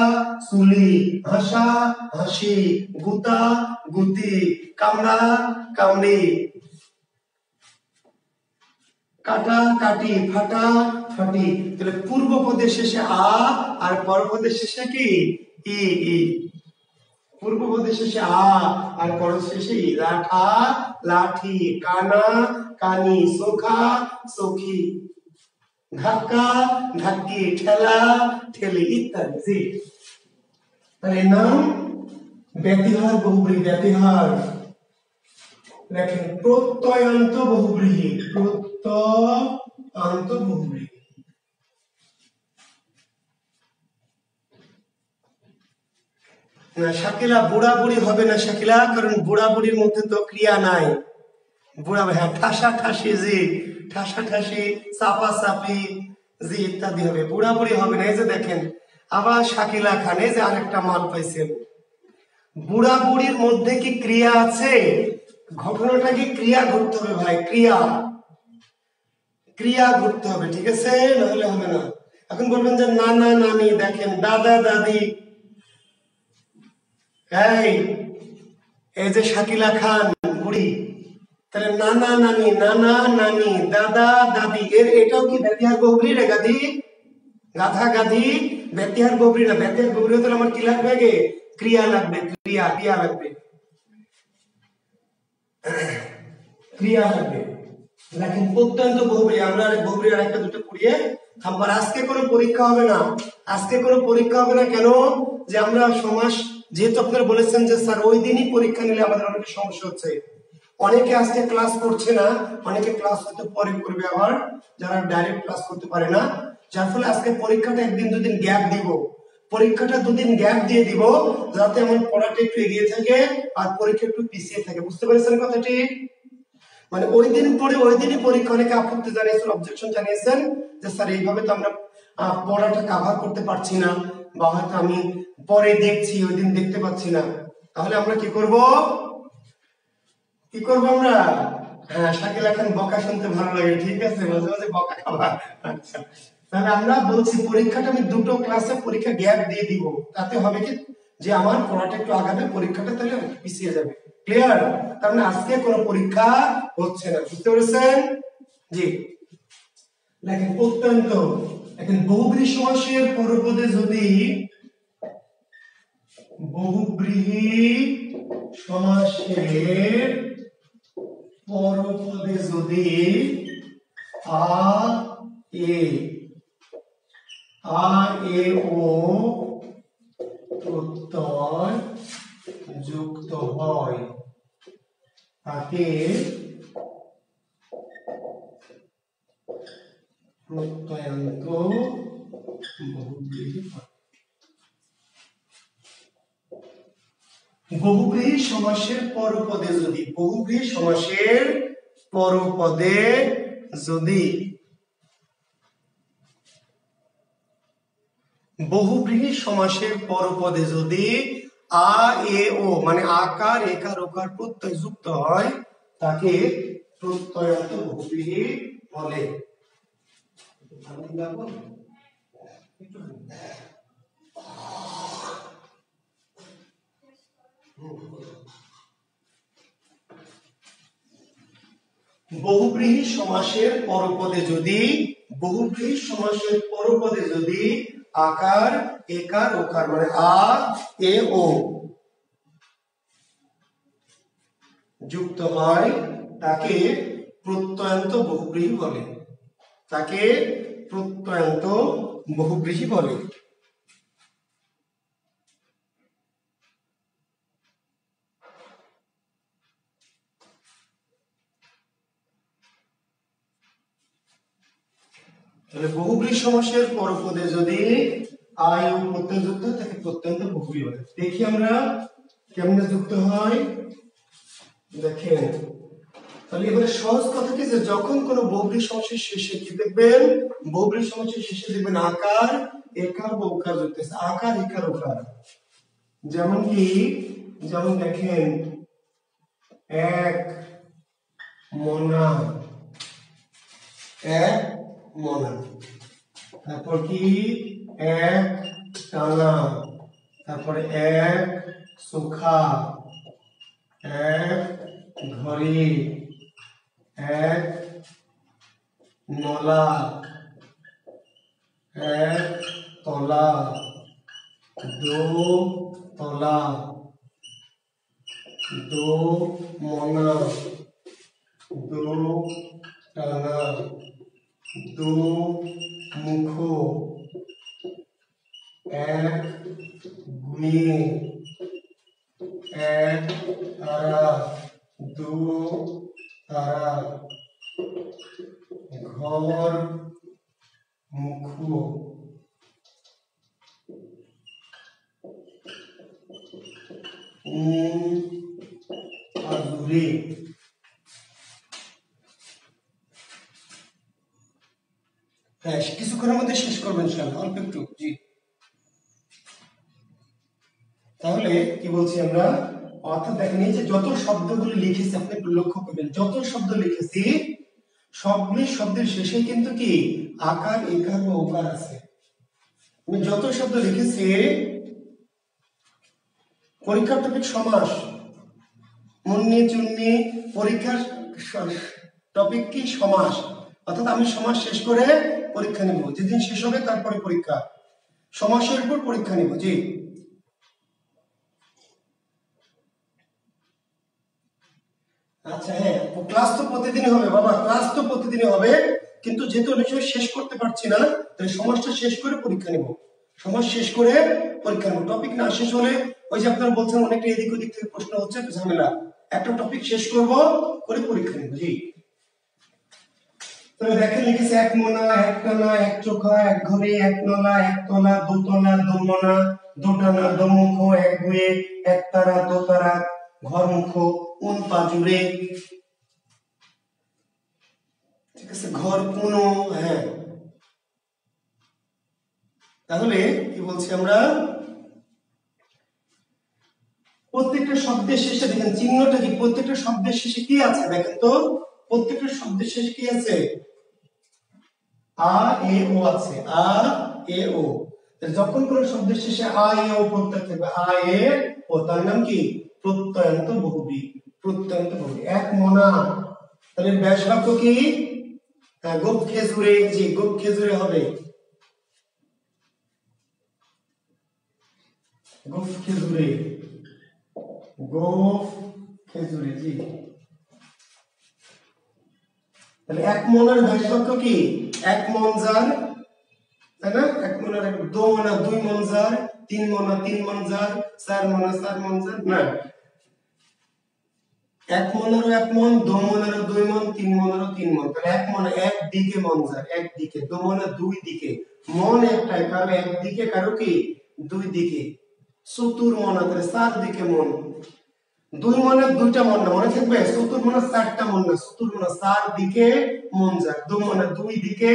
সুলি, হাসা হাসি, গুতা গুতি, কামড়া কামড়ি, কাটা কাটি, ফাটা ফাটি। তাহলে পূর্ব পদের শেষে আ আর পর পদের শেষে কি ই ই। পূর্ব পদের শেষে আ আর পর শেষে ই। লাঠা লাঠি, কানা কানি, সোখা সখী, ধাক্কা ধাক্কি, ঠেলা ঠেলি ইত্যাদি। জি, তাহলে নাম ব্যতিহার বহুব্রীহি। ব্যতিহার দেখেন প্রত্যয়ান্ত বহুব্রীহি, প্রত্যয়ান্ত বহুব্রীহি। শাকিলা বুড়া বুড়ি হবে না শাকিলা, কারণ বুড়া বুড়ির মধ্যে তো ক্রিয়া নাই। বুড়া হ্যাঁ ঠাসা ঠাসি, জি ঠাসা ঠাসি, চাপা চাপি, জি ইত্যাদি হবে, বুড়া বুড়ি হবে না। এই যে দেখেন আবার শাকিলা খান, এই যে আরেকটা মাল পাইছেন। বুড়া বুড়ির মধ্যে কি ক্রিয়া আছে? ঘটনাটা কি ক্রিয়া ঘটতে হবে ভাই, ক্রিয়া ঘটতে হবে, ঠিক আছে, নাহলে হবে না। এখন বলবেন যে নানা নানি, দেখেন দাদা দাদি, এই যে শাকিলা খান বুড়ি, তাহলে নানা নানি, নানা নানি, দাদা দাদি, এটাও কি ব্যতিহার বহুব্রী রে গাধি? গাধা গাধি ব্যতিহার বহুব্রী না। ব্যতিহার বহুব্রী হলে আমার কি লাগবে? আগে ক্রিয়া লাগবে, ক্রিয়া লাগবে, ক্রিয়া লাগবে। দেখেন প্রত্যন্ত বহুব্রী, আমরা বহুব্রী আর একটা দুটো পড়িয়ে থামবার। আজকে কোনো পরীক্ষা হবে না, আজকে কোনো পরীক্ষা হবে না। কেন? যে আমরা সমাস, যেহেতু আপনারা বলেছেন যে স্যার ওই দিনই পরীক্ষা নিলে আমাদের অনেক সমস্যা হচ্ছে, অনেকে আজকে ক্লাস করছে না, অনেকে ক্লাস হয়তো পরে করবে, আবার যারা ডাইরেক্ট ক্লাস করতে পারে না, যার ফলে আজকে পরীক্ষাটা একদিন দুদিন গ্যাপ দিব, পরীক্ষাটা দুদিন গ্যাপ দিয়ে দিব, যাতে আমার পড়াটা একটু এগিয়ে থাকে আর পরীক্ষা একটু পিছিয়ে থাকে। বুঝতে পেরেছেন কথাটি? মানে ওই দিন পরে ওই দিনই পরীক্ষা। অনেকে আপত্তি জানিয়েছেন, অবজেকশন জানিয়েছেন যে স্যার এইভাবে তো আমরা পড়াটা কাভার করতে পারছি না, বা হয়তো আমি পরে দেখছি, ওই দিন দেখতে পাচ্ছি না। তাহলে আমরা কি করব? আমরা হ্যাঁ শাকিলা খান বকা শুনতে ভালো লাগে, ঠিক আছে, মাঝে মাঝে বকা খাবা। আচ্ছা, তাহলে আমরা বলছি পরীক্ষাটা আমি দুটো ক্লাসে পরীক্ষা গ্যাপ দিয়ে দিব, তাতে হবে কি যে আমার পড়াটা একটু আগাবে, পরীক্ষাটা তাহলে পিছিয়ে যাবে। ক্লিয়ার? তার মানে আজকে কোনো পরীক্ষা হচ্ছে না। বুঝতে পেরেছেন? জি, দেখেন অত্যন্ত, দেখেন বহুব্রীহি সমাসের পরপদে যদি, বহুব্রীহি সমাসের পরপদে যদি আ এ ও প্রত্যয় যুক্ত হয়, তাকে প্রত্যয়ান্ত বহুব্রীহি। বহুব্রীহি সমাসের পরপদে যদি, বহুব্রীহি সমাসের পরপদে যদি, বহুব্রীহি সমাসের পরপদে যদি আ এ ও মানে আকার একার ওকার প্রত্যয় যুক্ত হয় তাকে প্রত্যয়ান্ত বহুব্রীহি বলে। বহুব্রীহি সমাসের পরপদে যদি আকার একার ওকার মানে আ এ ও যুক্ত হয় তাকে প্রত্যয়ান্ত বহুব্রীহি বলে। তাহলে বহুব্রীহি সমাসের পরপদে যদি আই ও প্রত্যয় যুক্ত হয় তাকে প্রত্যয়ান্ত বহুব্রীহি বলে। দেখি আমরা কেমনে যুক্ত হয় দেখেন। তাহলে এবারে সহজ কথা কি যে যখন কোন বহুব্রীহি সমাসের শেষে কি দেখবেন, বহুব্রীহি সমাসের শেষে দেখবেন আকার একার বা ওকার যুক্ত আছে, আকার একার ওকার। যেমন দেখেন এক মনা, তারপর কি এক টানা, তারপরে এক সুখা, এক ঘড়ি, এক নলা, এক তলা, দো তলা, দো মনা, দো টানা, দো মুখো, এক গুণে, এক তারা, দো তারা, ঘর মুখো, আদুরে। হ্যাঁ, কিছুক্ষণের মধ্যে শেষ করবেন ইনশাআল্লাহ, অল্প একটু। জি, তাহলে কি বলছি আমরা, অর্থাৎ দেখেন এই যে যত শব্দগুলি লিখেছি আপনি একটু লক্ষ্য করবেন, যত শব্দ লিখেছি সবগুলি শব্দের শেষে কিন্তু কি আকার একার বা ওকার আছে। আমি যত শব্দ লিখেছি পরীক্ষার টপিক সমাস, মুন্নি চুন্নি পরীক্ষার টপিক কি সমাস, অর্থাৎ আমি সমাস শেষ করে পরীক্ষা নিব, যেদিন শেষ হবে তারপরে পরীক্ষা, সমাসের উপর পরীক্ষা নিব। জি, আচ্ছা, হ্যাঁ, ক্লাস তো প্রতিদিনই হবে বাবা, ক্লাস তো প্রতিদিনই হবে, কিন্তু যেহেতু অনেক সময় শেষ করতে পারছি না তাই সমাজটা শেষ করে পরীক্ষা নিব, সমাজ শেষ করে পরীক্ষা নিব। টপিক না শেষ হলে ওই যে আপনারা বলছেন অনেকটা এদিক ওদিক থেকে প্রশ্ন হচ্ছে, ঝামেলা, একটা টপিক শেষ করব করে পরীক্ষা নিব। জি, তাহলে দেখেন লিখেছে এক মোনা, এক টানা, এক চোখা, এক ঘড়ি, এক নলা, এক তলা, দোতলা, দোমনা, দোটানা, দোমুখ, এক গুয়ে, এক তারা, দোতারা, ঘর মুখ, পাজুরে, ঠিক আছে, ঘর পুনো। হ্যাঁ, তাহলে কি বলছি আমরা, প্রত্যেকটা শব্দের শেষে দেখেন চিহ্নটা কি, প্রত্যেকটা শব্দের শেষে কি আছে দেখেন তো, প্রত্যেকটা শব্দের শেষে কি আছে, আ এ ও আছে, আ এ ও। যখন কোন শব্দের শেষে আ এ ও প্রত্যয় থাকবে, আ এ ও, তার নাম কি প্রত্যয়ান্ত বহুব্রীহি, এক মনা, তাহলে ব্যাস বাক্য কি, গোপ খেজুরে, জি গোপ খেজুরে হবে, গোপ খেজুরে, গোপ খেজুরে। জি, তাহলে এক মনের ব্যাস বাক্য কি, এক মনজার, তাই না, এক মনের, দো মনা দুই মনজার, তিন মনা তিন মনজার, চার মনা চার মনজার, না, এক মনেরও এক মন, দো মনেরও দুই মন, তিন মনেরও তিন মন। তাহলে এক মনে এক দিকে মনজার, একদিকে, দো মনে দুই দিকে, মন একটাই, কারো একদিকে কারো কি দুই দিকে, চতুর মনা, তাহলে চার দিকে মন, দুই মনে দুইটা মন না, মনে থাকবে, চতুর মনে চারটা মন না, চতুর মনে চার দিকে মনজার, দো মনে দুই দিকে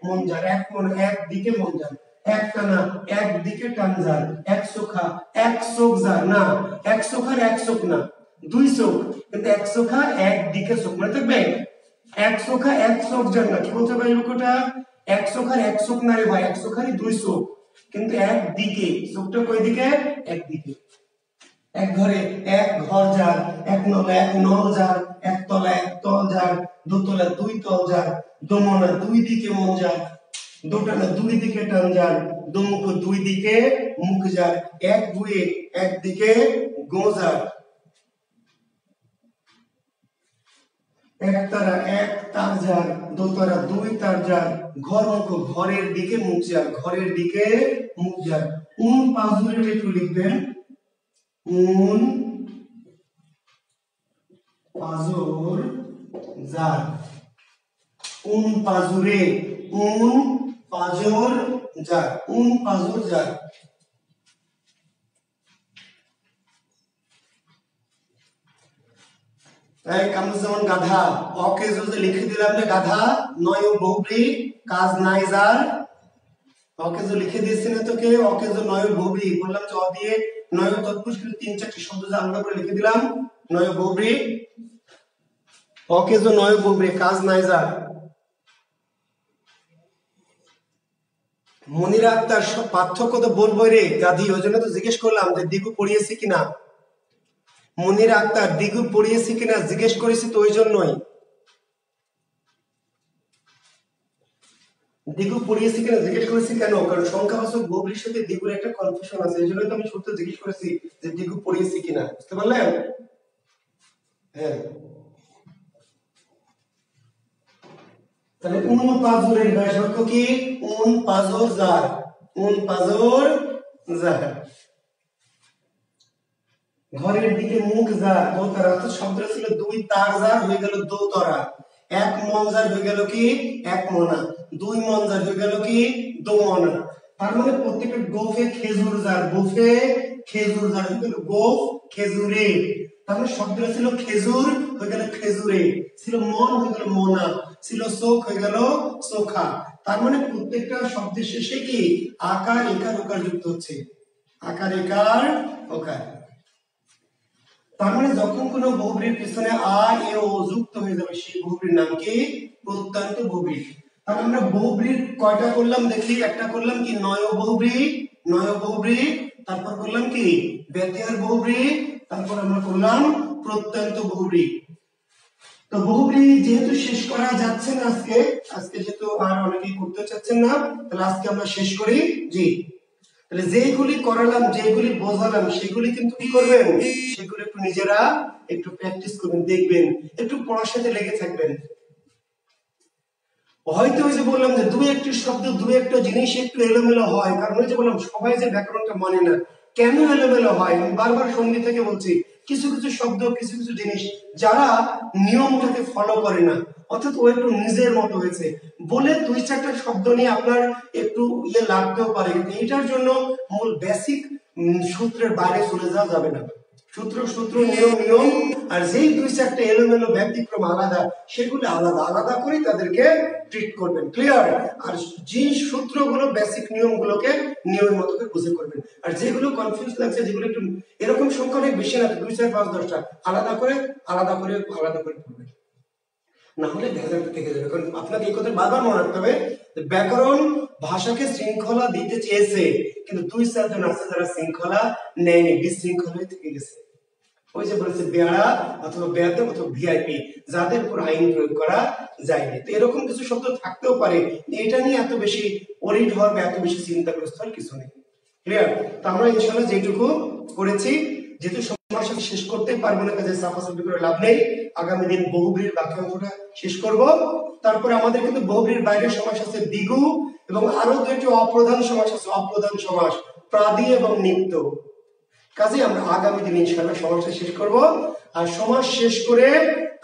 মনজার, এক মনে এক দিকে মনজার, একটানা একদিকে টান যার, এক চোখা এক চোখ যার না, এক চোখার এক চোখ না, দুই চোখ, কিন্তু এক চোখা একদিকে চোখ, মানে দেখবে এক চোখা এক চোখ যার না, কি বলতে পারি লোকটা, এক চোখার এক চোখ না রে ভাই, এক চোখারই দুই চোখ, কিন্তু একদিকে, চোখটা কই দিকে, একদিকে। এক ঘরে এক ঘর যার, এক নলে এক নল যার, এক তলা এক তল যার, দোতলা দুই তল যার, দোমনা দুই দিকে মন যার, দোটানা দুই দিকে টান যার, দোমুখ দুই দিকে মুখ যার, এক গুয়ে একদিকে গোজার, এক তারা এক তার যার, দোতারা দুই তার যার, ঘর মুখ ঘরের দিকে মুখ যার, ঘরের দিকে মুখ যার। পাঁচজনের একটু লিখবেন, পাজর যার, পাজুরে, পাজর যার, পাজর যার। যেমন গাধা, অকে যদি লিখে দিলাম যে গাধা, নয় বহুব্রী, কাজ নাই যার, অকে যে লিখে দিয়েছি না তোকে, অকে যে নয় বহুব্রী বললাম যে অ দিয়ে নয় তৎপুরুষ কিন্তু তিন চারটি শব্দ যে আলাদা করে লিখে দিলাম, নয় বহুব্রী, অকে যে নয় বহুব্রী, কাজ নাই যার। মনিরা আক্তার পার্থক্য তো বলবো রে গাধি, ওই জন্য তো জিজ্ঞেস করলাম যে দিগু পড়িয়েছি কিনা। মনিরা আক্তার দিগু পড়িয়েছি কিনা জিজ্ঞেস করেছি তো ওই জন্যই, দিগু পড়িয়েছি কিনা জিজ্ঞেস করেছি কেন, কারণ সংখ্যাবাচক বহুব্রীর সাথে দিগুর একটা কনফিউশন আছে, এই জন্য তো আমি সূত্র জিজ্ঞেস করেছি যে দিগু পড়িয়েছি কিনা, বুঝতে পারলেন? হ্যাঁ, তাহলে পাজরের ব্যাস বাক্য কি, পাজর যার, পাজর যার। ঘরের দিকে মুখ যার, দোতারা, তো শব্দ ছিল দুই তার যার হয়ে গেল দোতরা, এক মন যার হয়ে গেল কি এক মনা, দুই মন যার হয়ে গেল কি দোমনা। তার মানে প্রত্যেকটা গোফে খেজুর যার, গোফে খেজুর যার হয়ে গেল গোফ খেজুরে। তার মানে শব্দটা ছিল খেজুর হয়ে গেল খেজুরে, ছিল মন হয়ে গেল মনা, ছিল চোখ হয়ে গেল চোখা। তার মানে প্রত্যেকটা শব্দের শেষে কি আকার একার ওকার যুক্ত হচ্ছে, আকার একার ওকার। তার মানে যখন কোন বহুব্রীর পিছনে আ এ ও যুক্ত হয়ে যাবে সেই বহুব্রীর নাম কি প্রত্যন্ত বহুব্রী। তাহলে আমরা বহুব্রীর কয়টা করলাম দেখি, একটা করলাম কি নয় বহুব্রী, নয় বহুব্রী, তারপর করলাম কি ব্যতিহার বহুব্রী, তারপর আমরা করলাম প্রত্যন্ত বহুব্রী। তো বহুব্রী যেহেতু শেষ করা যাচ্ছে না আজকে যেহেতু আর অনেকেই করতে চাচ্ছেন না, তাহলে আজকে আমরা শেষ করি। জি, তাহলে যেগুলি করালাম, যেগুলি বোঝালাম, সেগুলি কিন্তু কি করবেন, সেগুলি একটু নিজেরা একটু প্র্যাকটিস করবেন, দেখবেন, একটু পড়ার সাথে লেগে থাকবেন। হয়তো ওই যে বললাম যে দুই একটি শব্দ, দুই একটা জিনিস একটু এলোমেলো হয়, কারণ ওই যে বললাম সবাই যে ব্যাকরণটা মানে না। কেন এলোমেলো হয় আমি বারবার সঙ্গী থেকে বলছি, কিছু কিছু শব্দ, কিছু কিছু জিনিস যারা নিয়মটাকে ফলো করে না, অর্থাৎ ও একটু নিজের মতো হয়েছে বলে দুই চারটা শব্দ নিয়ে আপনার একটু ইয়ে লাগতেও পারে, কিন্তু এটার জন্য মূল বেসিক সূত্রের বাইরে চলে যাওয়া যাবে না। সূত্র সূত্র, নিয়ম নিয়ম, আর যেই দুই চারটে এলোমেলো ব্যতিক্রম আলাদা, সেগুলো আলাদা আলাদা করে তাদেরকে ট্রিট করবেন, ক্লিয়ার? আর যে সূত্রগুলো, বেসিক নিয়মগুলোকে নিয়মের মতো করে বুঝে করবেন, আর যেগুলো কনফিউজ লাগছে, যেগুলো একটু এরকম সংখ্যা অনেক বেশি না, 2 4 5 10টা আলাদা করে আলাদা করে আলাদা করে পড়বেন, না হলে ভেজালটা থেকে যাবে। কারণ আপনাকে এই কথা বারবার মনে রাখতে হবে, ব্যাকরণ ভাষাকে শৃঙ্খলা দিতে চেয়েছে, কিন্তু 2 4 জন আছে যারা শৃঙ্খলা নেয়নি, বিশৃঙ্খল হয়ে থেকে গেছে। ওই যে বলেছে বেয়ারা অথবা বেয়াদব অথবা ভিআইপি, যাদের উপর আইন প্রয়োগ করা যায়নি। তো এরকম কিছু শব্দ থাকতেও পারে, এটা নিয়ে এত বেশি ওরিড হওয়ার বা এত বেশি চিন্তাগ্রস্ত হওয়ার কিছু নেই, ক্লিয়ার? তো আমরা ইনশাআল্লাহ যেটুকু করেছি, যেহেতু সময়ের সাথে শেষ করতে পারবো না, কাজে সাফাসাফি করে লাভ নেই। আগামী দিন বহুব্রীর বাকি অংশটা শেষ করব। তারপরে আমাদের কিন্তু বহুব্রীর বাইরের সমাস আছে দ্বিগু, এবং আরো দুইটি অপ্রধান সমাস আছে, অপ্রধান সমাস প্রাদি এবং নিত্য। কাজে আমরা আগামী দিন ইনশাআল্লাহ সমাসটা শেষ করব, আর সমাস শেষ করে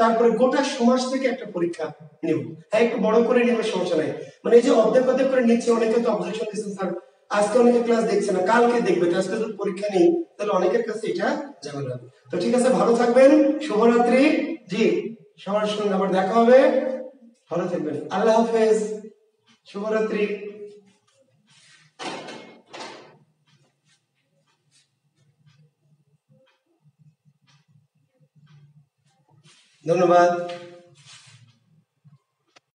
তারপরে গোটা সমাস থেকে একটা পরীক্ষা নেব। হ্যাঁ, একটু বড় করে নেবে, সমস্যা নাই। মানে এই যে অর্ধেক অর্ধেক করে নিচ্ছে, অনেকে তো অবজেকশন দিচ্ছেন স্যার আজকে অনেকে ক্লাস দেখছে না, কালকে দেখবে, আজকে যদি পরীক্ষা নেই তাহলে অনেকের কাছে এটা ঝামেলা। তো ঠিক আছে, ভালো থাকবেন, শুভরাত্রি। জি, সবার সঙ্গে আবার দেখা হবে, ভালো থাকবেন, আল্লাহ হাফেজ, শুভরাত্রি। ধন্যবাদ।